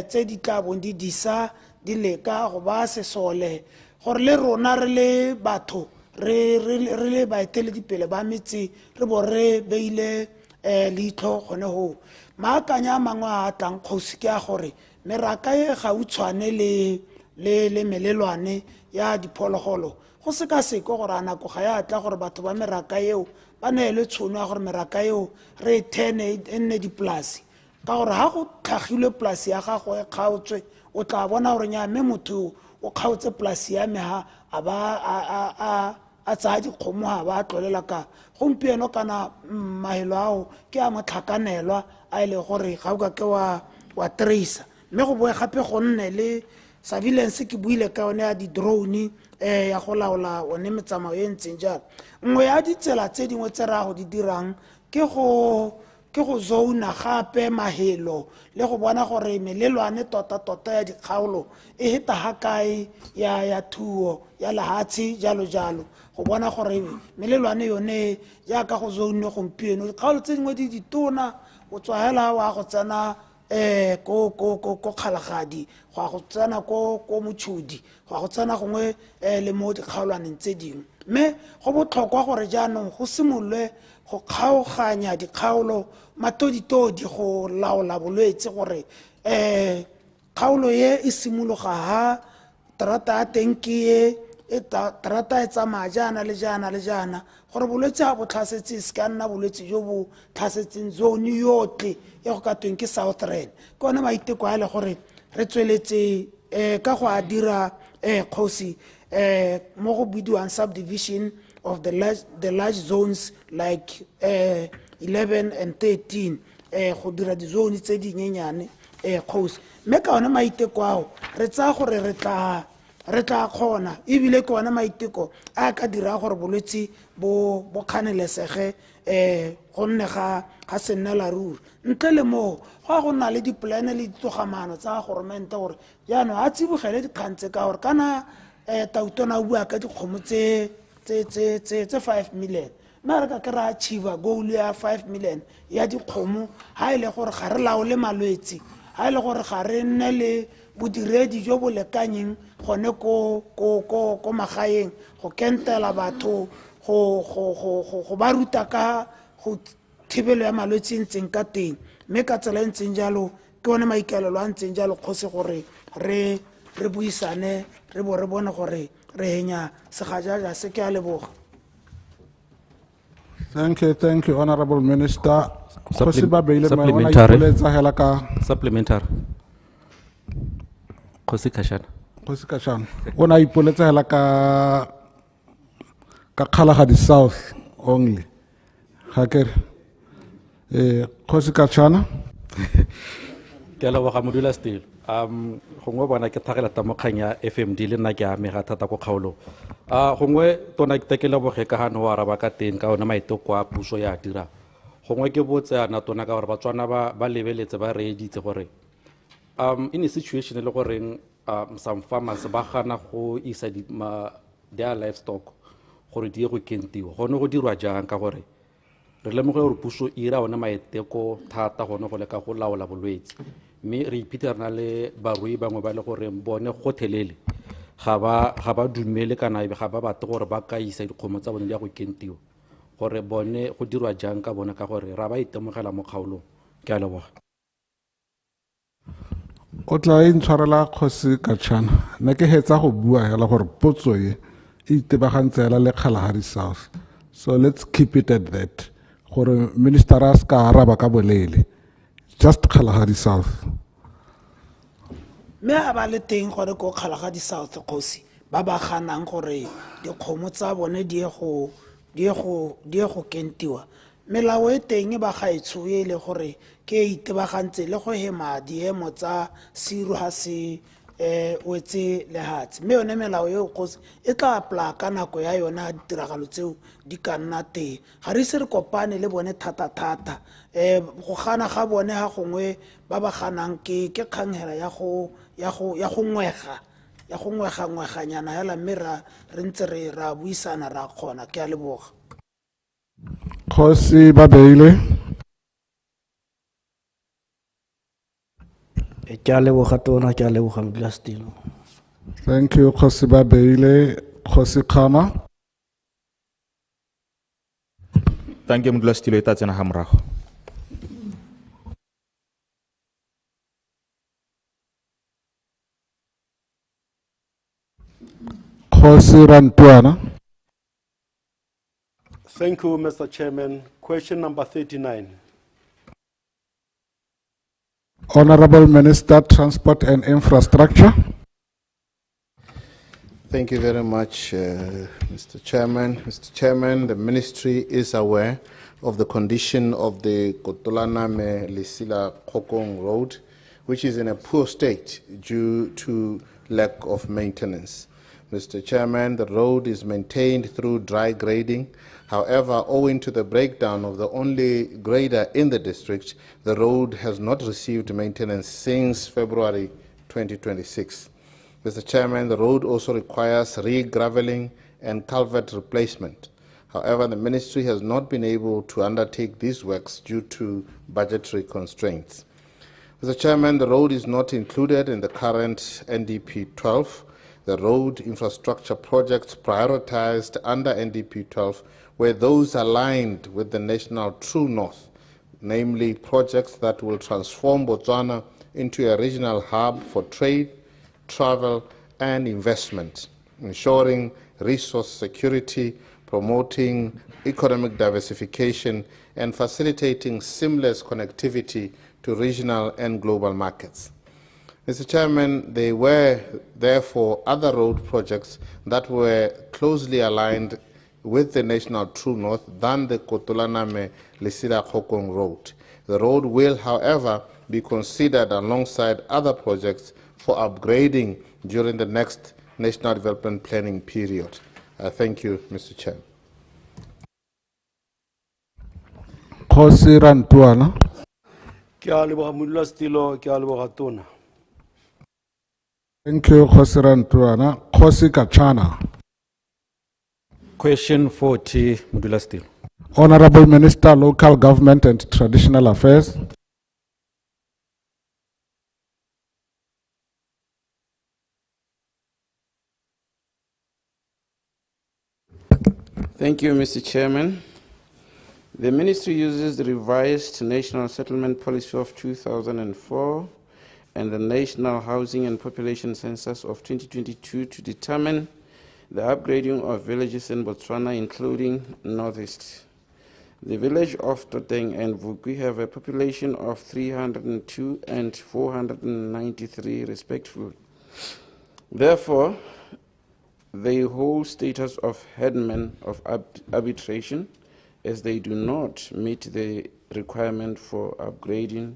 tse di tla bong di disa di leka go ba sesole gore le rona re le batho re le baeteledipele ba metse re bo re beile leitlho gone go maakanya a mangwe a tlang kgosi ke a gore meraka e gautshwane le melelwane ya diphologolo go sekaseko gore a nako ga ya tla gore batho ba meraka eo ba neelwe tšhono ya gore meraka eo re e thene e nne dipolasi ka gore ga go tlhagilwe polasi ya gago e kgaotswe o tla bona gore nya mme motho o kgaotse polasi ya me ha a tsaya dikgomo ga ba tlolela ka gompieno kana mahelo ao ke a motlhakanelwa a e le gore ga o ka ke wa tracer mme go boe gape go nne le surveillance ke buile ka yone ya di-drone ya go laola one metsamao e ntseng jalo nngwe ya ditsela tse dingwe tse ra go di dirang ke go zona gape mahelo le go bona gore melelwane tota ya dikgaolo e heta ha kae ya thuo ya lehatshe jalo jalo go bona gore melelwane yone jaaka go zone gompieno dikgaolo tse dingwe di ditona o tswa hela wa go tsena ko kgalagadi go tsena ko motšhodi go tsena gongwe le mo dikgaolwaneng tse dingwe mme go botlhokwa gore jaanong go simolwe go kgaoganya dikgaolo matoditodi go laola bolwetse gore kgaolo ye e simologa ha terata ya teng ke ye terata e tsamaya jaana le jaana le jaana gore bolwetse ga bo tlhasetse se ka nna bolwetse jo bo tlhasetseng zone yotlhe e go ka tweng ke South Rand ke one maiteko a le gore re tsweletse ka go a dira kgosi mo go bidiwang subdivision of the large zones like 11 and 13 go dira di-zone tse dinyenyane kgosi mme ka one maiteko ao re tsaya gore re tla kgona ebile ke one maiteko a ka dira gore bolwetse bo kganelesege gonne ga se nnela ruri ntle le moo go na le dipolane le ditogamano tsa goromente gore jaanong a tsibogele dikgang tse ka gore kana tautona o bua ka dikgomo tse 5 million mme re ka ke re achieva goal ya 5 million ya dikgomo ga e le gore ga re laole malwetse ga e le gore ga re nne le bodiredi jo bo lekanyeng gone ko magaeng go kentela batho go ba ruta ka go thibelo ya malwetse e ntseng ka teng mme ka tsela e ntseng jalo ke one maikaelelo a ntseng jalo kgosi gore re buisane re bo re bone gore re henya segajaja se ke a leboga. Thank you, Honorable Minister. Supplementary. Khosi Kashana. Ona ipoletsa hela ka Kgalagadi South only. Hakere. Khosi Kashana. Ke a leboga modula still. Gongwe bona ke thagela tamokgang ya FMD le nna ke amega thata ko kgaolong. Gongwe tona ke leboge ka gane wa araba ka teng ka ona maiteko a puso ya dira. Gongwe ke botse ana tona ka gore batswana ba lebeletse ba reeditse gore in a situation e le goreng some farmers ba gana go isa their livestock gore di ye go kentiwa gone go dirwa jang ka gore re lemoge gore puso e ira one maiteko thata gone go leka go laola bolwetse mme re iphitlha re na le barui bangwe ba le gore bone gotlhelele ga ba dumele kana ga ba batle gore ba ka isa dikgomo tsa bone di ya go kentiwa gore bone go dirwa jang ka bone ka gore ra ba itemogela mo kgaolong ke a leboga. O tla intshwarela Khosi Kashana ne ke hetsa go bua hela gore potso e itebagantse hela le Kgalagadi South, so let's keep it at that gore minister a ska araba ka bolele just Kgalagadi South. Me a ba le teng gore ko Kgalagadi South kgosi ba ba ganang gore dikgomo tsa bone di ye go kentiwa melao e teng ba gaetsho e le gore ke itebagantse le go hema diemo tsa siru ha se wetse lehatse mme yone melao eo kgosi e tla apply ka nako ya yona ditiragalo tseo di ka nna teng ga re se re kopane le bone thata go gana ga bone ha gongwe ba ba ganang ke kganghela ya go ngweganyana hela mme re ntse ra buisana ra kgona ke a leboga. Khosi Babeile. Ke a leboga tona ke a leboga modula stilo. Thank you Khosi Babeile. Khosi Khama. Thank you modula stilo e tla tsena ga morago. Kgosi Rantuana. Thank you, Mr. Chairman. Question number 39. Honorable Minister, Transport and Infrastructure. Thank you very much, Mr. Chairman. Mr. Chairman, the ministry is aware of the condition of the Kotolaname-Lisila Kokong Road, which is in a poor state due to lack of maintenance. Mr. Chairman, the road is maintained through dry grading. However, owing to the breakdown of the only grader in the district, the road has not received maintenance since February 2026. Mr. Chairman, the road also requires re-graveling and culvert replacement. However, the ministry has not been able to undertake these works due to budgetary constraints. Mr. Chairman, the road is not included in the current NDP 12. The road infrastructure projects prioritized under NDP 12 were those aligned with the National True North, namely projects that will transform Botswana into a regional hub for trade, travel, and investment, ensuring resource security, promoting economic diversification, and facilitating seamless connectivity to regional and global markets. Mr. Chairman, there were therefore other road projects that were closely aligned with the National True North than the Kotolaname-Lisila Kokong Road. The road will, however, be considered alongside other projects for upgrading during the next National Development Planning period. Thank you, Mr. Chair. Kgosi Rantuana. Ke a leboga modulasetilo, ke a leboga tona. Thank you, Kgosi Rantuana. Kgosi Kachana. Question 40, Modulastilo. Honorable Minister, Local Government and Traditional Affairs. Thank you, Mr. Chairman. The ministry uses the revised National Settlement Policy of 2004 and the National Housing and Population Census of 2022 to determine the upgrading of villages in Botswana, including Northeast. The village of Toteng and Vukwi have a population of 302 and 493 respectively. Therefore, they hold status of headmen of arbitration as they do not meet the requirement for upgrading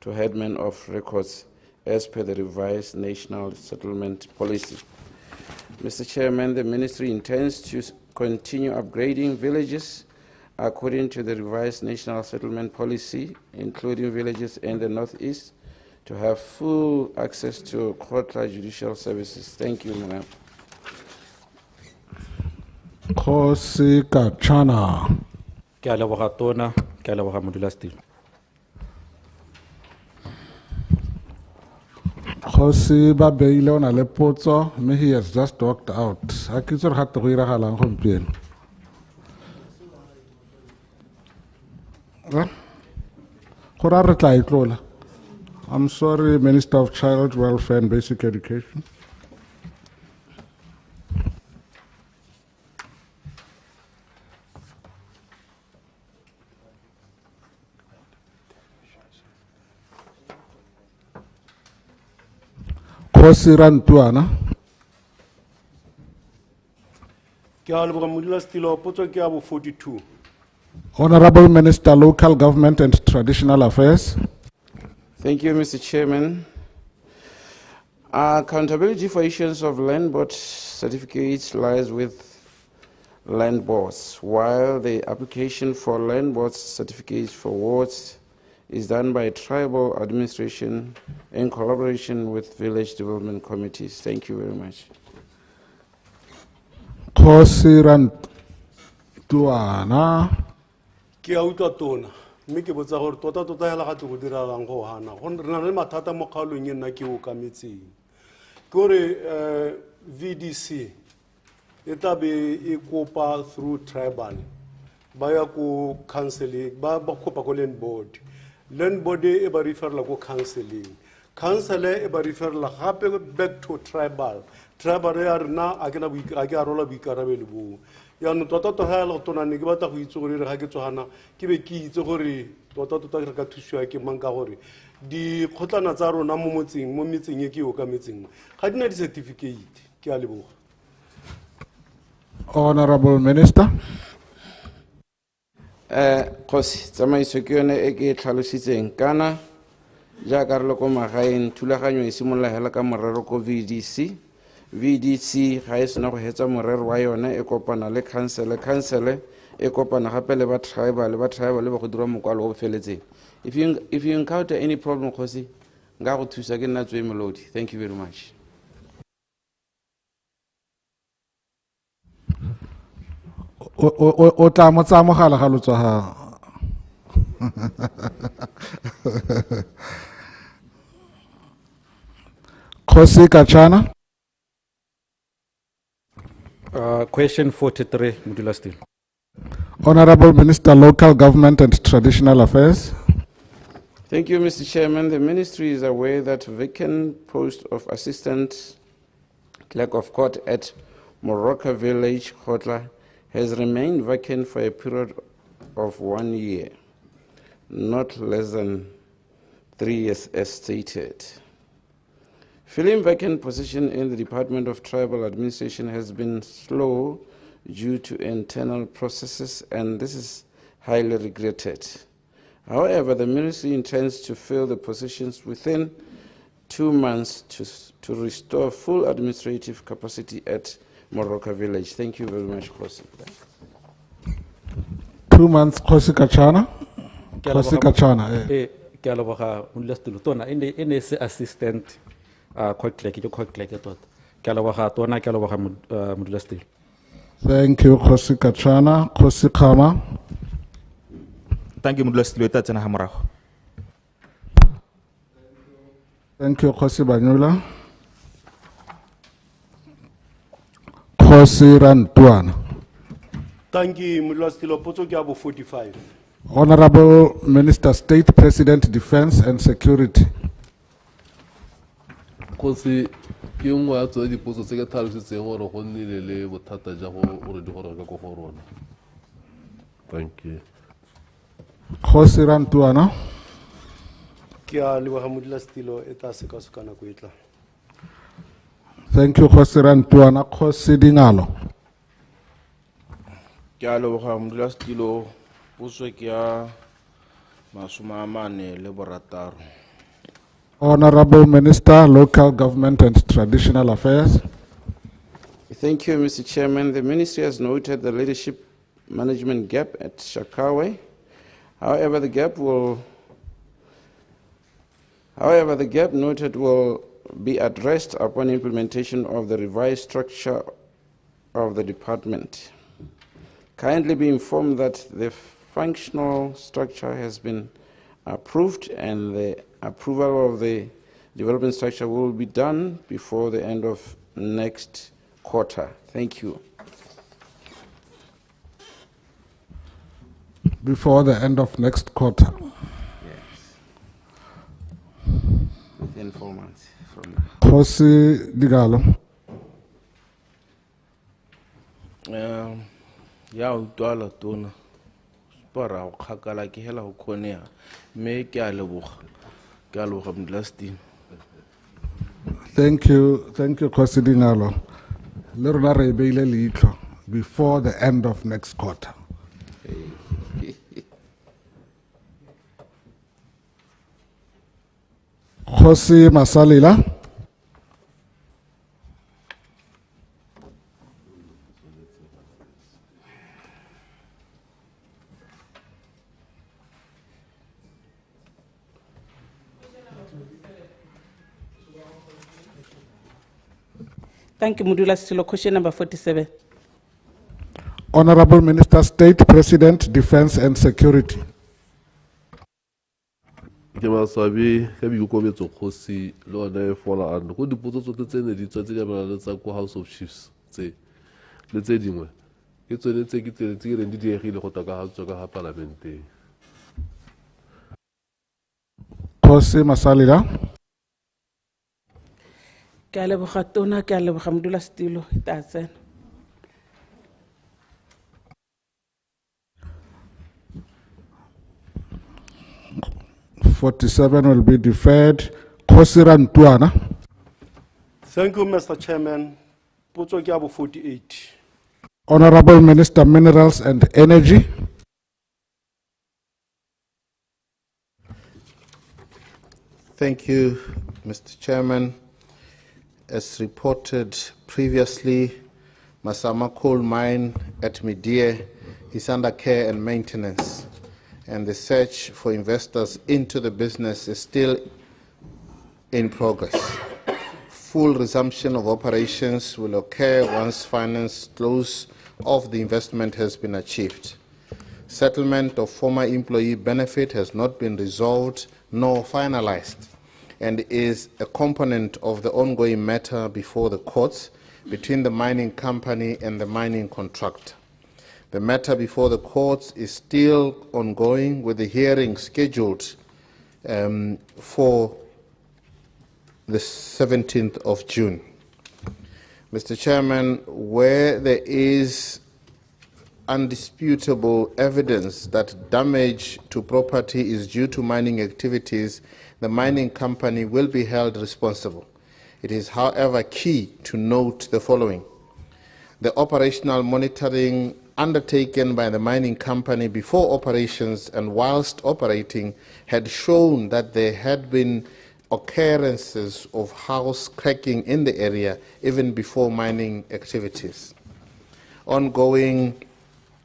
to headmen of records as per the revised National Settlement Policy. Mr. Chairman, the ministry intends to continue upgrading villages according to the revised National Settlement Policy, including villages in the Northeast, to have full access to court judicial services. Thank you, Madam. Kgosi Kachana. Ke a leboga tona, ke a leboga modulasetilo. Kgosi Babeile o na le potso, mme he has just walked out. Ha ke itse re gate go iragalang gompieno. Go ra re tla e tlola. I'm sorry, Minister of Child Welfare and Basic Education. Kgosi Rantuana. Ke a leboga modulasetilo, potso ke ya bo 42. Honorable Minister, Local Government and Traditional Affairs. Thank you, Mr. Chairman. Accountability for issuance of land board certificates lies with land boards, while the application for land board certificates for wards is done by tribal administration in collaboration with village development committees. Thank you very much. Kgosi Rantuana. Ke a utlwa tona, mme ke botsa gore tota hela gate go diralang go hana. Go re na le mathata mo kgaolong e nna ke o kametseng. Ke gore VDC e tla be e kopa through tribal ba ya ko counseling ba kopa ko land board e ba referla ko counseling councile e ba referela gape back to tribal ya rena a ke arola boikarabelo boo yaanong tota ga le tona ne ke batla go itse gore ga ke tsogana ke be ke itse gore tota re ka thusiwa ke mang ka gore dikgotlana tsa rona mo metseng e ke o ka metseng ga di na di-certificate ke a leboga. Honorable Minister. Khosi tsamaiso ke yone e ke tlhalositseng kana jaaka re le ko magaeng thulaganyo e simolola hela ka morero ko VDC ga e sena go hetsa morero wa yone e kopana le council e kopana gape le ba tribal ba go dira mokwalo o feletseng. If you encounter any problem Khosi nga go thusa ke nna tswe melodi. Thank you very much. O tla mo tsa mogala ga lotswa ha. Khosi Kachana. Question 43, Mudula. Honorable Minister, Local Government and Traditional Affairs. Thank you, Mr. Chairman. The Ministry is aware that vacant post of Assistant Clerk of Court at Moroka Village, Khotla, has remained vacant for a period of 1 year, not less than 3 years as stated. Filling vacant position in the Department of Tribal Administration has been slow due to internal processes, and this is highly regretted. However, the ministry intends to fill the positions within 2 months to restore full administrative capacity at Moroka Village. Thank you very much, Khosi. 2 months, Khosi Kachana. Khosi Kachana. Ke a leboga Modulasetulo tona e ne se assistant court clerk tota. Ke a leboga tona, ke a leboga Modulasetulo. Thank you, Khosi Kachana. Khosi Khama. Thank you, Modulasetulo eta tsena ha morago. Thank you, Khosi Banyula. Khosi Rantuana. Thank you, Modulasetulo. Potso ke abo 45. Honorable Minister, State President, Defense and Security. Khosi ke nngwe ya tsone dipotso tse ke tlhalositseng gore go nnile le bothata ja gore di gore ka go go rona. Thank you. Khosi Rantuana. Ke a leboga Modulasetulo eta sekaseka nako e tlang. Thank you, Khosi Rantuana. Khosi Dingalo. Ke a leboga Modulasetulo potso ke ya masome le borataro. Honorable Minister, Local Government and Traditional Affairs. Thank you, Mr. Chairman. The ministry has noted the leadership management gap at Shakawe. However, the gap noted will be addressed upon implementation of the revised structure of the department. Kindly be informed that the functional structure has been approved and the approval of the development structure will be done before the end of next quarter. Thank you. Before the end of next quarter. Yes. Within 4 months from now. Khosi Digalo. Ya utwala tona. Para go kgakala ke hela go kgonega mme ke a leboga Modulasetulo. Thank you, Khosi Dingalo. Le rona re beile leihlo before the end of next quarter. Khosi Masalila. Thank you, Modulasetulo. Question number 47. Honorable Minister, State President, Defense and Security. Ke masabi ka boikokobetso Khosi le ona e fola ano go dipotso tsotlhe tse ne di tswa tse di amanang le tsa ko House of Chiefs tse le tse dingwe ke tsone tse ke reng di diegile go tswa ka ga parlamenteng. Khosi Masalila. Ke a leboga tona, ke a leboga modulasetilo, e tla tsena. .47 will be deferred. Kosira Ntuana. Thank you, Mr. Chairman. Potso ke abo 48. Honorable Minister, Minerals and Energy. Thank you, Mr. Chairman. As reported previously, Masama coal mine at Midie is under care and maintenance, and the search for investors into the business is still in progress. Full resumption of operations will occur once finance close of the investment has been achieved. Settlement of former employee benefit has not been resolved nor finalized, and is a component of the ongoing matter before the courts between the mining company and the mining contractor. The matter before the courts is still ongoing, with the hearing scheduled for the 17th of June. Mr. Chairman, where there is undisputable evidence that damage to property is due to mining activities, the mining company will be held responsible. It is, however, key to note the following. The operational monitoring undertaken by the mining company before operations and whilst operating had shown that there had been occurrences of house cracking in the area even before mining activities. Ongoing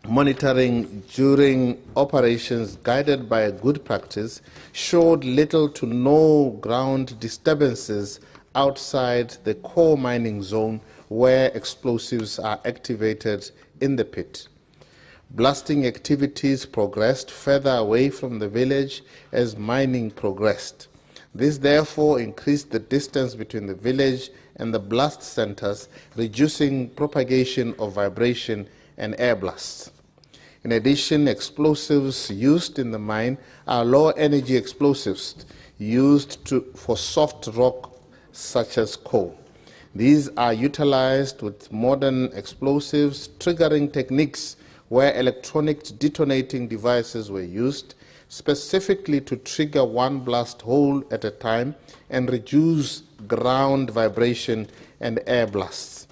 monitoring during operations guided by a good practice showed little to no ground disturbances outside the core mining zone where explosives are activated in the pit. Blasting activities progressed further away from the village as mining progressed. This therefore increased the distance between the village and the blast centers, reducing propagation of vibration and air blasts. In addition, explosives used in the mine are low-energy explosives used for soft rock such as coal. These are utilized with modern explosives triggering techniques where electronic detonating devices were used, specifically to trigger one blast hole at a time and reduce ground vibration and air blasts.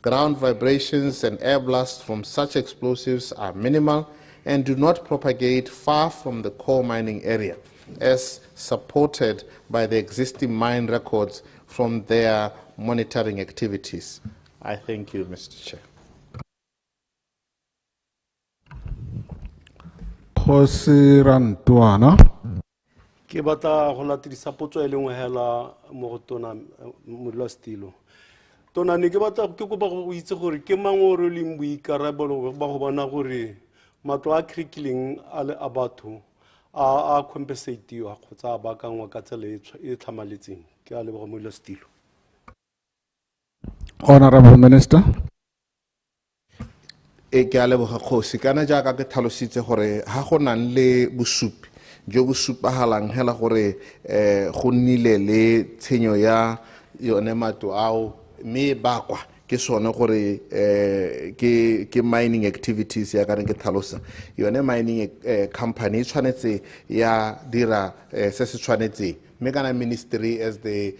Ground vibrations and air blasts from such explosives are minimal and do not propagate far from the core mining area, as supported by the existing mine records from their monitoring activities. I thank you, Mr. Chair. Ke batla go latedisa potso e lengwe hela mo go tona modulasetilo. Tona ne ke batla ke kopa go itse gore ke mang o re leng boikarabelo ba go bona gore matlo a cracking a batho a compensatiwa kgotsa a baakangwa ka tsela e tlhamaletseng. Ke a leboga modulasetilo. Honorable Minister. Ke a leboga kgosi, kana jaaka ke tlhalositse gore ha go nang le bosupi jo bo supagalang hela gore go nnile le tshenyo ya yone matlo ao mme bakwa ke sone gore ke mining activities ya ka ke tlhalosa yone mining company e tshwanetse ya dira se se tshwanetseng mme kana ministry as the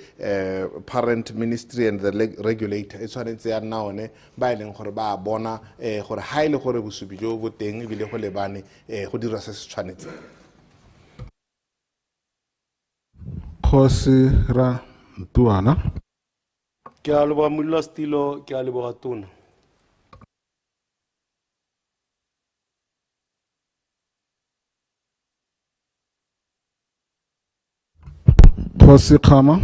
parent ministry and the regulator e tshwanetse ya nna one ba e leng gore ba bona gore ha ile gore bosupi jo bo teng ebile go lebane go dira se se tshwanetseng. Khosi ra Ntuana. Ke a leboga modulasetilo, ke a leboga tona. Khosi Khama.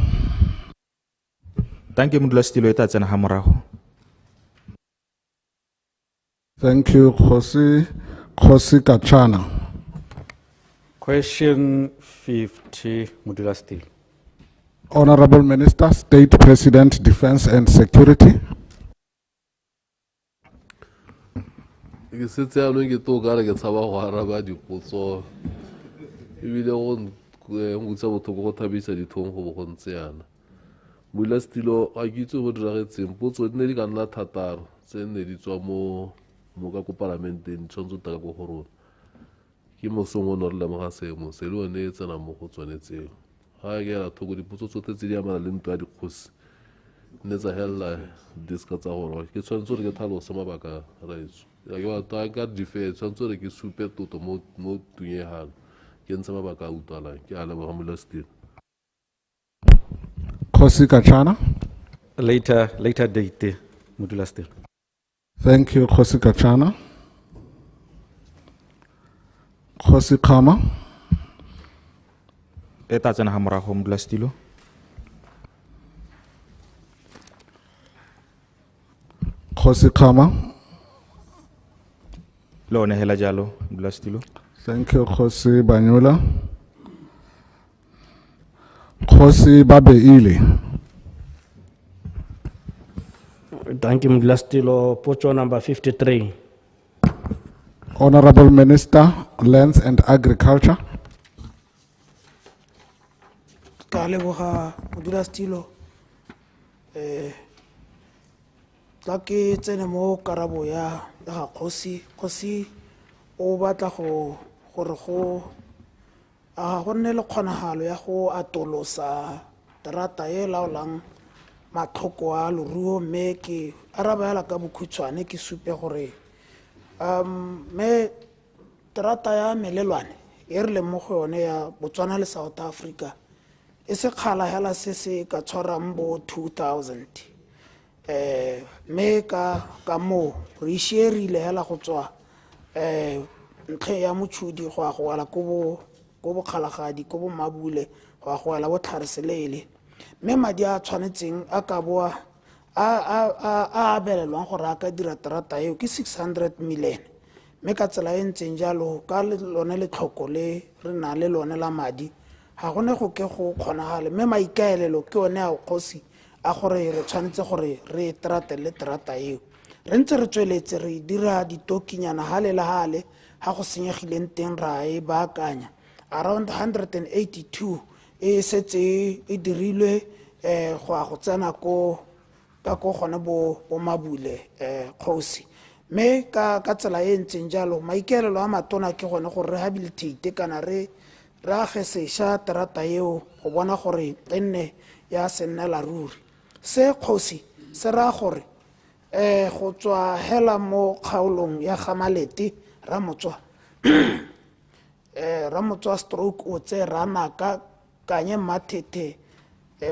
Thank you, modulasetilo e tla tsena ha morago. Thank you, Khosi Kachana. Question 50, modulasetilo. Honorable Minister, State President, Defense and Security. Ke setse ano ke to ka re ke tshaba go araba dipotso ebile go ngutsa bothoko go thabisa dithong go bo go ntse yana Modulasetilo a ke itse go diragetseng potso di ne di ka nna thataro tse nne di tswa mo ka ko parlamenteng tshwanetse taka ko go rona ke mosong o ne re lemoga seemo se le one e tsena mo go tsone tseo ga ke ela thoko dipotso tsotlhe tse di amana le ntwa ya dikgosi ne tsa helela diska tsa gore ke tshwanetse gore ke tlhalose mabaka raetso ke batla ka dife tshwanetse gore ke supe toto mo tunyegano ke ntshe mabaka a utlwalang ke a leboga Modulasetilo. Khosi Kachana. Later date, Modulasetilo. Thank you, Khosi Kachana. Khosi Khama. E tla tsena ga morago Modulasetilo. Khosi Khama. Le one hela jalo Modulasetilo. Thank you, Khosi Banyula. Khosi Babeile. Thank you, Modulasetilo. Potso number 53. Honorable Minister, Lands and Agriculture. Ka leboga Modulasetilo. Tla ke tsene mo karabo ya ga Kgosi. Kgosi o batla gore go nne le kgonagalo ya go atolosa terata e laolang matlhoko a leruo mme ke araba yala ka bokhutshwane ke supe gore me terata ya melelwane e re leng mo go yone ya Botswana le South Africa e se kgala hela se se ka tshwarang bo 2000 me ka mo re isherile hela go tswa ntlhe ya motšhudi go a go wela ko bokgalagadi ko bo mabule go a go wela botlhareselele mme madi a tshwanetseng a ka boa a abelelwang gore a ka dira terata eo ke 600 million mme ka tsela e ntseng jalo ka lone letlhoko le re na le lone la madi ga gone go ke go kgonagale mme maikaelelo ke one a Kgosi a gore re tshwanetse gore re le terata eo re ntse re tsweletse re dira ditokinyana hale le hale ha go senyegileng teng ra e baakanya around 182 e setse e dirilwe go a go tsena ka gone bo mabule Kgosi mme ka tsela e ntseng jalo maikaelelo a matona ke gone gore rehabilitate kana re age sešwa terata eo go bona gore e nne ya sennela ruri se Kgosi se raya gore go tswa hela mo kgaolong ya Gamalete Ramotswa stroke o tse rana ka kanye Matete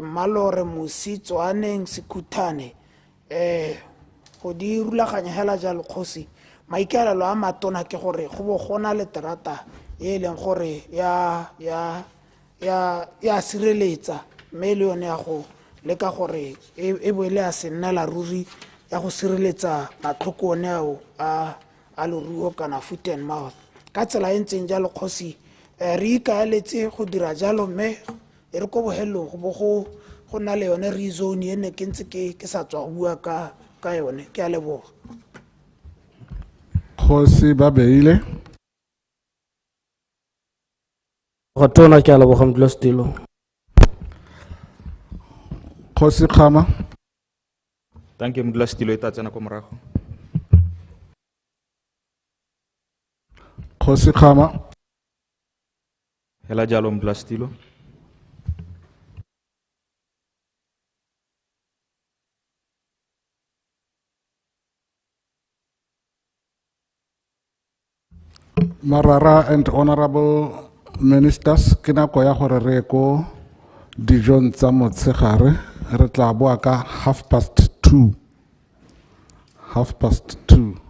Malore Musi Tswaneng Sekhuthane go di rulaganya hela jalo Kgosi maikaelelo a matona ke gore go bo gona le terata e leng gore ya sireletsa mme le yone ya go leka gore e boele a sennela ruri ya go sireletsa matlhoko one ao a leruo kana foot and mouth ka tsela e ntseng jalo Kgosi re ikaeletse go dira jalo mme e re ko bohelong go na le yone rezone e ne ke ntse ke sa tswa go bua ka yone ke a leboga Khosi Babeile. Go tona ke a leboga Modulasetilo. Khosi Khama. Thank you Modulasetilo e tla tsena ko morago. Khosi Khama. Hela jalo Modulasetilo. Marara and honorable ministers, ke nako ya gore re ko dijong tsa motshegare re tla boa ka 2:30.